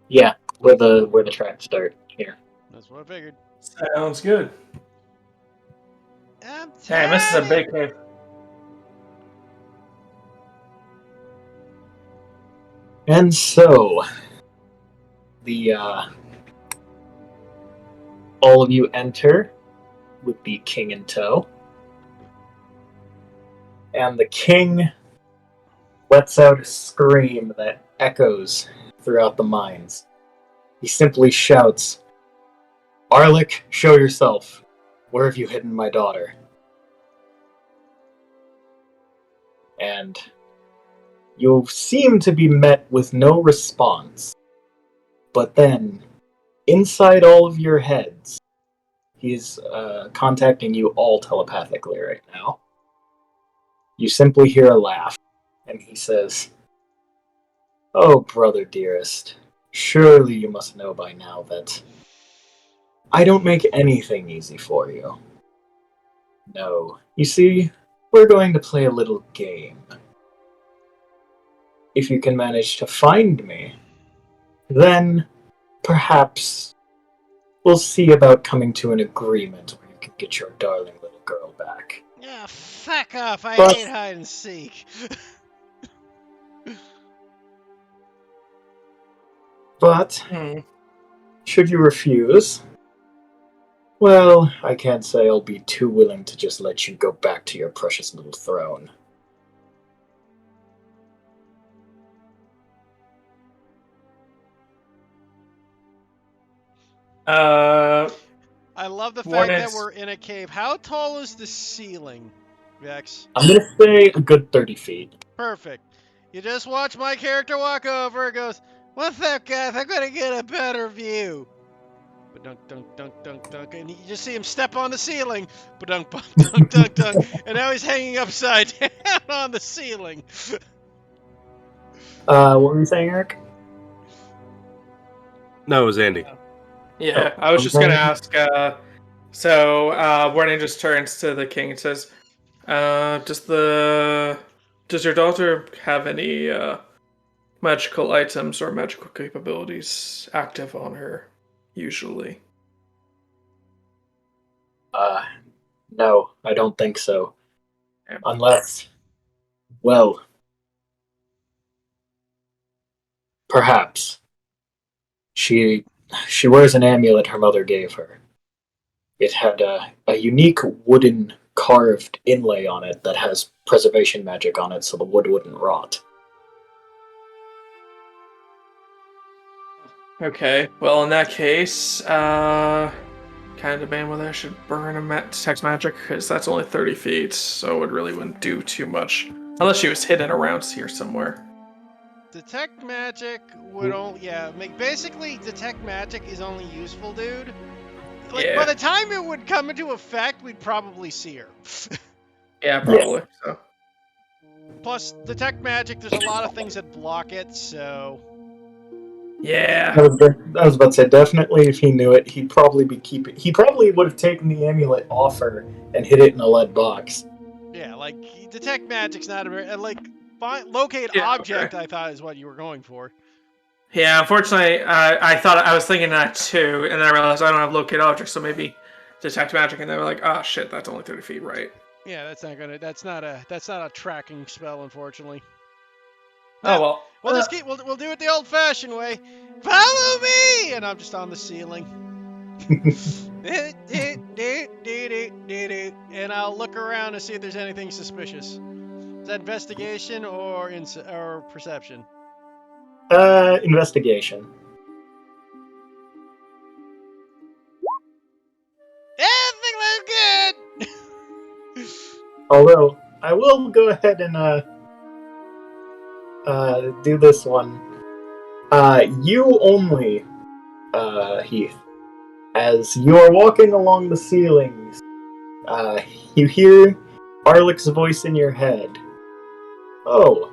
yeah, where the tracks start here. That's what I figured. Sounds good. I'm Damn, this is a tired. big cave. And so, the all of you enter with the king in tow, and the king lets out a scream that echoes throughout the mines. He simply shouts, "Arlic, show yourself. Where have you hidden my daughter?" And you seem to be met with no response. But then, inside all of your heads, he's contacting you all telepathically right now. You simply hear a laugh, and he says, "Oh, brother dearest, surely you must know by now that I don't make anything easy for you. No, you see, we're going to play a little game. If you can manage to find me, then perhaps we'll see about coming to an agreement where you can get your darling little girl back." Yeah, fuck off. I But- hate hide and seek. But should you refuse, well, I can't say I'll be too willing to just let you go back to your precious little throne. I love the What fact that is- we're in a cave. How tall is the ceiling, Vex? I'm gonna say a good 30 feet. Perfect. You just watch my character walk over and goes, "What's up, guys? I'm gonna get a better view." But dunk, dunk, dunk, dunk, dunk, and you just see him step on the ceiling. But dunk, dunk, dunk, dunk, and now he's hanging upside down on the ceiling. What were you saying, Eric? No, it was Andy. Yeah, Oh, I was just gonna okay. ask. Warning just turns to the king and says, "Does your daughter have any magical items or magical capabilities active on her usually?" No, I don't think so. Yeah. Unless, well, perhaps. She wears an amulet her mother gave her. It had a unique wooden carved inlay on it that has preservation magic on it so the wood wouldn't rot. Okay, well in that case, kind of debate whether I should burn a detect magic because that's only 30 feet, so it really wouldn't do too much unless she was hidden around here somewhere. Detect magic would only, basically detect magic is only useful, dude. Like, Yeah. by the time it would come into effect, we'd probably see her. Yeah, probably. So. Plus, detect magic, there's a lot of things that block it, so... Yeah. I was about to say, definitely if he knew it, he'd probably be keeping. He probably would have taken the amulet off her and hid it in a lead box. Yeah, like, detect magic's not a very... Like, locate Yeah, object, okay. I thought is what you were going for. Yeah, unfortunately, I was thinking that too, and then I realized I don't have locate objects, so maybe detect magic, and they were like, "Oh shit, that's only 30 feet, right?" Yeah, that's not a tracking spell, unfortunately. Oh well. We'll do it the old-fashioned way. Follow me, and I'm just on the ceiling. and I'll look around to see if there's anything suspicious. Is that investigation or or perception? Investigation. Everything looks good. Although, I will go ahead and, do this one. You only, Heath. As you are walking along the ceilings, you hear Arlick's voice in your head. Oh.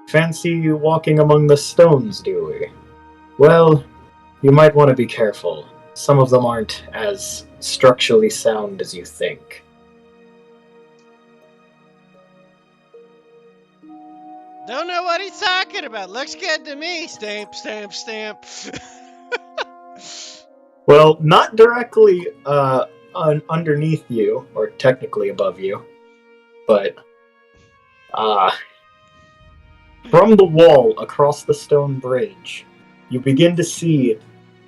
Fancy walking among the stones, do we? Well, you might want to be careful. Some of them aren't as structurally sound as you think. Don't know what he's talking about. Looks good to me. Stamp, stamp, stamp. Well, not directly underneath you, or technically above you, but from the wall across the stone bridge, you begin to see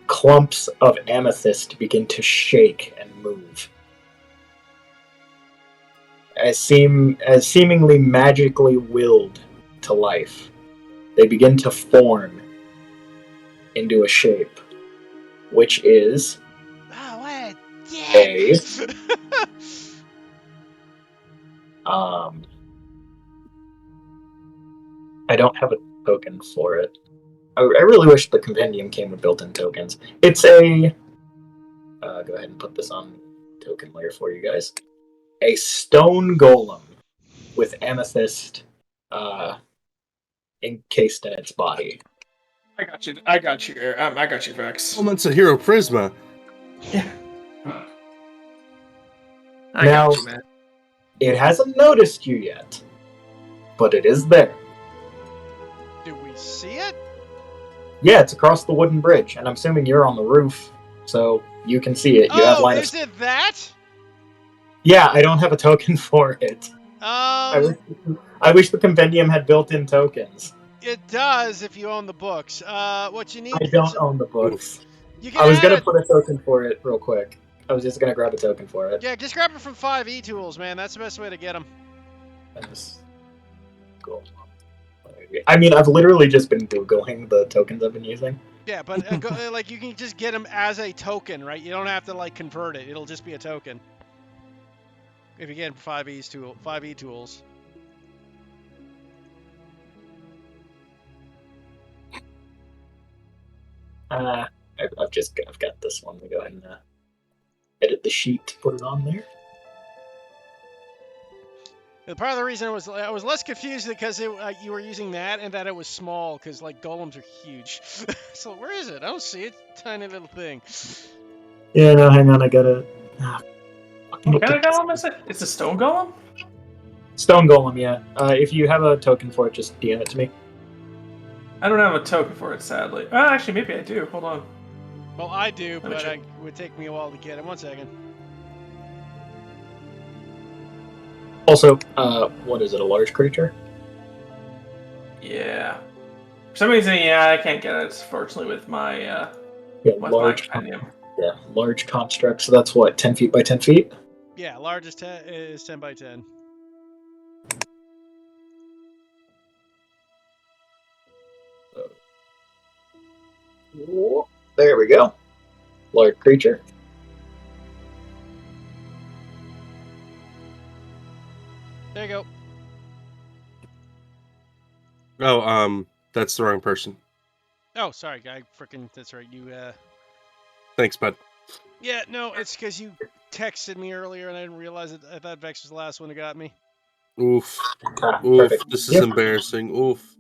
clumps of amethyst begin to shake and move. As seemingly magically willed to life, they begin to form into a shape, which is Oh, what a a dick. I don't have a token for it. I really wish the compendium came with built-in tokens. It's a go ahead and put this on token layer for you guys. A stone golem with amethyst encased in its body. I got you, Vex. Moments of Hero Prisma. I Now- got you, man. It hasn't noticed you yet, but it is there. Do we see it? Yeah, it's across the wooden bridge, and I'm assuming you're on the roof, so you can see it. You have Oh, line of is it that? Yeah, I don't have a token for it. I wish the compendium had built-in tokens. It does if you own the books. What you need? I don't own the books. You can I was add gonna it- put a token for it real quick. I was just gonna grab a token for it. Yeah, just grab it from 5e tools, man. That's the best way to get them. That's cool. I mean, I've literally just been Googling the tokens I've been using. Yeah, but like you can just get them as a token, right? You don't have to like convert it. It'll just be a token. If you get 5e tools. I've got this one. Let me go ahead and edit the sheet to put it on there. And part of the reason I was less confused because you were using that and that it was small because like golems are huge. So where is it? I don't see it. Tiny little thing. Yeah, no, hang on. I gotta. What kind of golem is it? It's a stone golem? Stone golem, yeah. If you have a token for it, just DM it to me. I don't have a token for it, sadly. Actually, maybe I do. Hold on. Well, I do, Let me but check. it would take me a while to get it. 1 second. Also, what is it? A large creature? Yeah. For some reason, yeah, I can't get it, fortunately, with my Yeah, with large. my compendium. Yeah, large construct. So that's what, 10 feet by 10 feet? Yeah, largest is 10 by 10. There we go. Large creature. There you go. Oh, that's the wrong person. Oh, sorry, guy. Frickin', that's right. You, Thanks, bud. Yeah, no, it's because you texted me earlier and I didn't realize it. I thought Vex was the last one who got me. Oof. Oof. Perfect. This is Yep. embarrassing. Oof.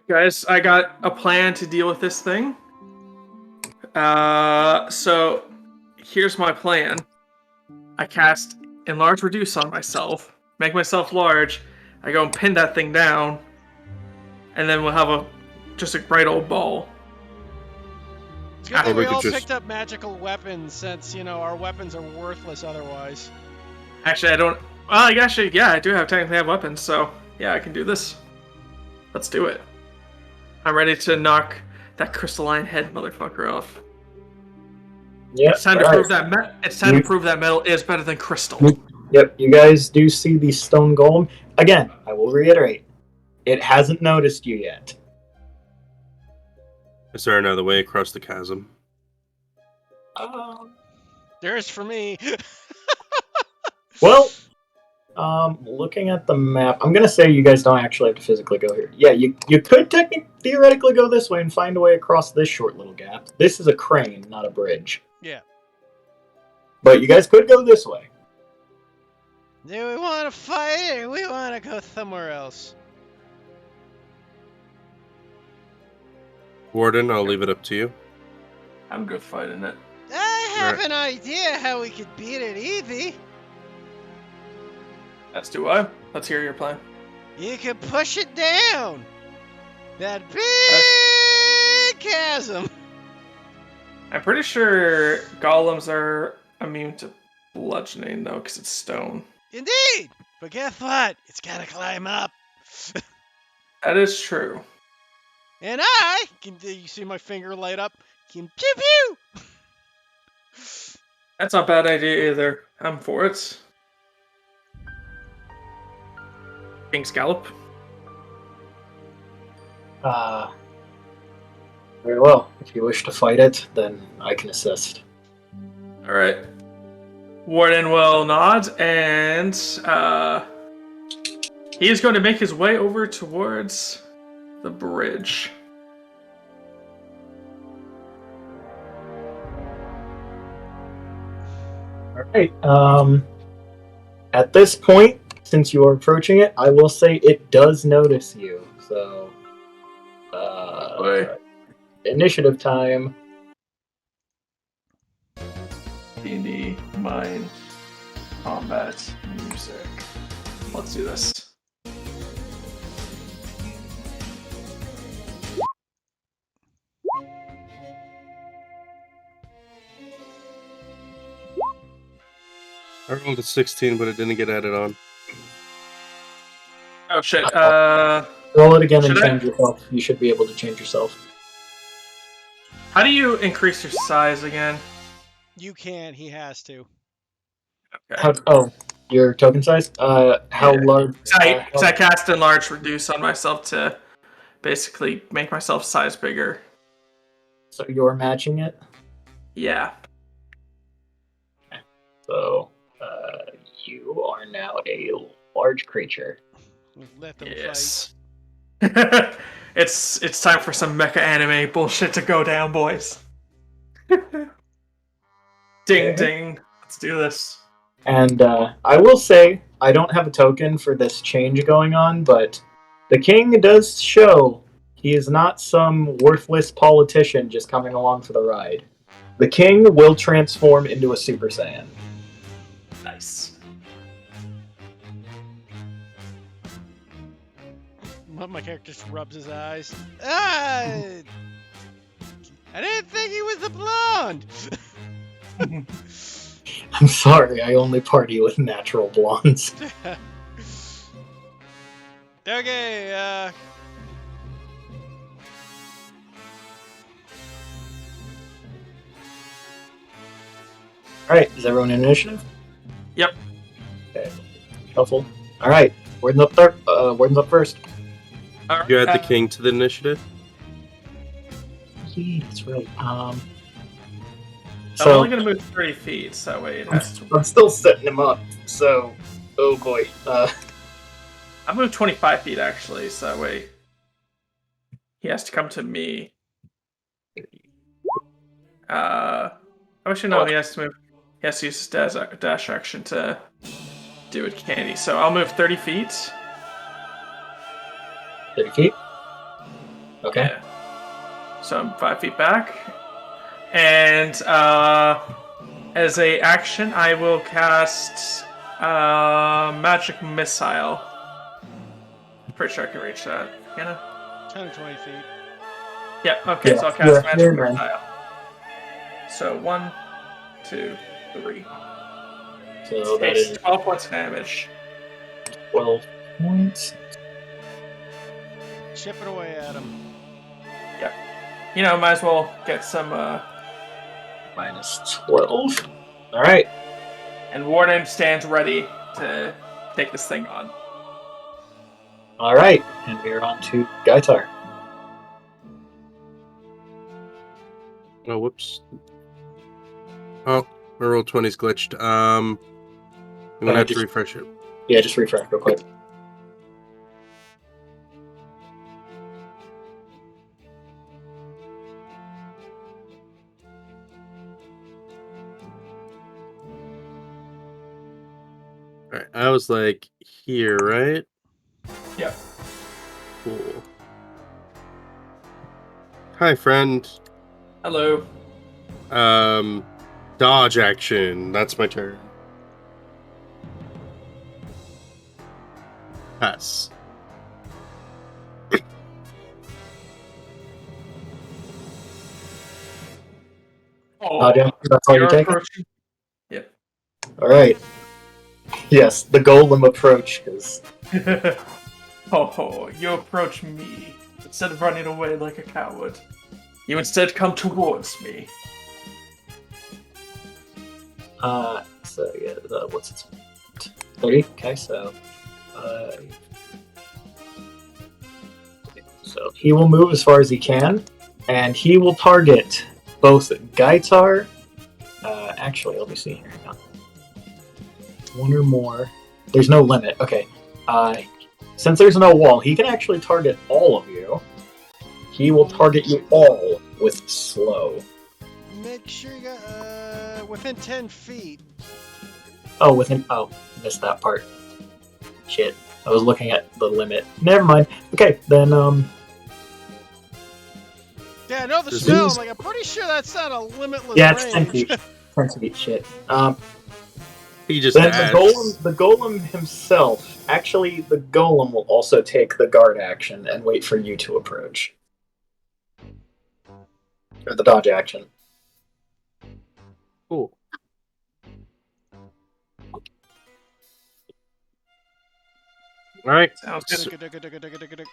Guys, I got a plan to deal with this thing. So here's my plan. I cast Enlarge Reduce on myself, make myself large. I go and pin that thing down, and then we'll have just a bright old ball. It's good that Or we we could all just- picked up magical weapons since, you know, our weapons are worthless otherwise. Actually, I don't. Well, yeah, I do technically have weapons, so yeah, I can do this. Let's do it. I'm ready to knock that crystalline head motherfucker off. Yep. It's time to right. prove that. It's time to prove that metal is better than crystal. Yep. You guys do see the stone golem again. I will reiterate, it hasn't noticed you yet. Is there another way across the chasm? There's for me. Well, looking at the map, I'm gonna say you guys don't actually have to physically go here. Yeah, you could theoretically go this way and find a way across this short little gap. This is a crane, not a bridge. Yeah. But you guys could go this way. Do we want to fight or we want to go somewhere else? Warden, I'll leave it up to you. I'm good fighting it. I have Right. an idea how we could beat it easy. As do I. Let's hear your plan. You can push it down. That big chasm. I'm pretty sure golems are immune to bludgeoning, though, because it's stone. Indeed. But guess what? It's got to climb up. That is true. And I can, you see my finger light up? Can pew pew. That's not a bad idea either. I'm for it. King's Gallop. Very well. If you wish to fight it, then I can assist. Alright. Warden will nod, and he is going to make his way over towards the bridge. Alright, at this point, since you are approaching it, I will say it does notice you, so, Boy. initiative time. D&D, mine, combat, music. Let's do this. I rolled a 16, but it didn't get added on. Oh shit, Roll it again and Should I? change yourself. You should be able to change yourself. how do you increase your size again? You can. He has to. Okay. Your token size? How Yeah. large? So I cast enlarge reduce on myself to basically make myself size bigger. So you're matching it? Yeah. So, you are now a large creature. Let them Yes. It's time for some mecha anime bullshit to go down, boys. Ding ding. Let's do this. And I will say, I don't have a token for this change going on, but the king does show he is not some worthless politician just coming along for the ride. The king will transform into a Super Saiyan. Nice. My character just rubs his eyes. Ah! I didn't think he was a blonde. I'm sorry, I only party with natural blondes. Okay, Alright, is everyone in initiative? Yep. Okay, shuffle. Alright, Warden's up there. Warden's up first. All right, You add the king to the initiative? Yeah, that's right. I'm So, only gonna move 30 feet, so that way it has to. I'm still setting him up, so... Oh boy. I moved 25 feet actually, so that way he has to come to me. Actually, no, he has to move. He has to use his dash action to do it candy. So I'll move 30 feet. 30 feet? Okay. Yeah. So I'm 5 feet back. And as a action, I will cast Magic Missile. I'm pretty sure I can reach that. Can I? 120 feet. Yeah, okay, Yeah, so I'll cast yeah, Magic yeah, Missile. So 1, 2, 3. So that It's is 12 points of damage. 12 points. Chipping away at him. You know, might as well get some minus 12. All right. And Warden stands ready to take this thing on. All right. And we're on to Gaitar. Oh, whoops. Oh, my roll 20's glitched. I'm gonna have to refresh it. Yeah, just refresh real quick. All right, I was like here, right? Yep. Cool. Hi, friend. Hello. Dodge action. That's my turn. Pass. Oh, That's all you're taking? approaching. Yep. All right. Yes, the golem approach is. Oh, you approach me. Instead of running away like a coward, you instead come towards me. So yeah, what's its 30? Okay, so so he will move as far as he can, and he will target both Gaitar. Actually, let me see here. Hang on. One or more. There's no limit. Okay. Since there's no wall, he can actually target all of you. He will target you all with slow. Make sure you got within 10 feet. Oh, missed that part. Shit. I was looking at the limit. Never mind. Okay, then, Yeah, I know the This smell. is- Like, I'm pretty sure that's not a limitless yeah, range. it's 10 feet. 10 feet, shit. He just Then adds. the golem himself, actually, the golem will also take the guard action and wait for you to approach. Or the dodge action. Cool. All right. Sounds good.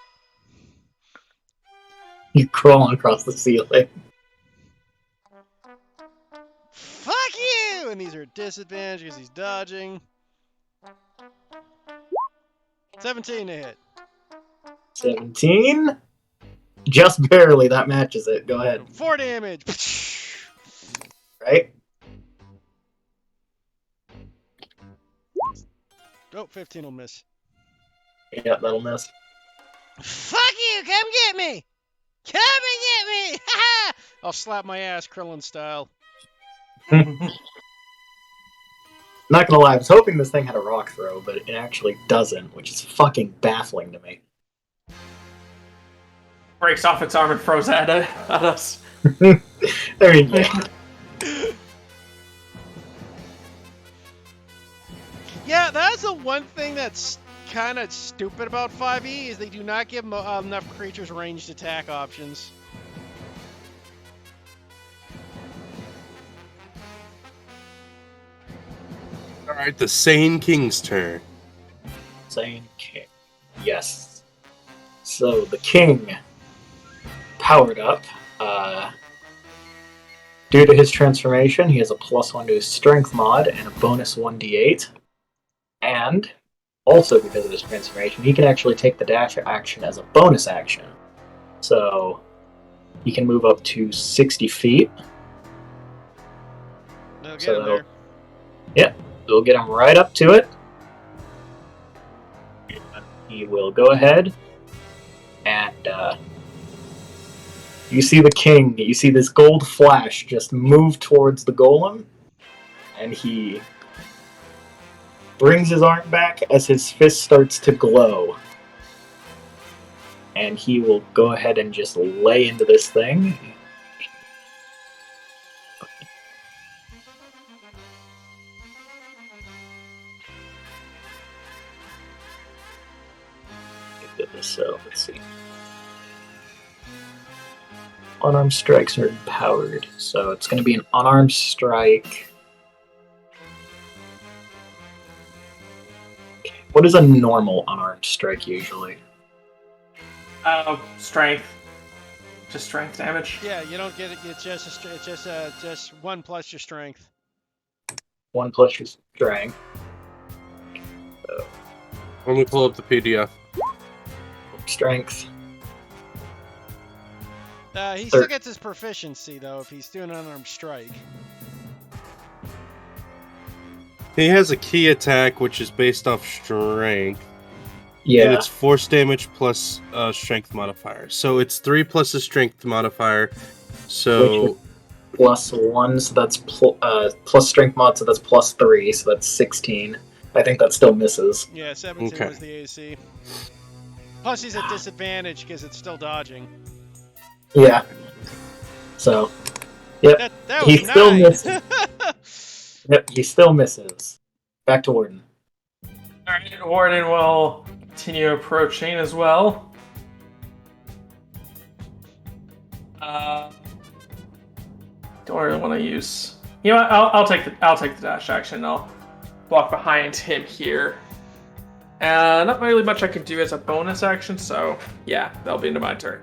You crawl across the ceiling. Fuck you! And these are disadvantages because he's dodging. 17 to hit. 17? Just barely, that matches it. Go ahead. 4 damage. Right? Oh, 15 will miss. Yeah, that'll miss. Fuck you! Come get me! Come and get me! Ha! I'll slap my ass Krillin style. Not gonna lie, I was hoping this thing had a rock throw, but it actually doesn't, which is fucking baffling to me. Breaks off its arm and throws at us. I mean, yeah. Yeah, that's the one thing that's kind of stupid about 5e is they do not give enough creatures ranged attack options. All right. The Sane King's turn. Sane King. Yes. So the king powered up. Due to his transformation, he has a +1 to his strength mod and a bonus 1d8. And also because of his transformation, he can actually take the dash action as a bonus action. So he can move up to 60 feet. They'll get So him there. We'll get him right up to it. He will go ahead and you see the king, you see this gold flash just move towards the golem, and he brings his arm back as his fist starts to glow. And he will go ahead and just lay into this thing. So, let's see. Unarmed strikes are empowered, so it's going to be an unarmed strike. Okay. What is a normal unarmed strike usually? Strength. Just strength damage. Yeah, you don't get it. It's just 1 plus your strength. 1 plus your strength. Let me pull up the PDF. Strength. He still gets his proficiency though if he's doing an unarmed strike. He has a key attack, which is based off strength. Yeah. And it's force damage plus strength modifier. So it's 3 plus the strength modifier. So +1, so that's plus strength mod, so that's +3, so that's 16. I think that still misses. Yeah, 17 Okay. was the AC. Plus he's at disadvantage because it's still dodging. Yeah. So, yep. That He was still 9. misses. Yep, he still misses. Back to Warden. Alright, Warden will continue approaching as well. Don't really want to use. You know what? I'll take the dash action. I'll walk behind him here. Not really much I could do as a bonus action, so yeah, that'll be into my turn.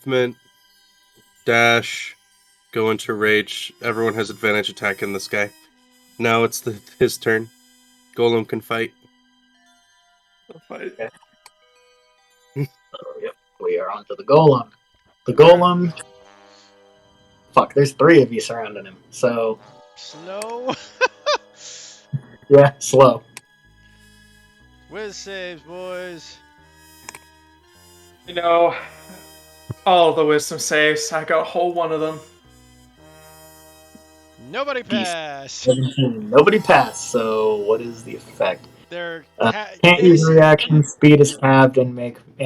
movement, dash, go into rage. Everyone has advantage attack in this guy. Now it's his turn. Golem can fight. So, yep, we are on to the Golem. The Golem... Fuck, there's 3 of you surrounding him, so... Slow. Yeah, slow. Whiz saves, boys. You know, all the wisdom saves. I got a whole one of them. Nobody passed. 17. Nobody passed, so what is the effect? They're Can't use a reaction, speed is halved, and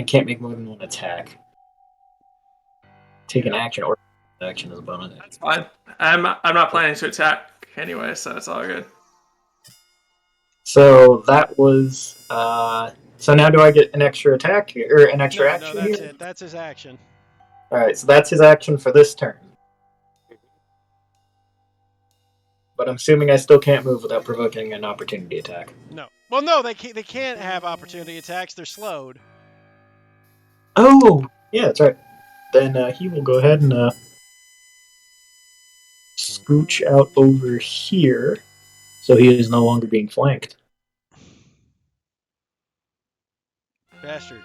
can't make more than 1 attack. Take an action or action as a bonus. That's fine. I'm not planning to attack anyway, so it's all good. So that was so now do I get an extra attack or an extra No, action? that's here? it. That's his action. Alright, so that's his action for this turn. But I'm assuming I still can't move without provoking an opportunity attack. No. Well, no, they can't have opportunity attacks. They're slowed. Oh, yeah, that's right. Then he will go ahead and scooch out over here, so he is no longer being flanked. Bastard.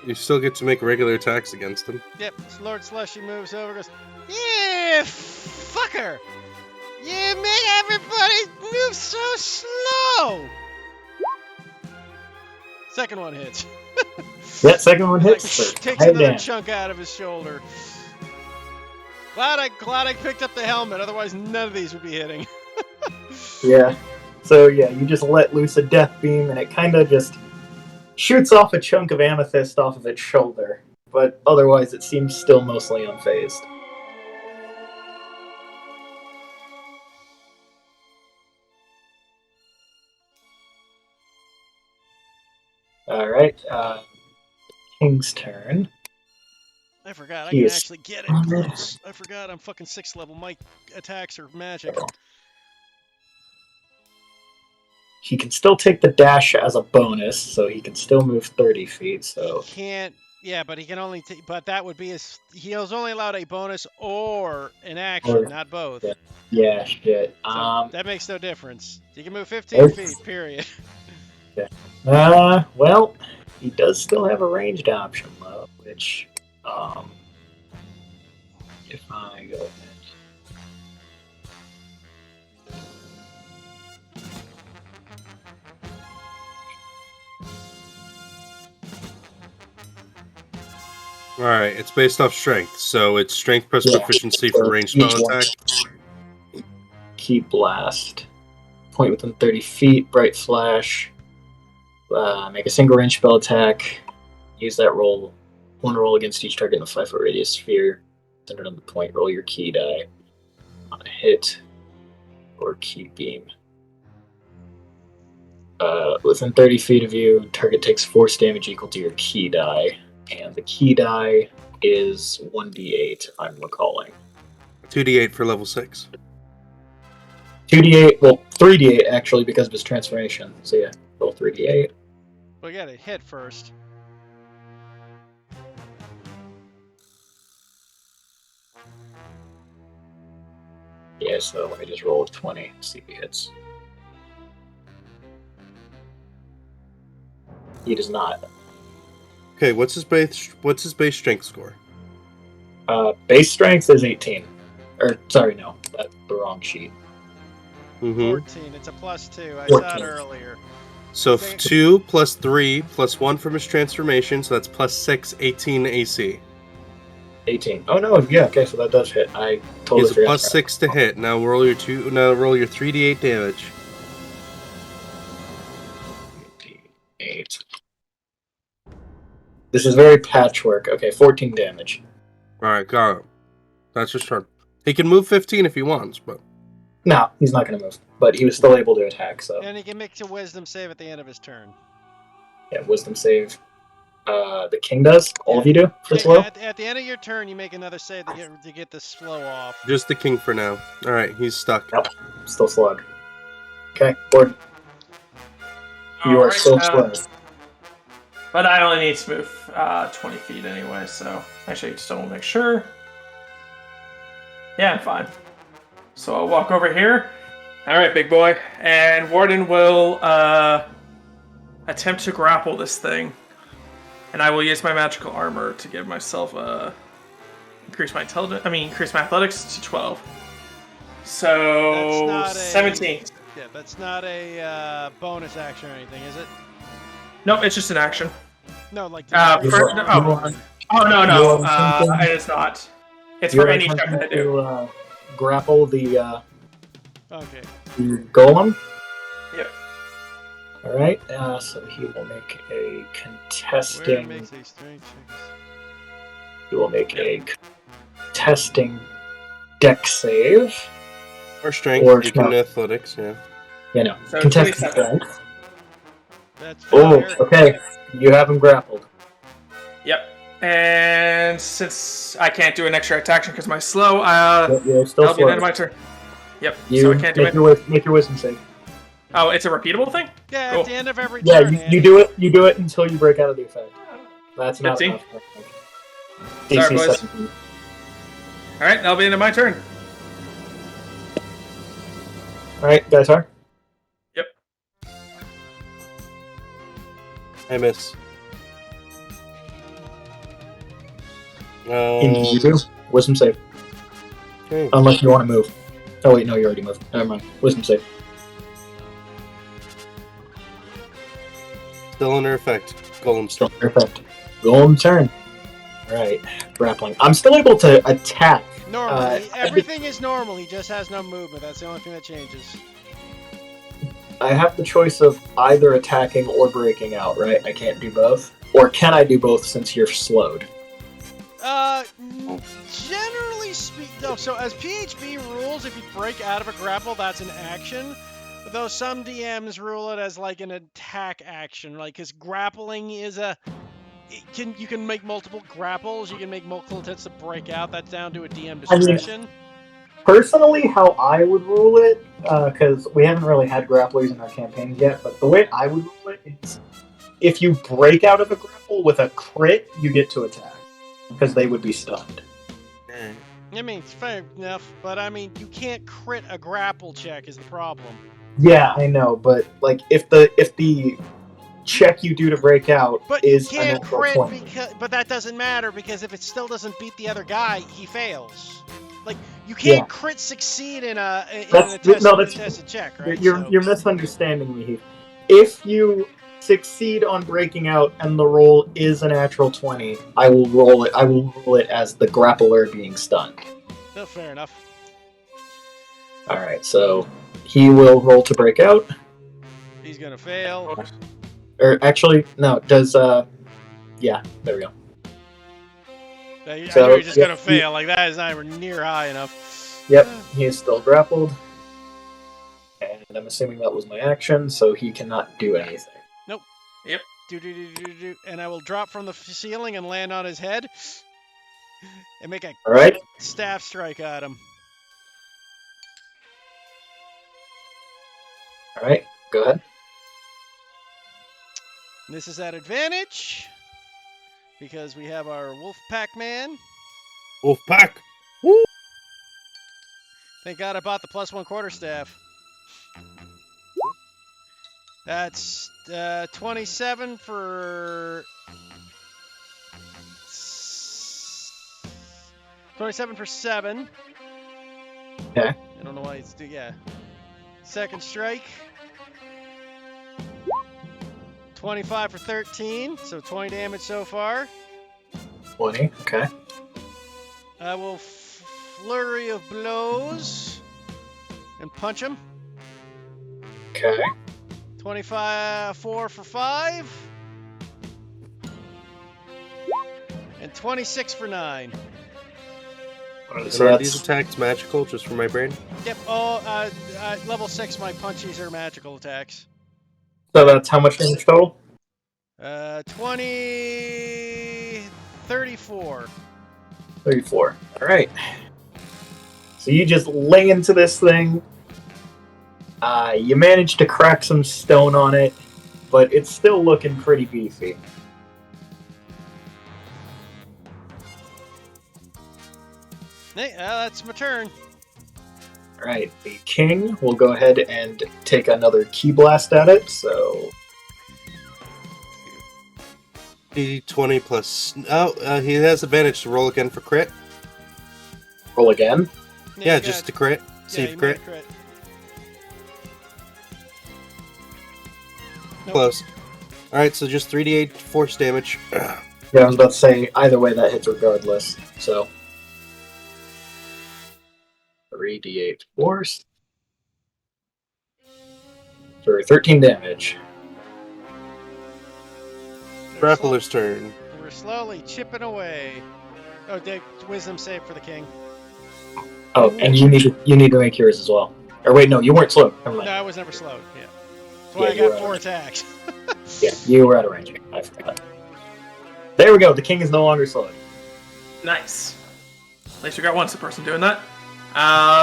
You still get to make regular attacks against him. Yep. Lord Slushy moves over, goes, yeah, fucker. You make everybody move so slow. Second one hits. That second one Like, hits. takes Head another down. chunk out of his shoulder. Glad I picked up the helmet, otherwise none of these would be hitting. Yeah. So yeah, you just let loose a death beam, and it kind of just shoots off a chunk of amethyst off of its shoulder. But otherwise, it seems still mostly unfazed. All right. King's turn. I forgot I He can is actually get it stronger. close. I forgot I'm fucking 6th level. My attacks are magic. He can still take the dash as a bonus, so he can still move 30 feet. So He can't. Yeah, but he can only. But that would be his. He was only allowed a bonus or an action, Or- not both. yeah. Yeah, shit. So that makes no difference. You can move 15 It's- feet. Period. Well, he does still have a ranged option though, which, if I go ahead. Alright, it's based off strength, so it's strength plus Yeah. proficiency for ranged Each spell one. attack. Key blast. Point within 30 feet, bright flash. Make a single range spell attack. Use that roll. One roll against each target in a 5-foot radius sphere. Centered on the point, roll your key die. On a hit or key beam. Within 30 feet of you, target takes force damage equal to your key die. And the key die is 1d8, I'm recalling. 2d8 for level 6. 2d8, well, 3d8 actually because of his transformation. So yeah, roll 3d8. We gotta hit first. Yeah, so let me just roll a 20, see if he hits. He does not. Okay, what's his base strength score? Base strength is 18. Or, sorry, no, that's the wrong sheet. Mm-hmm. 14. It's a +2. I saw it 14. earlier. So Say- 2 plus 3 plus 1 from his transformation, so that's +6, 18 AC. 18. Oh no, yeah, okay, so that does hit. I He totally has a forgot. +6 to hit. Now roll your 3d8 damage. 8. This is very patchwork. Okay, 14 damage. Alright, got it. That's his turn. He can move 15 if he wants, but No, he's not going to move. But he was still able to attack, so And he can make a wisdom save at the end of his turn. yeah, wisdom save. The king does? All of you do? For slow? At the end of your turn, you make another save to get the slow off. just the king for now. Alright, he's stuck. Yep. Still slug. Okay, Gordon, you are Alright, still slug. But I only need to move 20 feet anyway, so actually just want to make sure. Yeah, I'm fine. So I'll walk over here. Alright, big boy. And Warden will attempt to grapple this thing. And I will use my magical armor to give myself increase my athletics to 12. So That's not 17. Yeah, that's not a bonus action or anything, is it? No, it's just an action. No, like. No, You are thinking- it's not. It's You for are any check attempting that I do. to grapple the Okay. golem. Yep. All right. So he will make a Where contesting. makes a strength check? He will make a contesting deck save. Or strength, Or you can not. athletics, yeah. You know, So contesting 27. strength. That's Oh, fair. okay. You have him grappled. Yep. And since I can't do an extra attack because my slow, But you're still that'll be the end slow. of my turn. Yep. You So I can't do make it. make your wisdom save. Oh, it's a repeatable thing? Yeah, Cool. at the end of every Yeah, turn. you Andy. do it. You do it until you break out of the effect. That's not 15? enough. Sorry, DC boys. 17. Alright, that'll be the end of my turn. All right, Gaitar. I miss. You do wisdom save, Okay. unless you want to move. Oh wait, no, you already moved. Never mind. Wisdom save. Still under effect. Golem Still still. perfect. Golem turn. All right, grappling. I'm still able to attack. Normal. Everything is normal. He just has no movement. That's the only thing that changes. I have the choice of either attacking or breaking out, right? I can't do both. Or can I do both since you're slowed? Generally speaking, no. So as PHB rules, if you break out of a grapple, that's an action. Though some DMs rule it as like an attack action, like because grappling is you can make multiple grapples, you can make multiple attempts to break out. That's down to a DM discretion. Personally, how I would rule it, because we haven't really had grapplers in our campaign yet, but the way I would rule it is if you break out of a grapple with a crit, you get to attack, because they would be stunned. I mean, it's fair enough, but I mean, you can't crit a grapple check is the problem. Yeah, I know, but like if the check you do to break out But is you a can't natural crit 20. but that doesn't matter because if it still doesn't beat the other guy, he fails. Like you can't crit succeed in a contested check, right? You're misunderstanding me here. If you succeed on breaking out and the roll is a natural 20, I will roll it as the grappler being stunned. No, fair enough. All right, so he will roll to break out. He's gonna fail. Or actually, no. Does yeah, there we go. I knew So, he was just yeah, gonna fail. Like that is not even near high enough. Yep, he is still grappled, and I'm assuming that was my action, so he cannot do anything. And I will drop from the ceiling and land on his head, and make a All right, staff strike at him. All right, go ahead. This is at advantage because we have our wolf pack man. Wolf pack. Thank God I bought the +1 quarterstaff. That's 27 for 7. Okay. I don't know why it's Second strike. 25 for 13, so 20 damage so far. 20. Okay. I will flurry of blows and punch him. Okay. 4 for 5. And 26 for 9. So Are these that's attacks magical, just for my brain? Yep. Level 6, my punchies are magical attacks. how much damage total? 34. 34. All right. So you just lay into this thing. You manage to crack some stone on it, but it's still looking pretty beefy. Hey, that's my turn. All right, the king will go ahead and take another key blast at it. So D20 plus. Oh, he has advantage to roll again for crit. roll again. Yeah, you just got- to crit. See yeah, if you crit. made a crit. Nope. Close. All right, so just 3d8 force damage. Yeah, I was about to say either way that hits regardless. So 3d8 force for 13 damage. Grappler's turn. We're slowly chipping away. Oh, wisdom save for the king. Oh, and you need to make yours as well. Or wait, no, you weren't slow. Never mind. No, I was never slowed. Yeah. That's why Yeah, I you got were 4 right. attacks. Yeah, you were out of range. I forgot. There we go. The king is no longer slowed. Nice. At least we got one person doing that.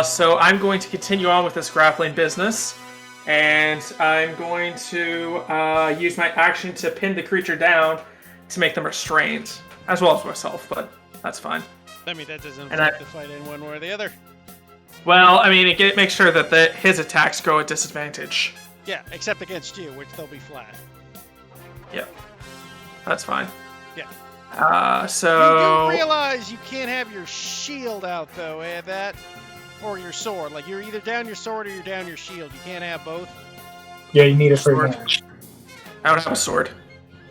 So I'm going to continue on with this grappling business, and I'm going to use my action to pin the creature down to make them restrained, as well as myself, but that's fine. I mean, that doesn't And affect the fight in one way or the other. Well, I mean, it makes sure that his attacks go at disadvantage. Yeah, except against you, which they'll be flat. Yep. That's fine. Yeah. So... You realize you can't have your shield out, though, that? Or your sword. Like, you're either down your sword or you're down your shield. You can't have both. Yeah, you need it for Sword. advantage. I don't have a sword.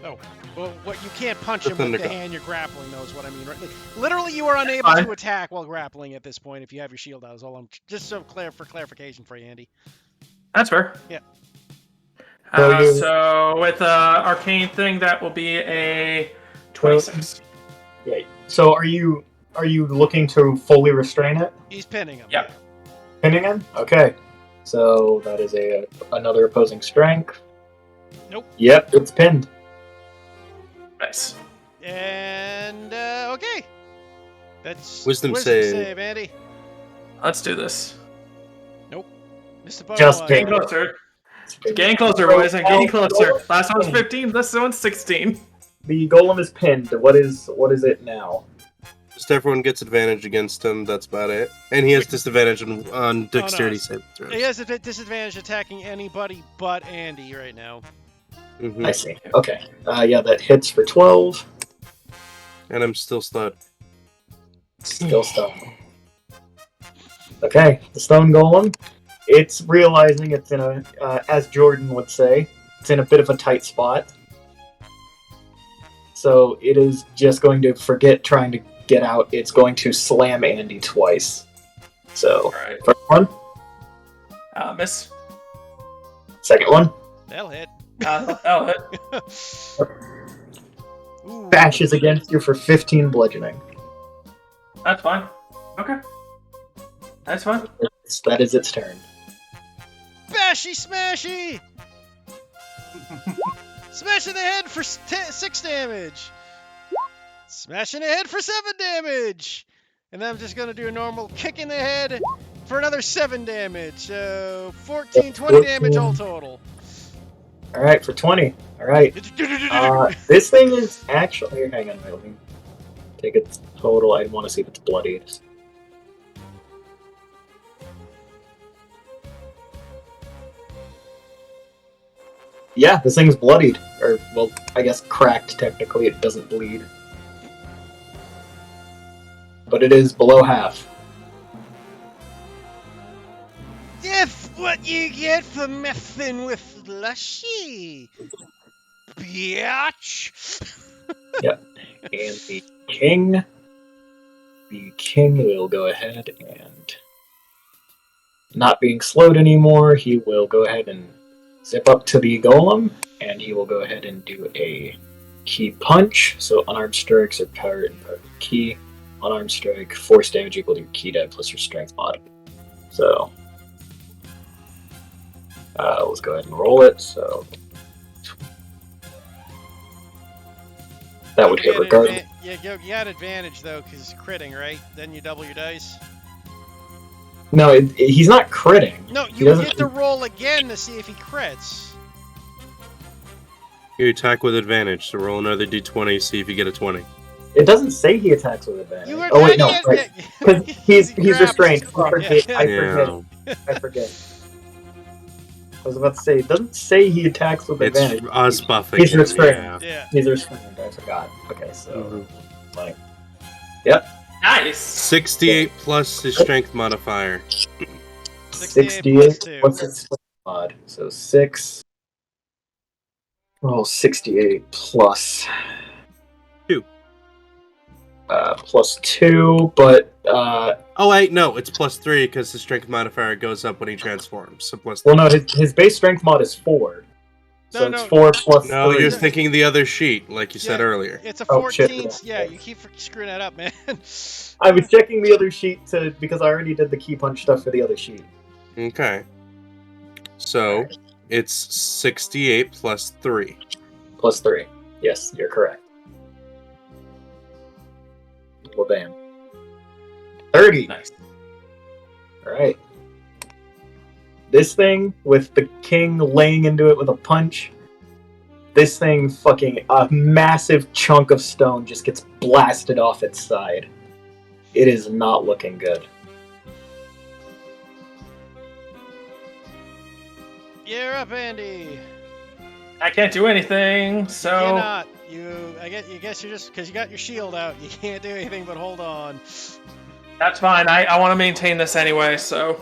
Oh. Well, what you can't punch The him with the Thundercut. hand you're grappling, though, is what I mean, right? Like, literally, you are unable Fine. to attack while grappling at this point if you have your shield out, is all I'm... Just so clear for clarification for you, Andy. That's fair. Yeah. So with arcane thing, that will be a 26. Yeah. So are you looking to fully restrain it? He's pinning him. Yep. Pinning him? Okay. So that is another opposing strength. Nope. Yep, it's pinned. Nice. And, okay. That's Wisdom save. Andy. Let's do this. Mr. Bono, Just Getting pinned. closer. Getting closer, boys. I'm getting closer. Last one's 15. This one's 16. The golem is pinned. What is it now? Just everyone gets advantage against him. That's about it. And he has disadvantage on dexterity save throws. He has a disadvantage attacking anybody but Andy right now. Mhm. I see. Okay. Yeah, that hits for 12. And I'm still stunned. Still stone. Okay, the stone golem. It's realizing it's in a, as Jordan would say, it's in a bit of a tight spot. So it is just going to forget trying to get out. It's going to slam Andy twice. So, Alright. first one, Miss. That'll hit. second one, That'll hit. Ooh. bashes against you for 15 bludgeoning. That's fine. Okay. That's fine. That is its turn. Bashy smashy! Smash in the head for 6 damage! Smash in the head for 7 damage! And then I'm just gonna do a normal kick in the head for another 7 damage. So 14, 20 damage all total. All right, for 20. All right. This thing is actually. Here, hang on, let me take its total. I want to see if it's bloodied. Yeah, this thing's bloodied. Or, well, I guess cracked, technically. It doesn't bleed. But it is below half. If what you get for messing with Lushy, biatch. Yep. And the king will go ahead and, not being slowed anymore, he will go ahead and zip up to the golem, and he will go ahead and do a key punch. So unarmed strikes are powered and powered key. Unarmed strike, force damage equal to your key die plus your strength mod. So let's go ahead and roll it. So that would hit regardless. Yeah, you got advantage though, because it's critting, right? Then you double your dice. No, he's not critting. No, you get to roll again to see if he crits. You attack with advantage, so roll another d20, see if you get a 20. It doesn't say he attacks with advantage. You Oh wait, no, right. Because he's restrained. Yeah. I forget. I was about to say, it doesn't say he attacks with It's advantage. us buffing He's him, restrained. yeah. He's restrained. I forgot. Okay, so like, Nice. 68 plus his strength modifier. 68. +2. What's its strength mod? So 6. Oh, 68 plus 2. Plus 2, but Oh wait, no, it's +3 because the strength modifier goes up when he transforms. So +3. well, no, his base strength mod is 4. So No, it's no. 4 plus No, 3. you're thinking the other sheet, like you said Yeah. earlier. It's a Oh, 14. shit. Yeah, you keep screwing that up, man. I was checking the other sheet because I already did the key punch stuff for the other sheet. Okay. So it's 68 plus 3. Plus 3. Yes, you're correct. Well, damn. 30. Nice. Alright. This thing, with the king laying into it with a punch, this thing fucking, a massive chunk of stone just gets blasted off its side. It is not looking good. You're up, Andy. I can't do anything, so You're not. I guess you're just because you got your shield out. You can't do anything but hold on. that's fine. I want to maintain this anyway, so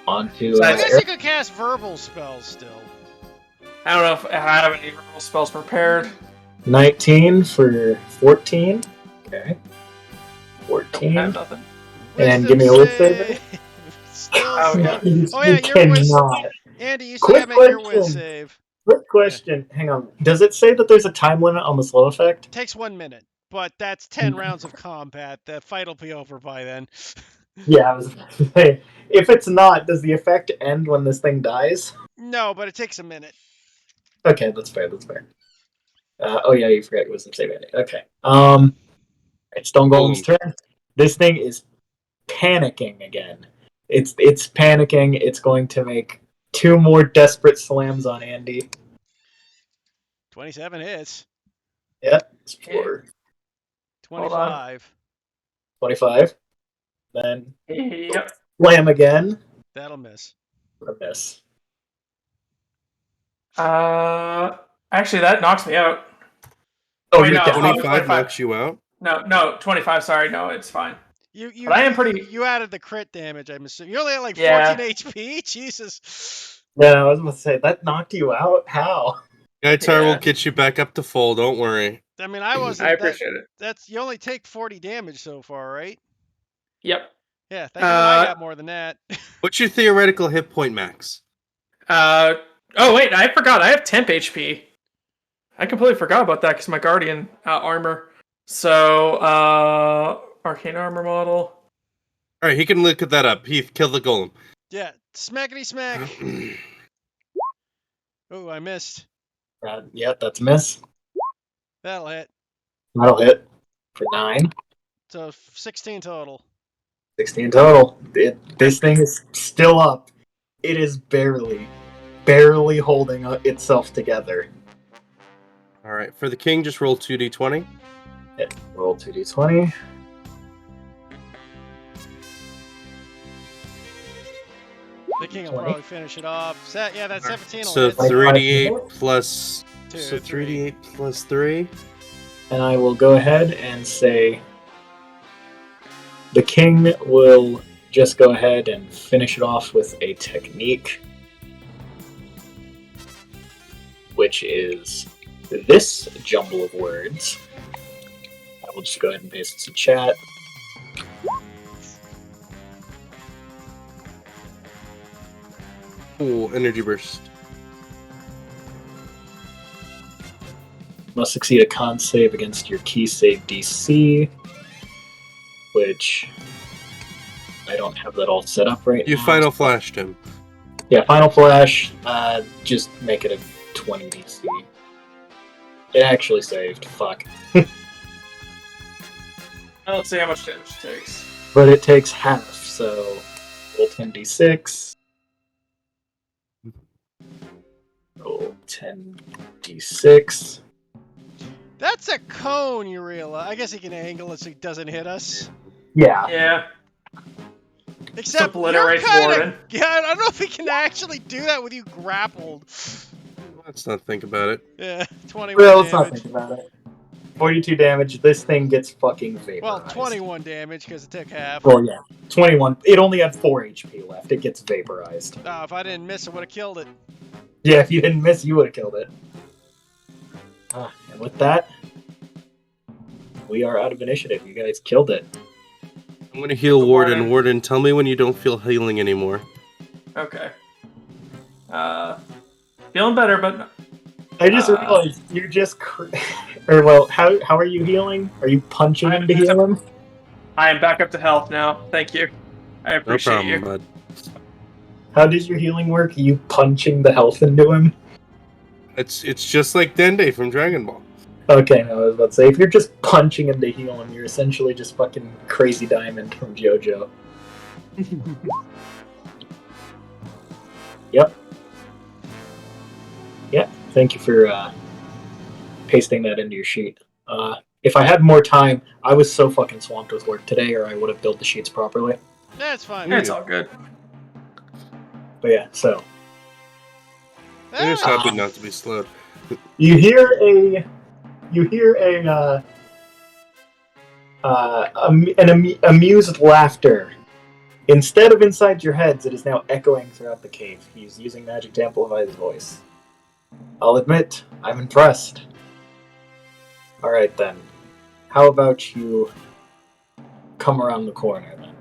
On to I guess you could cast verbal spells still. I don't know if I have any verbal spells prepared. 19 for 14. Okay. I 14. have nothing. And give me a Wisdom whiz saver. Still Oh, yeah. Oh, yeah, you your whiz- cannot. Andy, you still Quick gotta make your whiz question. save. Quick question. Hang on. Does it say that there's a time limit on the slow effect? Takes 1 minute, but that's 10 rounds of combat. The fight will be over by then. Yeah, I was about to say. If it's not, does the effect end when this thing dies? No, but it takes a minute. Okay, that's fair. That's fair. Oh yeah, you forgot wisdom save. Okay. It's Stone Golem's turn. This thing is panicking again. It's panicking. It's going to make 2 more desperate slams on Andy. 27 hits. Yep. It's for 25. 25. Then Yep. slam again. That'll miss. For a miss. Actually, that knocks me out. Oh, Wait, you're no, down. 25 knocks you out? No, 25. Sorry, no, it's fine. You But I am pretty. You added the crit damage, I'm assuming. You only had like 14 Yeah. HP? Jesus. Yeah, I was about to say, that knocked you out? How? Gaitar Yeah. will get you back up to full, don't worry. I mean, I wasn't. I appreciate it. That's you only take 40 damage so far, right? Yep. Yeah, thank God I got more than that. What's your theoretical hit point max? Oh wait, I forgot. I have temp HP. I completely forgot about that because my guardian armor. So arcane armor model. Alright, he can look at that up. Heath, kill the golem. Yeah, smackety smack. Oh, I missed. Yeah, that's a miss. That'll hit. That'll hit for 9. So 16 total. 16 total. This thing is still up. It is barely holding itself together. All right, for the king, just roll 2d20. Roll 2d20. The king will 20. probably finish it off. Yeah, that's 17. So hit. 3d8 plus. Two, So three. 3d8 plus 3. And I will go ahead and say the king will just go ahead and finish it off with a technique, which is this jumble of words. I will just go ahead and paste this in chat. Cool, energy burst. Must succeed a con save against your key save DC, which I don't have that all set up right You now. final flashed him. Yeah, Final Flash, just make it a 20 DC. It actually saved, fuck. Let's see how much damage it takes. But it takes half, so roll 10d6. Roll 10d6. That's a cone, Urilla. I guess he can angle it so he doesn't hit us. Yeah. Yeah. Except Obliterates you're kinda, Warden. Yeah, I don't know if he can actually do that with you grappled. Let's not think about it. Yeah, 21 Well, let's not damage. think about it. 42 damage, this thing gets fucking vaporized. Well, 21 damage because it took half. Well, yeah. 21. It only had 4 HP left. It gets vaporized. Oh, if I didn't miss, I would have killed it. Yeah, if you didn't miss, you would have killed it. And with that, we are out of initiative. You guys killed it. I'm gonna heal Warden. Warden. Warden, tell me when you don't feel healing anymore. Okay. Feeling better, but I just realized you're just... or, well, how are you healing? Are you punching him to heal him? I am back up to health now. Thank you. I No appreciate problem, you. bud. How does your healing work? Are you punching the health into him? It's just like Dende from Dragon Ball. Okay, no, I was about to say, if you're just punching him to heal him, you're essentially just fucking Crazy Diamond from JoJo. Yep. Yeah, thank you for pasting that into your sheet. If I had more time, I was so fucking swamped with work today, or I would have built the sheets properly. That's fine. It's all good. But yeah, so I'm just happy not to be slowed. you hear an amused laughter. Instead of inside your heads, it is now echoing throughout the cave. He's using magic to amplify his voice. I'll admit, I'm impressed. Alright then. How about you come around the corner then?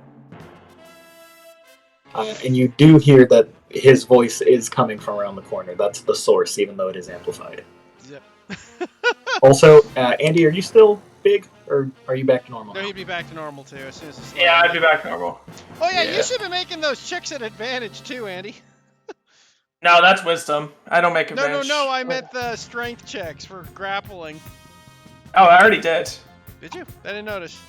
And you do hear that his voice is coming from around the corner. That's the source, even though it is amplified. Yep. Also, Andy, are you still big, or are you back to normal No, now? he'd be back to normal too as soon as it's Yeah, I'd be back to normal. Oh yeah, Yeah. you should be making those chicks at advantage too, Andy. No, that's wisdom. I don't make No, advantage. I meant the strength checks for grappling. Oh, I already did. Did you? I didn't notice.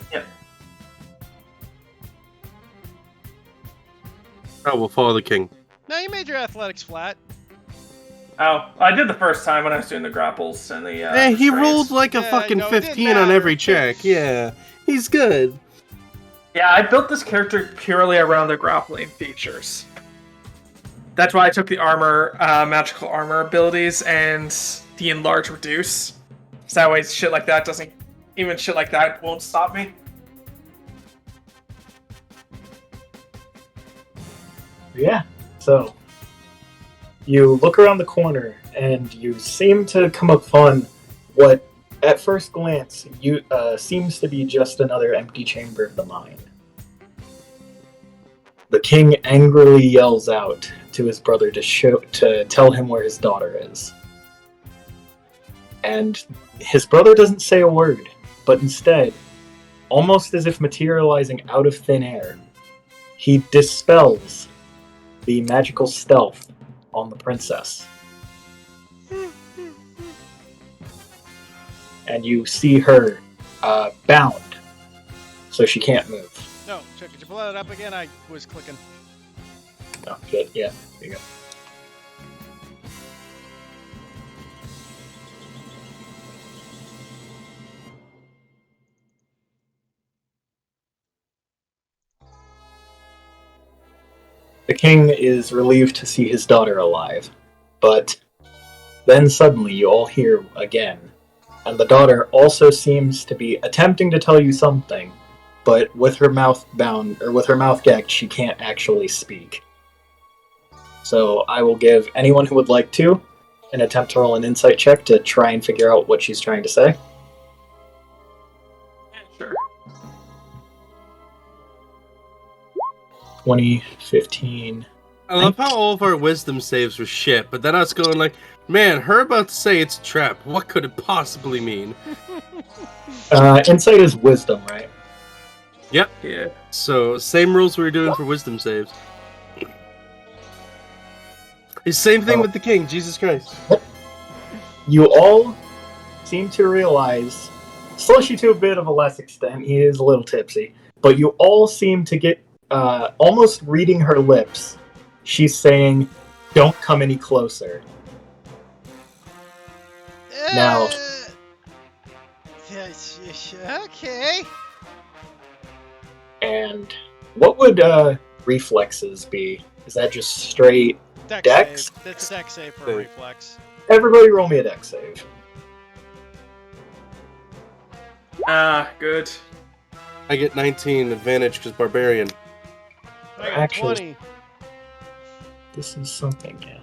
Oh, we'll follow the king. No, you made your athletics flat. Oh, I did the first time when I was doing the grapples and the. Hey, he restraints. rolled like a Yeah, fucking no, it didn't 15 on matter. every check. Yeah, he's good. Yeah, I built this character purely around the grappling features. That's why I took the armor, magical armor abilities, and the enlarge reduce. So that way, shit like that doesn't. Even shit like that won't stop me. Yeah, so you look around the corner and you seem to come upon what, at first glance, seems to be just another empty chamber of the mine. The king angrily yells out to his brother to tell him where his daughter is. And his brother doesn't say a word, but instead, almost as if materializing out of thin air, he dispels the magical stealth on the princess. And you see her bound, so she can't move. No, check. Could you pull that up again? I was clicking. Oh, good. Yeah, there you go. The king is relieved to see his daughter alive, but then suddenly you all hear again, and the daughter also seems to be attempting to tell you something, but with her mouth bound, or with her mouth gagged, she can't actually speak. So I will give anyone who would like to an attempt to roll an insight check to try and figure out what she's trying to say. Sure. 20, 15. I love how all of our wisdom saves were shit, but then I was going like, man, her about to say it's a trap. What could it possibly mean? Insight is wisdom, right? Yep. Yeah. So, same rules we were doing for wisdom saves. It's same thing with the king, Jesus Christ. You all seem to realize, Slushy to a bit of a less extent, he is a little tipsy, but you all seem to get almost reading her lips. She's saying, "Don't come any closer." Now- Okay. And what would reflexes be? Is that just straight? Dex? Save. That's a dex save for a Save. reflex. Everybody roll me a dex save. Good. I get 19 advantage because barbarian. I got Actually- 20. This is something, yeah.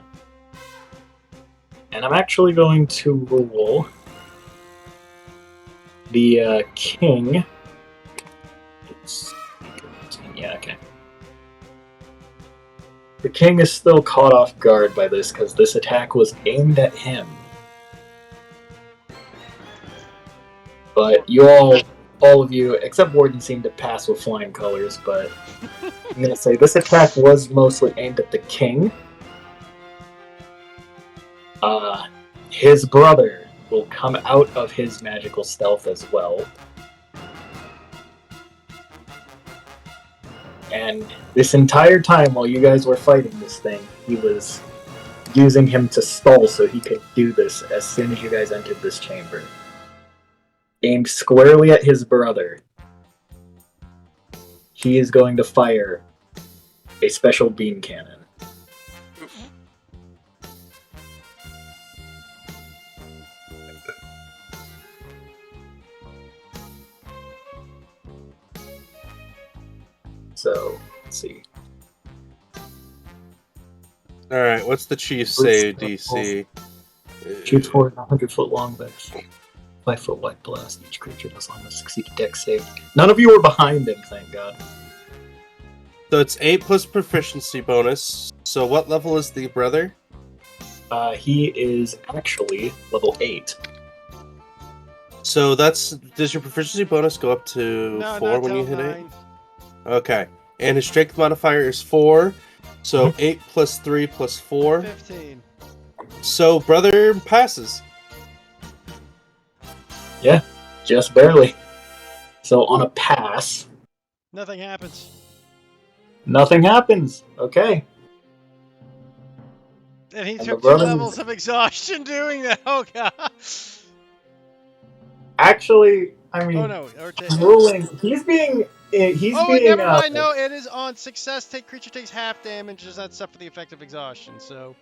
And I'm actually going to roll the king. Yeah, okay. The king is still caught off guard by this because this attack was aimed at him. But you all of you, except Warden, seem to pass with flying colors, but I'm going to say this attack was mostly aimed at the king. His brother will come out of his magical stealth as well. And this entire time while you guys were fighting this thing, he was using him to stall so he could do this as soon as you guys entered this chamber. Aimed squarely at his brother, he is going to fire a special beam cannon. So, let's see. Alright, what's the chief say, DC? Shoots forward 100-foot long vex. 5-foot wide blast. Each creature must almost succeed a dex save. None of you were behind him, thank God. So it's 8 plus proficiency bonus. So what level is the brother? He is actually level 8. So does your proficiency bonus go up to No, 4 not when you till hit 8? 9. Okay. And his strength modifier is 4. So 8 plus 3 plus 4. 15. So brother passes. Just barely. So on a pass, Nothing happens. nothing happens. Okay. And he And took the 2 brother- levels of exhaustion doing that. Oh, God. Actually, I mean, Oh, no. ruling. He's being. He's Oh, being. wait, never mind. No, it is on success. Creature takes half damage. Does not suffer the effect of exhaustion. So,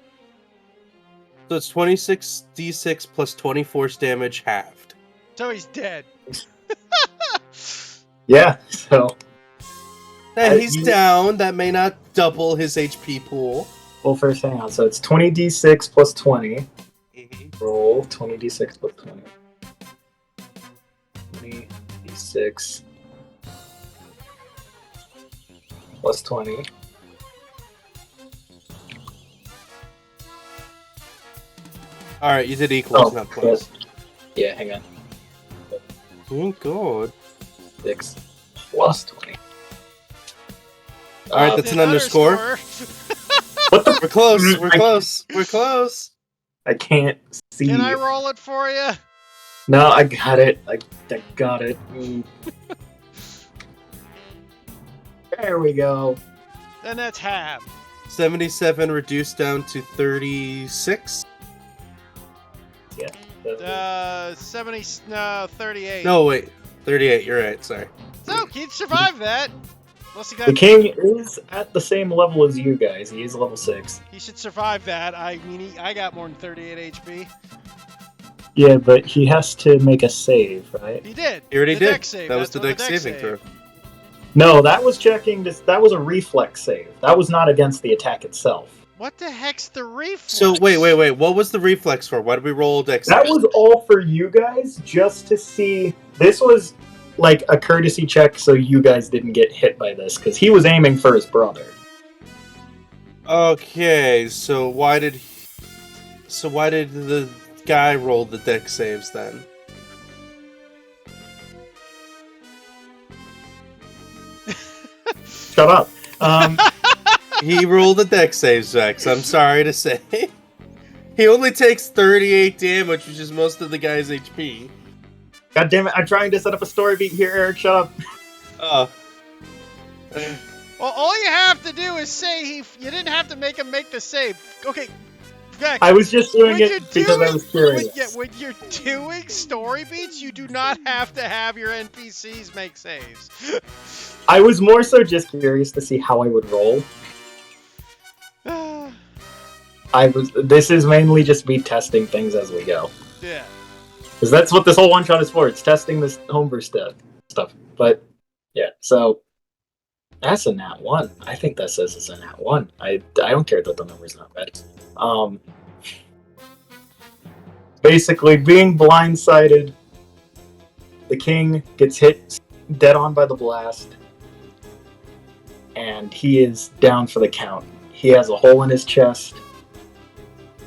So it's 26 d6 plus 24's damage halved. he's dead. Yeah. So, And he's you- down. That may not double his HP pool. well, first hang on. So it's 20d6 plus 20. Roll 20d6 plus 20. 20d6 plus 20. Alright, you did equals, Oh, not plus. Yeah, hang on. Oh, God. 6 plus 20. Alright, that's an underscore. What the? We're close. We're close. We're close. I can't see. Can I roll it for you? No, I got it. I got it. There we go. Then that's half. 77 reduced down to 36. 38. No, wait. 38. You're right. Sorry. So he'd survive that. Unless he got. The king is at the same level as you guys. He is level 6. He should survive that. I mean, I got more than 38 HP. Yeah, but he has to make a save, right? He did. He already The did. dex save. That was the That's dex saving throw. No, that was checking this. That was a reflex save. That was not against the attack itself. What the heck's the reflex? So wait. What was the reflex for? Why did we roll dex? That save? was all for you guys, just to see. This was like a courtesy check, so you guys didn't get hit by this, because he was aiming for his brother. Okay, so why did the guy roll the dex saves then? Shut up. He rolled the dex saves, Vex. I'm sorry to say. He only takes 38 damage, which is most of the guy's HP. God damn it! I'm trying to set up a story beat here, Eric. Shut up. Oh. Well, all you have to do is say you didn't have to make him make the save. Okay, Vex. I was just doing when it because I was curious. When you're doing story beats, you do not have to have your NPCs make saves. I was more so just curious to see how I would roll. This is mainly just me testing things as we go. Yeah. Because that's what this whole one shot is for. It's testing this homebrew stuff. But yeah, so that's a nat 1. I think that says it's a nat 1. I don't care that the number's not bad. Basically, being blindsided, the king gets hit dead on by the blast, and he is down for the count. He has a hole in his chest.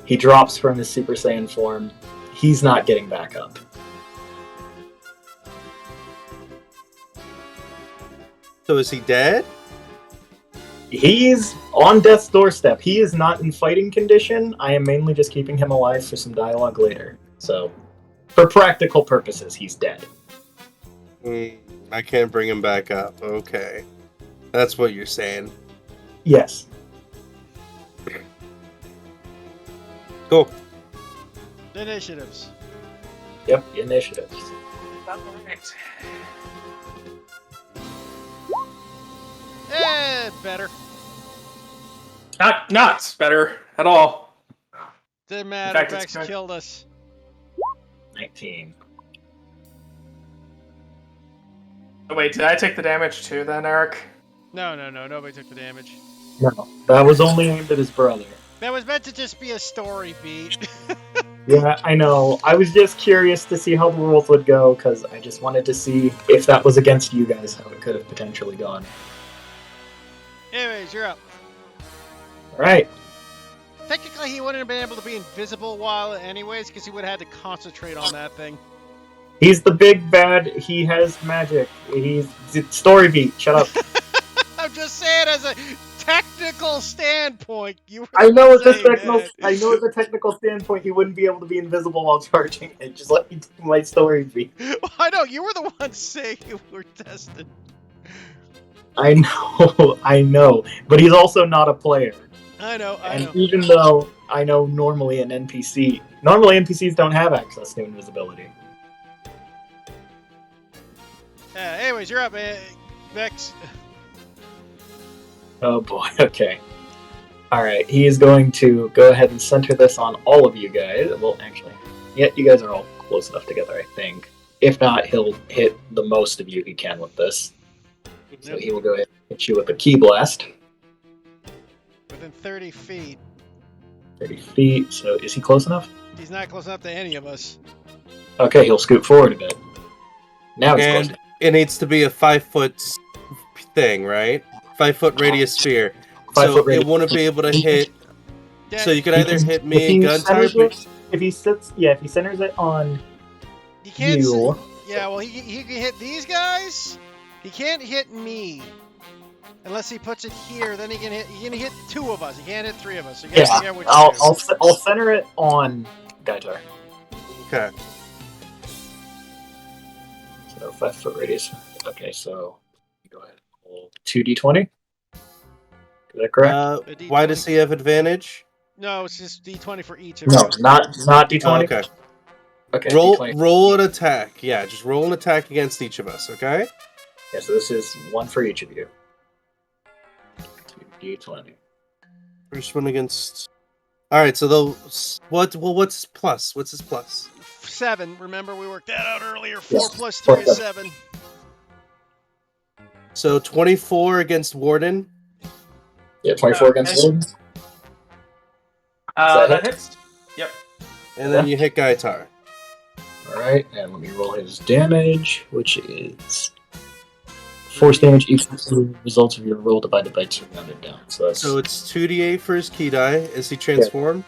He drops from his Super Saiyan form. He's not getting back up. So is he dead? He's on death's doorstep. He is not in fighting condition. I am mainly just keeping him alive for some dialogue later. So, for practical purposes, he's dead. I can't bring him back up. Okay. That's what you're saying. Yes. Cool. Initiatives. Yep, initiatives. Better. Not better at all. Didn't matter. fact, it's Vex good. killed us. 19. Oh, wait, did I take the damage too then, Eric? No. Nobody took the damage. No, that was only aimed at his brother. That was meant to just be a story beat. Yeah, I know. I was just curious to see how the rules would go, because I just wanted to see if that was against you guys, how it could have potentially gone. Anyways, you're up. Alright. Technically, he wouldn't have been able to be invisible while anyways, because he would have had to concentrate on that thing. He's the big bad. He has magic. He's story beat. Shut up. I'm just saying, as a technical standpoint, you were I know at saying the technical standpoint, he wouldn't be able to be invisible while charging it. Just let me do my story beat. I know, you were the one saying you were tested. I know, but he's also not a player. I know. Even though I know normally NPCs don't have access to invisibility. Anyways, you're up, Vex. Oh boy, okay. Alright, he is going to go ahead and center this on all of you guys. Well, actually, yeah, you guys are all close enough together, I think. If not, he'll hit the most of you he can with this. So he will go ahead and hit you with a Ki Blast. Within 30 feet. 30 feet, so is he close enough? He's not close enough to any of us. Okay, he'll scoot forward a bit. Now he's close And enough. it needs to be a 5-foot thing, right? 5-foot radius sphere. 5 So foot radius. it wouldn't be able to hit. Yeah, So you could He either can- hit if me he and gun type. centers it- If he centers it on he can't. you, Yeah, well, he can hit these guys. He can't hit me. Unless he puts it here, then he can hit 2 of us. He can't hit 3 of us. So you gotta figure out which two. I'll center it on Gaitar. Okay. So 5 foot radius. Okay, so go ahead and roll 2d20. Is that correct? A D20. Why does he have advantage? No, it's just D20 for each of No, you. not d20. Oh, okay. Okay. Roll D20. roll an attack. Yeah, just roll an attack against each of us, okay? Yeah, so this is one for each of you. 2d20. First one against. All right, so those what's his plus? What's his plus? 7. Remember, we worked that out earlier. 4 Yes. plus 3 is 7. So 24 against Warden. Yeah, 24 against Okay. Warden. That hit? hits. Yep. And then you hit Gaitar. Alright, and let me roll his damage, which is force damage equals the results of your roll divided by 2 rounded down. So that's So it's 2d8 for his ki die. Is he transformed?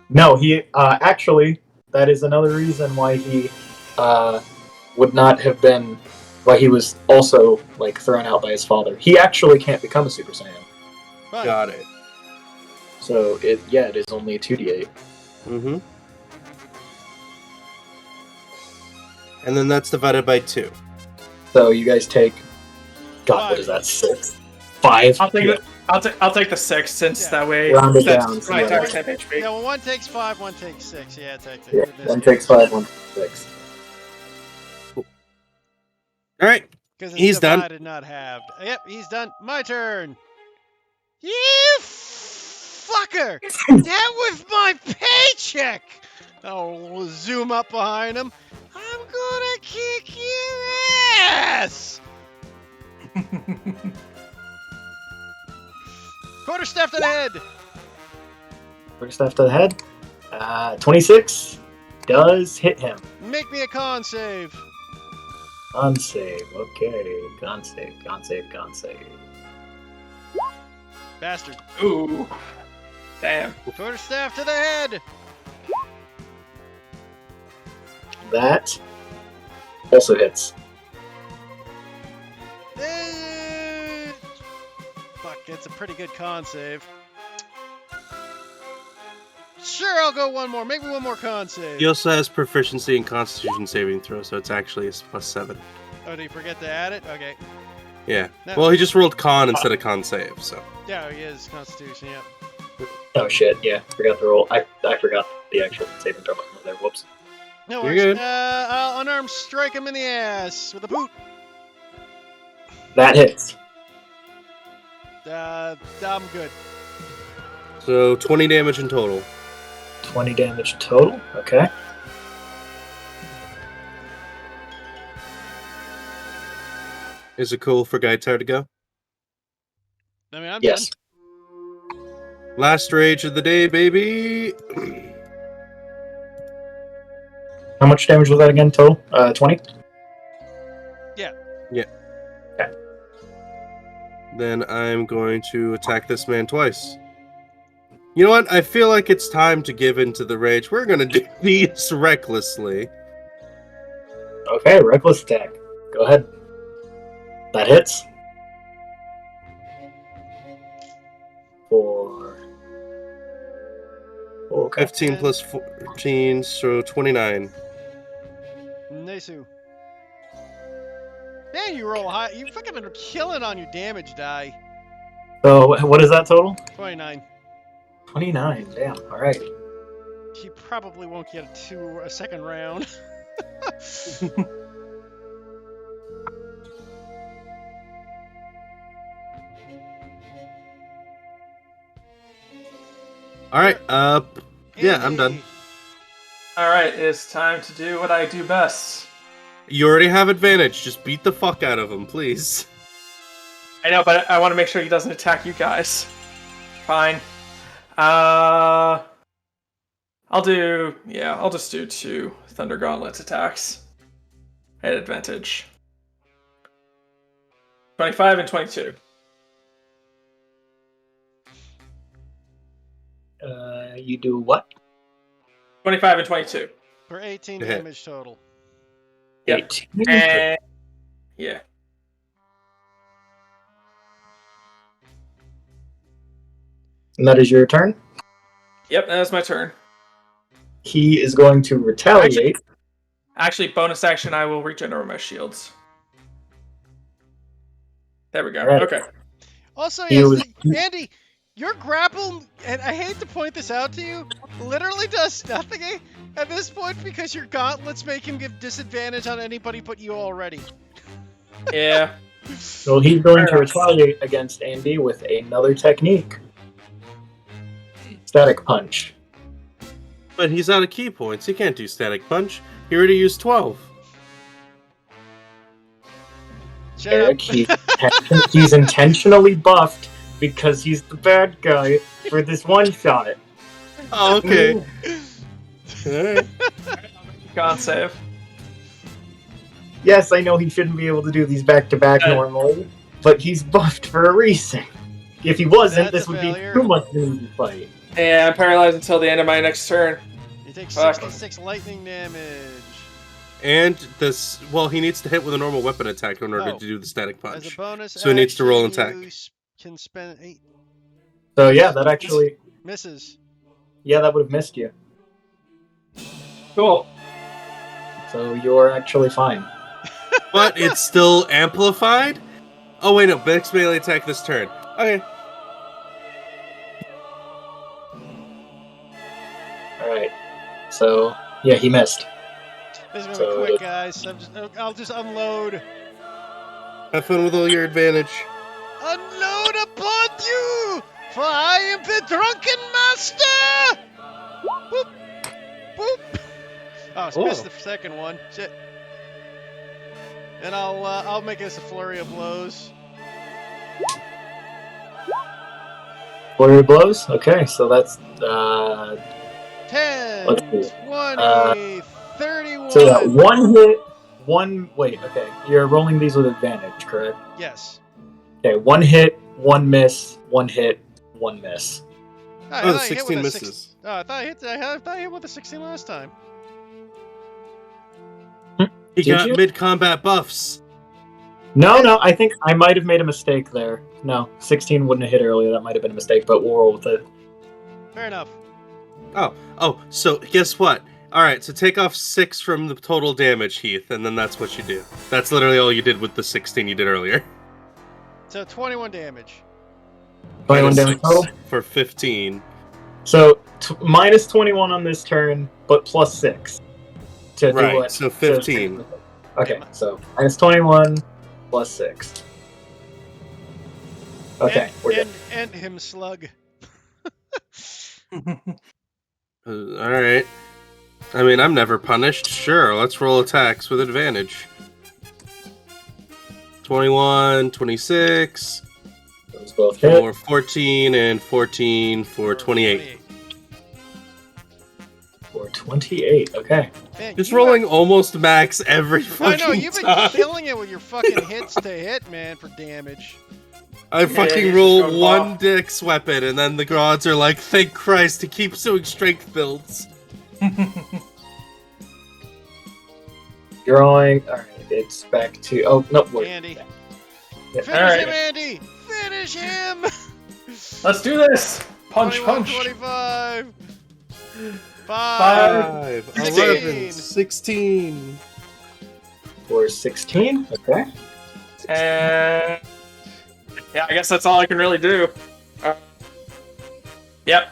no. He actually, that is another reason why he would not have been, why he was also like thrown out by his father. He actually can't become a Super Saiyan. Fine. Got it. So it is only 2d8. Mm-hmm. And then that's divided by 2. So you guys take, God, what is that? 6, 5. I'll take I'll take the 6 since Yeah. that way Round it that's down, so my yeah. attack's half HP. Yeah, well, one takes 5, one takes 6. Yeah, take Yeah, in this one case. takes 5, one takes 6. All right. 'Cause it's He's done. divided, not halved. Yep, he's done. My turn. You fucker! That was my paycheck! I'll zoom up behind him. I'm gonna kick your ass! Quarterstaff to the head! First after the head. 26 does hit him. Make me a con save. Con save. Okay. Con save. Con save. Con save. Bastard. Ooh. Damn. Quarterstaff to the head! That also hits. Fuck, it's a pretty good con save. Sure, I'll go one more. Make me one more con save. He also has proficiency in Constitution saving throw, so it's actually a +7. Oh, did you forget to add it? Okay. Yeah. No. Well, he just rolled con instead of con save, so. Yeah, he is Constitution, yeah. Oh shit, yeah. Forgot the roll. I forgot the actual saving throw button there. Whoops. No You're worries. good. I'll unarmed strike him in the ass with a boot. That hits. I'm good. So 20 damage in total. 20 damage total. Okay. Is it cool for Gaitar to go? I mean, I'm Yes. done. Last rage of the day, baby! How much damage was that again total? 20? Then I'm going to attack this man twice. You know what? I feel like it's time to give in to the rage. We're gonna do these recklessly. Okay, reckless attack. Go ahead. That hits. For... Okay. 15 plus 14, so 29. Nesu. Man, you roll high. You fucking been killing on your damage die. So, what is that total? 29. 29. Damn. Alright. He probably won't get a second round. Alright, yeah, I'm done. Andy. Alright, it's time to do what I do best. You already have advantage. Just beat the fuck out of him, please. I know, but I want to make sure he doesn't attack you guys. Fine. I'll just do 2 Thunder Gauntlets attacks. At advantage. 25 and 22. You do what? 25 and 22. For 18 Go ahead. damage total. Yep. 18. And yeah. And that is your turn. Yep, that was my turn. He is going to retaliate. Actually, bonus action, I will regenerate my shields. There we go. Alright. Okay. Also, He yes, was- Andy, your grapple, and I hate to point this out to you, literally does nothing at this point because your gauntlets make him give disadvantage on anybody but you already. Yeah. So he's going to Fair enough. retaliate against Andy with another technique. Static punch. But he's out of key points. He can't do static punch. He already used 12. Shut Eric, up. he's intentionally buffed because he's the bad guy for this one shot. Oh, okay. Alright. Con save. Yes, I know he shouldn't be able to do these back-to-back Uh. normally, but he's buffed for a reason. If he wasn't, That's this a would failure. be too much of an easy fight. Yeah, I'm paralyzed until the end of my next turn. You take Fuck. 66 lightning damage. And this, well, he needs to hit with a normal weapon attack in order Oh. to do the static As a punch. bonus So he needs to roll an action, attack. can spend 8 So yeah, that actually, misses. yeah, that would have missed you. Cool. So you're actually fine. But it's still amplified? Oh, wait, no. Next melee attack this turn. Okay. Alright. So, yeah, he missed. This is gonna So- be quick, guys. I'll just unload. Have fun with all your advantage. Unload upon you! For I am the drunken master! Boop! Boop! Oh, I missed the second one. Shit. And I'll make this a flurry of blows. Flurry of blows? Okay, so that's, 10, Let's see. 20, 31. so yeah, one hit, wait, okay, you're rolling these with advantage, correct? Yes. Okay, one hit, one miss, one hit, one miss. I Oh, the thought I hit 16 with a misses. Oh, I thought I hit with a 16 last time. He Did got you? mid-combat buffs. No, I think I might have made a mistake there. No, 16 wouldn't have hit earlier, that might have been a mistake, but we'll roll with it. Fair enough. Oh, so guess what? Alright, so take off 6 from the total damage, Heath, and then that's what you do. That's literally all you did with the 16 you did earlier. So 21 damage. 21 damage Minus total? 6 for 15. So, minus 21 on this turn, but plus 6. To do Right, what? so 15. Okay, so minus 21 plus 6. Okay, we're good. And him slug. Alright. I mean, I'm never punished. Sure, let's roll attacks with advantage. 21, 26, Those both hit. for 14, and 14 for 28. For 28, okay. Man, Just you rolling almost max every I fucking know, you've been time. killing it with your fucking hits to hit, man, for damage. I you fucking just roll go one off. Dix weapon, and then the gods are like, thank Christ, he keeps doing strength builds. Drawing. Alright, it's back to. Oh, no, wait. Andy. Yeah. Finish Alright. him, Andy! Finish him! Let's do this. Punch, 21, punch. 25. 5. 5, 16. 11, 16. For 16, okay. And yeah, I guess that's all I can really do. Yep.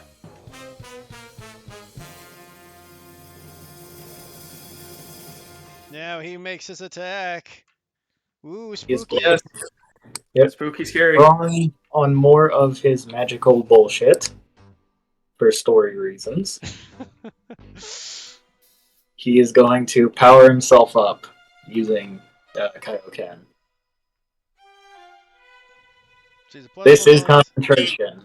Now he makes his attack. Ooh, He's spooky. Yes. Yep. Spooky, scary. Drawing on more of his magical bullshit. For story reasons. He is going to power himself up using Kaioken. She's a plus This is 1. concentration.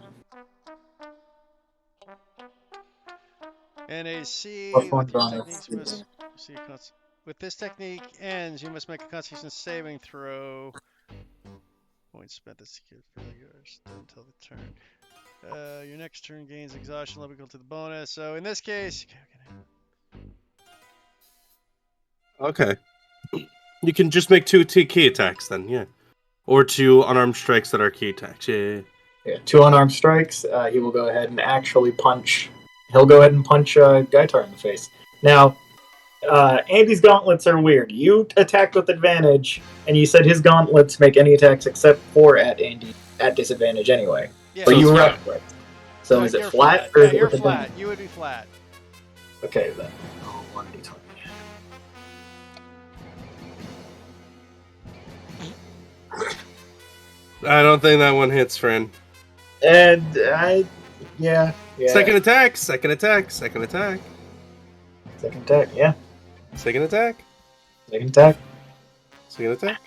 And a C. Plus one With these bonus. techniques, you must see a with this technique ends, you must make a Constitution saving throw. Points spent to secure failures until the turn. Your next turn gains exhaustion level equal to the bonus. So in this case, Okay. You can just make 2 key attacks then, yeah. Or 2 unarmed strikes that are key attacks, yeah. Yeah, 2 unarmed strikes. He will go ahead and actually punch. He'll go ahead and punch Gaitar in the face. Now, Andy's gauntlets are weird. You attacked with advantage, and you said his gauntlets make any attacks except for at Andy at disadvantage anyway. Yeah. But So you it's were flat. up for it. So is it you're flat or Yeah, is it you're with flat. advantage? You would be flat. Okay then. Oh, 1d20. I don't think that one hits, friend. And yeah. Second attack, second attack, second attack, Second attack, yeah. second attack, Second attack. second attack.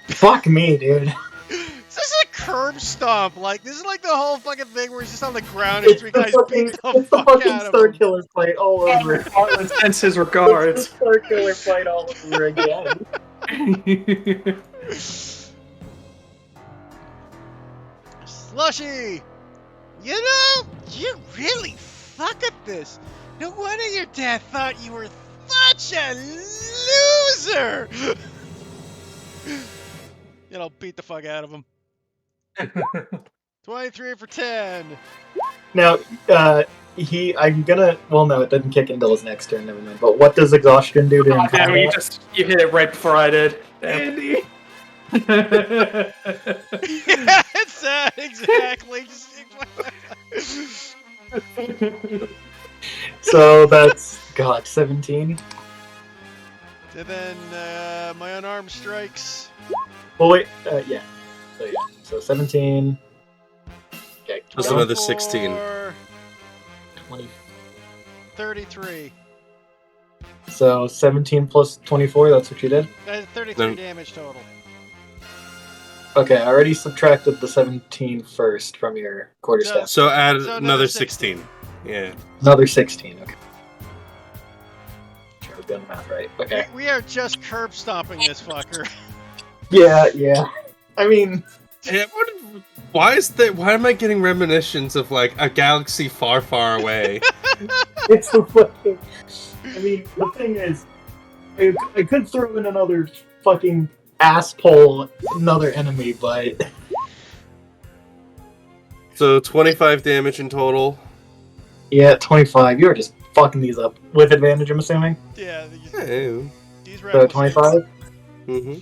Fuck me, dude. This is a curb stomp. Like this is like the whole fucking thing where he's just on the ground and It's three the guys fucking, beat the it's the fuck fucking out of Star him. Killer fight all over. Heartless sends his It's the regards. Star Killer fight all over again. Slushy! You know, you really fuck at this. No wonder your dad thought you were such a loser! And I'll beat the fuck out of him. 23 for 10. Now, I'm gonna. Well, no, it doesn't kick until his next turn. Never mind. But what does exhaustion do to him? Damn, you hit it right before I did. Damn. Andy. Yeah, it's that, exactly. So that's 17. And then my unarmed strikes. Well, wait. Yeah. So 17. Okay. That's go. another 16. 20. 33. So 17 plus 24. That's what you did. That's 33 Then- damage total. Okay, I already subtracted the 17 first from your quarterstaff. So add So another 16. Yeah. Another 16. Okay. Sure, I've done the math right. Okay. We are just curb stomping this fucker. Yeah. I mean, Yeah, why am I getting reminiscences of like a galaxy far, far away? it's the fucking. I mean, the thing is, I could throw in another fucking asshole, another enemy, but So 25 damage in total. yeah, 25. You're just fucking these up with advantage. I'm assuming. Yeah, Hey. these So rebels. 25. Mm-hmm.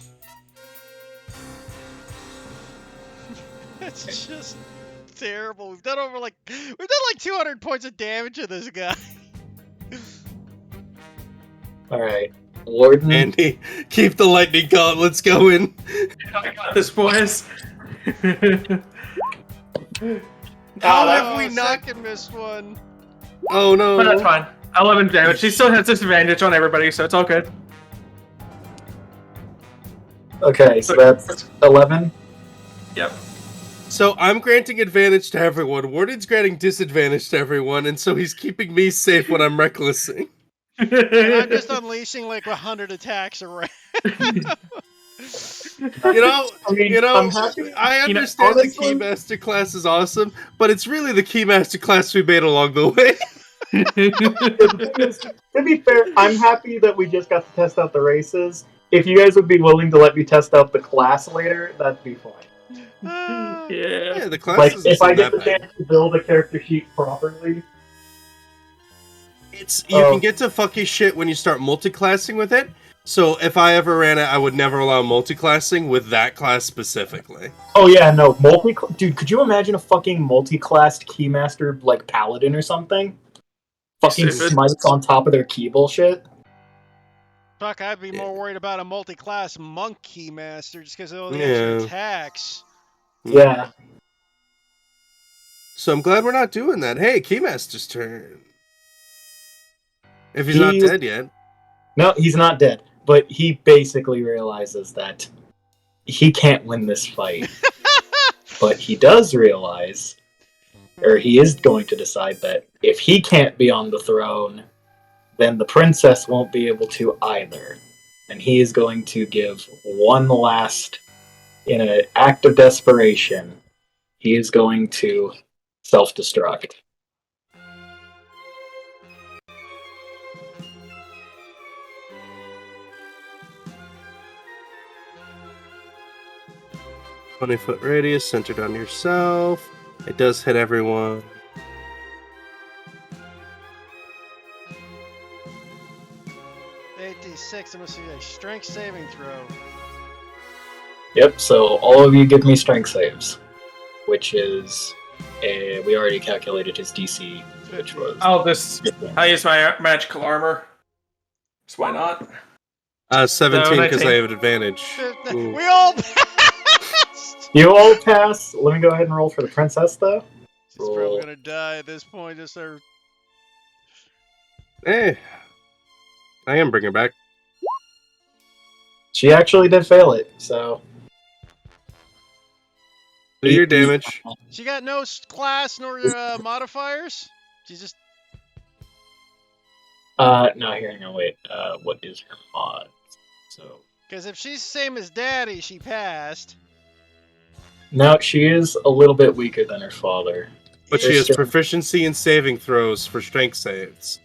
It's just terrible. We've done like 200 points of damage to this guy. All right, Warden. Andy, keep the lightning gauntlets going. I got this, boys. How have we not? Second missed one. Oh no. But that's fine. 11 damage. He still has disadvantage on everybody, so it's all good. Okay, so that's 11. Yep. So I'm granting advantage to everyone. Warden's granting disadvantage to everyone, and so he's keeping me safe when I'm recklessing. And I'm just unleashing like 100 attacks around. You know, I mean, I'm happy. I You know, understand the honestly- Keymaster class is awesome, but it's really the Keymaster class we made along the way. The thing is, to be fair, I'm happy that we just got to test out the races. If you guys would be willing to let me test out the class later, that'd be fine. Yeah. Yeah, the class Like, is if I get the that bad. chance to build a character sheet properly. You Oh. can get to fucky shit when you start multi-classing with it. So if I ever ran it, I would never allow multi-classing with that class specifically. Oh yeah, no, dude, could you imagine a fucking multi-classed Keymaster, like, Paladin or something? Fucking Stupid. smites on top of their key bullshit? Fuck, I'd be more worried about a multi-class monk keymaster just because of all the Yeah. extra attacks. Yeah. So I'm glad we're not doing that. Hey, Keymaster's turn. If he's not He's- dead yet. No, he's not dead, but he basically realizes that he can't win this fight. But he does realize, or he is going to decide that if he can't be on the throne, then the princess won't be able to either. And he is going to give one last, in an act of desperation, he is going to self-destruct. — 20-foot radius centered on yourself. It does hit everyone. 8d6. I must see a strength saving throw. Yep, so all of you give me strength saves, which is we already calculated his DC, which was I'll use my magical armor. So why not? 17 because 19. I have an advantage. Ooh. We all passed! you all pass. Let me go ahead and roll for the princess, though. She's probably gonna die at this point. Just her. I am bringing her back. She actually did fail it, so Do your damage. She got no class nor modifiers. She's just. No, here, hang on, wait. What is her mod? So Because if she's the same as Daddy, she passed. no, she is a little bit weaker than her father. But she has Yeah. proficiency in saving throws for strength saves.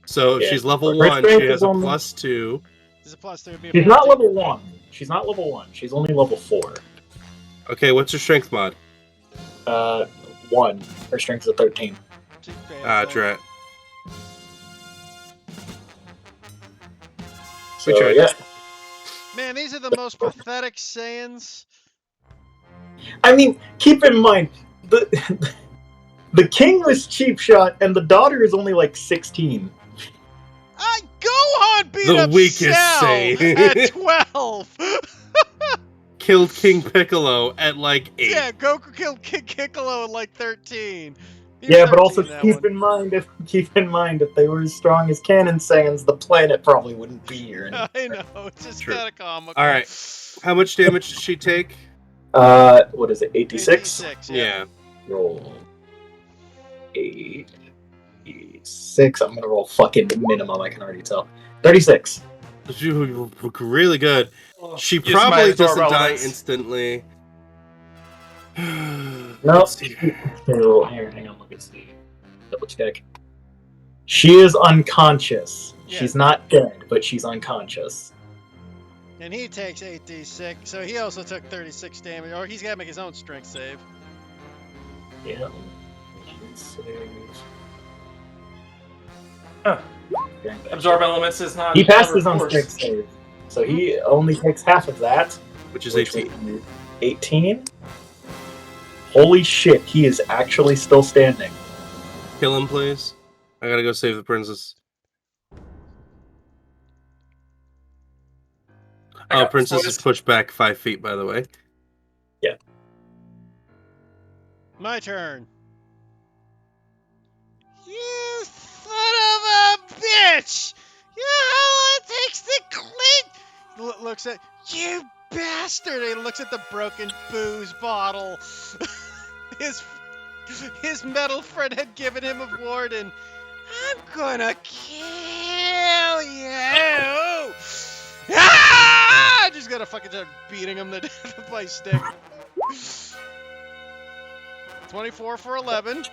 So if Yeah. she's level Her 1, strength she is has a only- +2. There's a plus 3. Would be a She's plus not 2. level 1. She's not level 1. She's only level 4. Okay, what's her strength mod? 1. Her strength is a 13. She failed Ah, that. drat. So, We tried. yeah. Man, these are the most pathetic Saiyans. I mean, keep in mind, the king was cheap shot, and the daughter is only like 16. Gohan beat The up weakest Cell Saiyan. at 12. Killed King Piccolo at like 8. Yeah, Goku killed Kid Piccolo at like 13. He was Yeah, but also 13 that keep one. in mind if they were as strong as Canon Saiyans, the planet probably wouldn't be here. I know, it's just True. kind of comical. All right. How much damage does she take? What is it? 86. 86, Yeah. Roll 86. I'm gonna roll fucking minimum. I can already tell. 36. You look really good. She Use my probably absorb doesn't die elements. instantly. No. Let's see. Here, hang on. Let me see. Double check. She is unconscious. Yeah. She's not dead, but she's unconscious. And he takes 8d6, so he also took 36 damage. Or he's got to make his own strength save. Yeah. Huh. Absorb elements is not. He passed covered his own force. strength save, so he only takes half of that. Which is which 18. would be 18. Holy shit! He is actually still standing. Kill him, please. I gotta go save the princess. I Oh, got princess poised. is pushed back 5 feet, by the way. My turn. You son of a bitch! You know how long it takes to clean? Looks at you bastard. He looks at the broken booze bottle. his metal friend had given him a warden. I'm gonna kill you. Ah! I just gotta fucking start beating him to death with my stick. 24 for 11.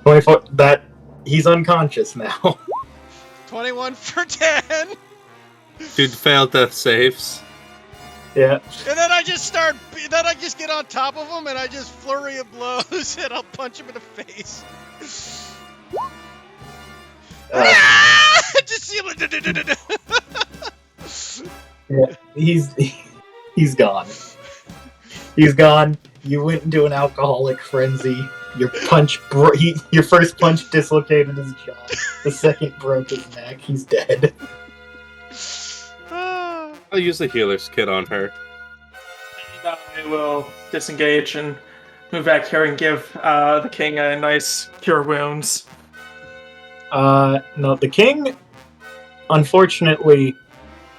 24. That he's unconscious now. 21 for 10. Dude failed death saves. Yeah. And then I just start. Then I just get on top of him and I just flurry of blows and I'll punch him in the face. Just see him. Yeah. He's gone. He's gone. You went into an alcoholic frenzy. Your first punch dislocated his jaw. The second broke his neck. He's dead. I'll use the healer's kit on her. And I will disengage and move back here and give the king a nice cure wounds. No, the king, unfortunately,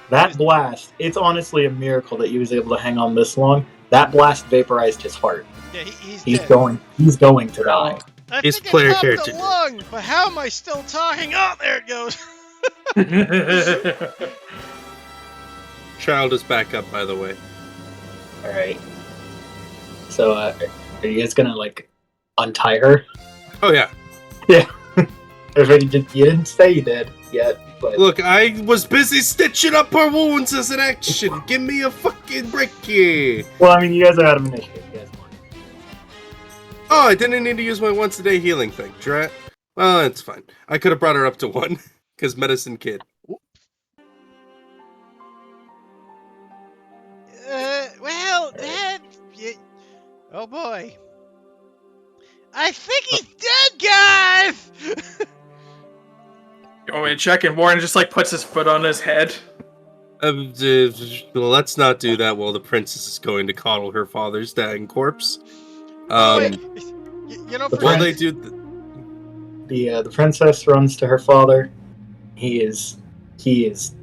that blast, it's honestly a miracle that he was able to hang on this long. That blast vaporized his heart. Yeah, he's He's dead. He's going to die. I His think player I popped character a did. lung, but how am I still talking? Oh, there it goes. Child is back up, by the way. Alright. So, are you guys gonna, untie her? Oh, yeah. Or you didn't say you did yet, but... Look, I was busy stitching up her wounds as an action. Give me a fucking break here. Well, I mean, you guys are out of initiative. You guys want. Oh, I didn't need to use my once a day healing thing. Drat. Well, it's fine. I could have brought her up to 1 because medicine kid. Oh boy. I think he's dead, guys! You want me to check? And Warren just like puts his foot on his head. Well, let's not do that while the princess is going to coddle her father's dying corpse. Oh, wait. You know, While they do... The princess runs to her father. He is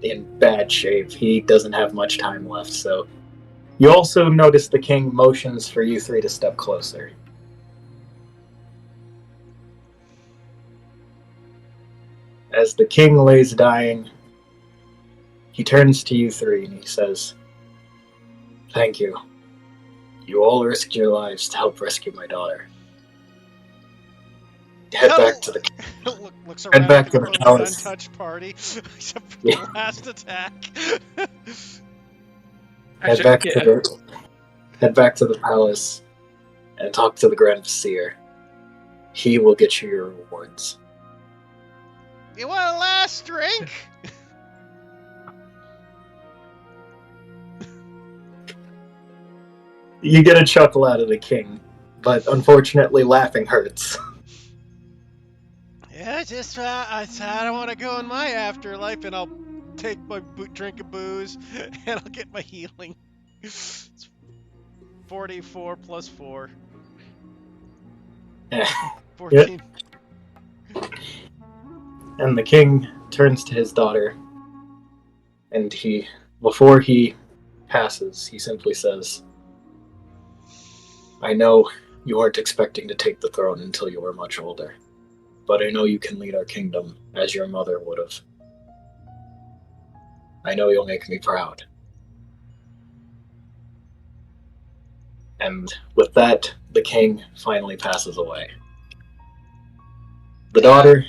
in bad shape. He doesn't have much time left, so... You also notice the king motions for you three to step closer. As the king lays dying, he turns to you three and he says, "Thank you. You all risked your lives to help rescue my daughter. Head back to the looks Head around back at to the the palace. untouched party, except for Yeah. the last attack. head back to the palace and talk to the Grand Vizier. He will get you your rewards." You want a last drink? You get a chuckle out of the king, but unfortunately laughing hurts. Yeah, I don't want to go in my afterlife, and I'll take my drink of booze, and I'll get my healing. It's 44 plus 4. Eh. 14. And the king turns to his daughter, and before he passes, he simply says, "I know you weren't expecting to take the throne until you were much older, but I know you can lead our kingdom as your mother would have. I know you'll make me proud." And with that, the king finally passes away. The daughter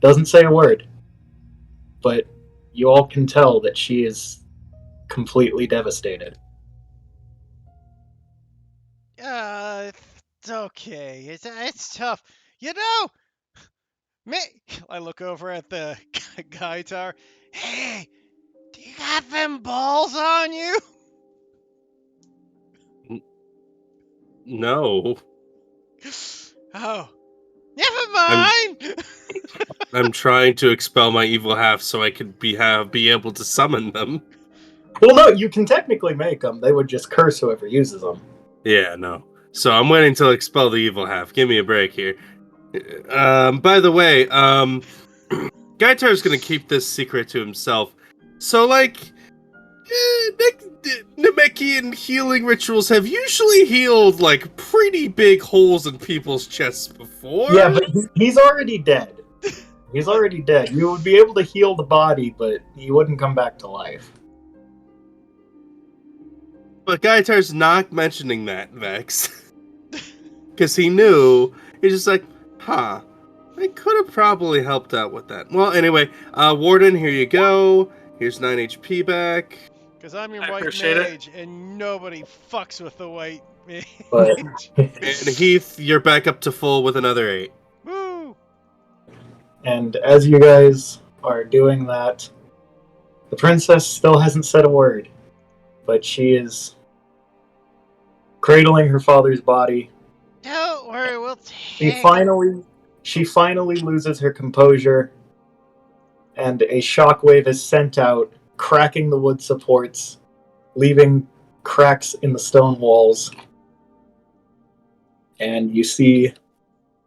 doesn't say a word, but you all can tell that she is completely devastated. It's okay. It's tough. You know, me. I look over at the guitar. Hey, do you got them balls on you? No. Oh, never mind. I'm trying to expel my evil half so I could be able to summon them. Well, no, you can technically make them. They would just curse whoever uses them. Yeah, no. So I'm waiting to expel the evil half. Give me a break here. By the way, Gaitar's gonna keep this secret to himself. So, Namekian healing rituals have usually healed, pretty big holes in people's chests before. Yeah, but he's already dead. He's already dead. You would be able to heal the body, but he wouldn't come back to life. But Gaitar's not mentioning that, Vex. Because he knew, he's just like, I could have probably helped out with that. Well, anyway, Warden, here you go. Here's 9 HP back. Because I'm your I white appreciate it. mage, and nobody fucks with the white mage. But And Heath, you're back up to full with another 8. Woo! and as you guys are doing that, the princess still hasn't said a word, but she is cradling her father's body. Don't worry, we'll She take finally loses her composure, and a shockwave is sent out, cracking the wood supports, leaving cracks in the stone walls. And you see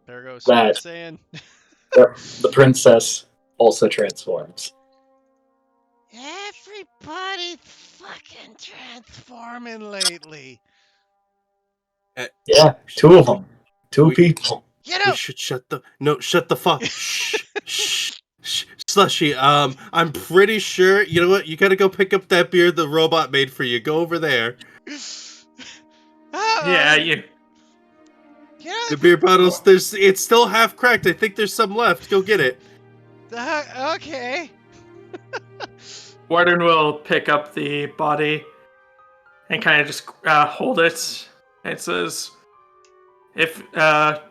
There goes that. Super Saiyan. The princess also transforms. Everybody fucking transforming lately. Yeah, 2 of them. 2 people. You know, We should shut the fuck. Shh. Slushy, I'm pretty sure, you know what, you gotta go pick up that beer the robot made for you. Go over there. Yeah, you. The beer bottles, it's still half cracked. I think there's some left. Go get it. Okay. Warden will pick up the body and kind of just hold it. And it says, "If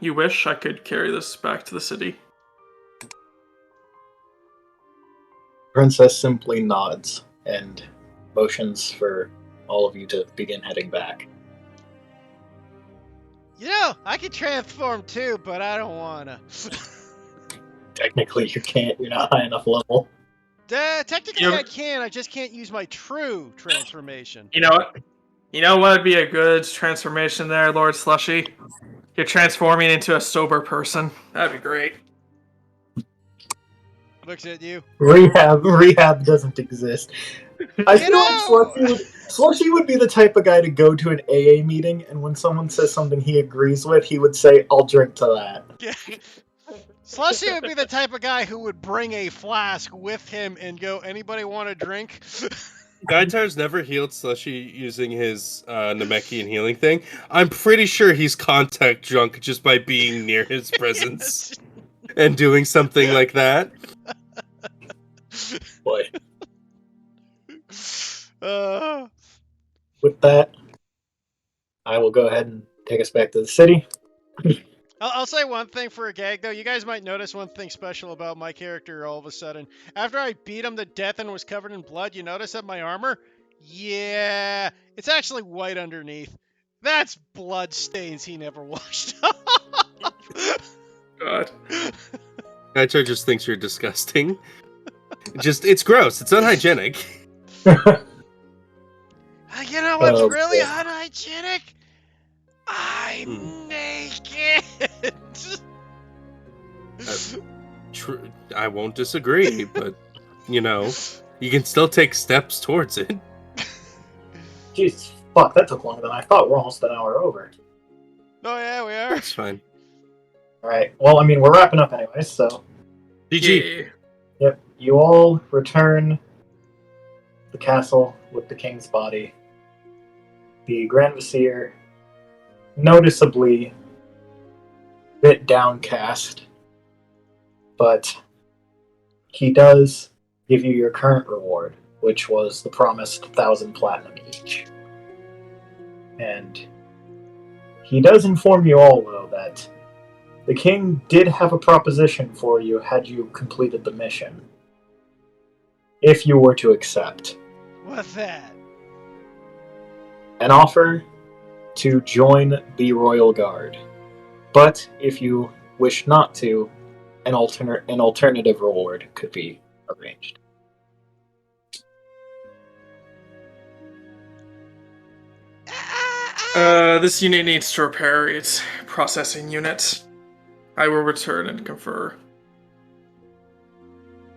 you wish, I could carry this back to the city." Princess simply nods and motions for all of you to begin heading back. You know, I can transform too, but I don't wanna. Technically, you can't. You're not high enough level. Technically, You- I can. I just can't use my true transformation. You know what? You know what would be a good transformation there, Lord Slushy? You're transforming into a sober person. That'd be great. Looks at you. Rehab doesn't exist. I You feel like know- Slushy would be the type of guy to go to an AA meeting, and when someone says something he agrees with, he would say, "I'll drink to that." Slushy would be the type of guy who would bring a flask with him and go, "Anybody want a drink?" Gaitar's never healed Slushy using his Namekian healing thing. I'm pretty sure he's contact drunk just by being near his presence and doing something like that. Boy, Uh, with that, I will go ahead and take us back to the city. I'll say one thing for a gag, though. You guys might notice one thing special about my character all of a sudden. After I beat him to death and was covered in blood, you notice that my armor? Yeah, it's actually white underneath. That's blood stains he never washed off. God. Gaitar just thinks you're disgusting. It's gross. It's unhygienic. You know what's Oh, really boy. unhygienic? I'm naked. True. I won't disagree, but you know, you can still take steps towards it. Jesus, fuck, that took longer than I thought. We're almost an hour over. Oh yeah, we are. That's fine. Alright, well, I mean, we're wrapping up anyway, so. GG. Yeah. Yep, you all return to the castle with the king's body. The Grand Vizier, noticeably a bit downcast, but he does give you your current reward, which was the promised 1,000 platinum each. And he does inform you all, though, that the king did have a proposition for you had you completed the mission. If you were to accept. What's that? An offer to join the Royal Guard. But if you wish not to, an alternative reward could be arranged. This unit needs to repair its processing unit. I will return and confer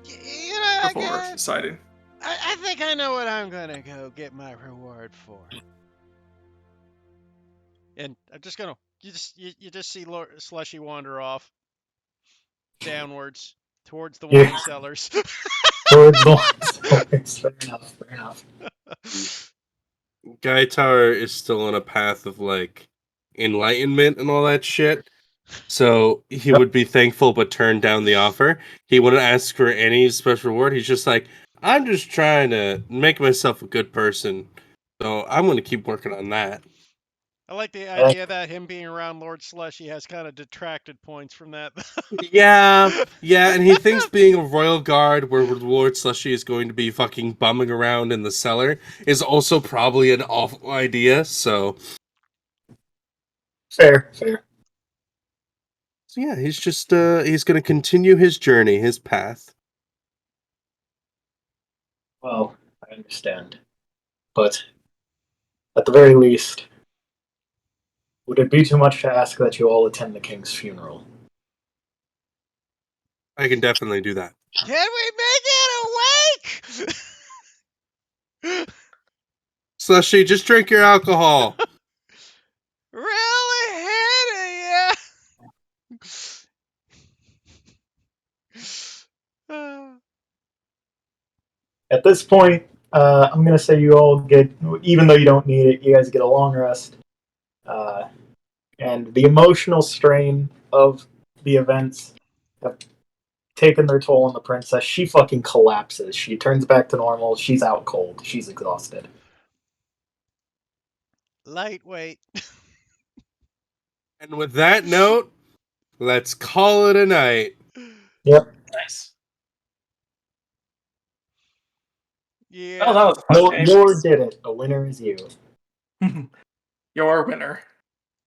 You know, before deciding. I think I know what I'm gonna go get my reward for. And I'm just gonna you just see Lord Slushy wander off downwards towards the Yeah. wine cellars. Towards the ones. Fair enough, fair enough. Gaitar is still on a path of like enlightenment and all that shit. So he would be thankful but turn down the offer. He wouldn't ask for any special reward. He's just like, I'm just trying to make myself a good person. So I'm gonna keep working on that. I like the idea that him being around Lord Slushy has kind of detracted points from that. Yeah, and he thinks being a royal guard where Lord Slushy is going to be fucking bumming around in the cellar is also probably an awful idea, so Fair. yeah, he's just he's gonna continue his journey, his path. Well, I understand. But at the very least, would it be too much to ask that you all attend the king's funeral? I can definitely do that. Can we make it awake? Slushy, just drink your alcohol. Really hit yeah. At this point, I'm going to say you all get, even though you don't need it, you guys get a long rest. And the emotional strain of the events have taken their toll on the princess. She fucking collapses. She turns back to normal. She's out cold. She's exhausted. Lightweight. And with that note, let's call it a night. Yep. Nice. Yeah. Oh, that was a fun game. Nor did it. A winner is you. Your winner.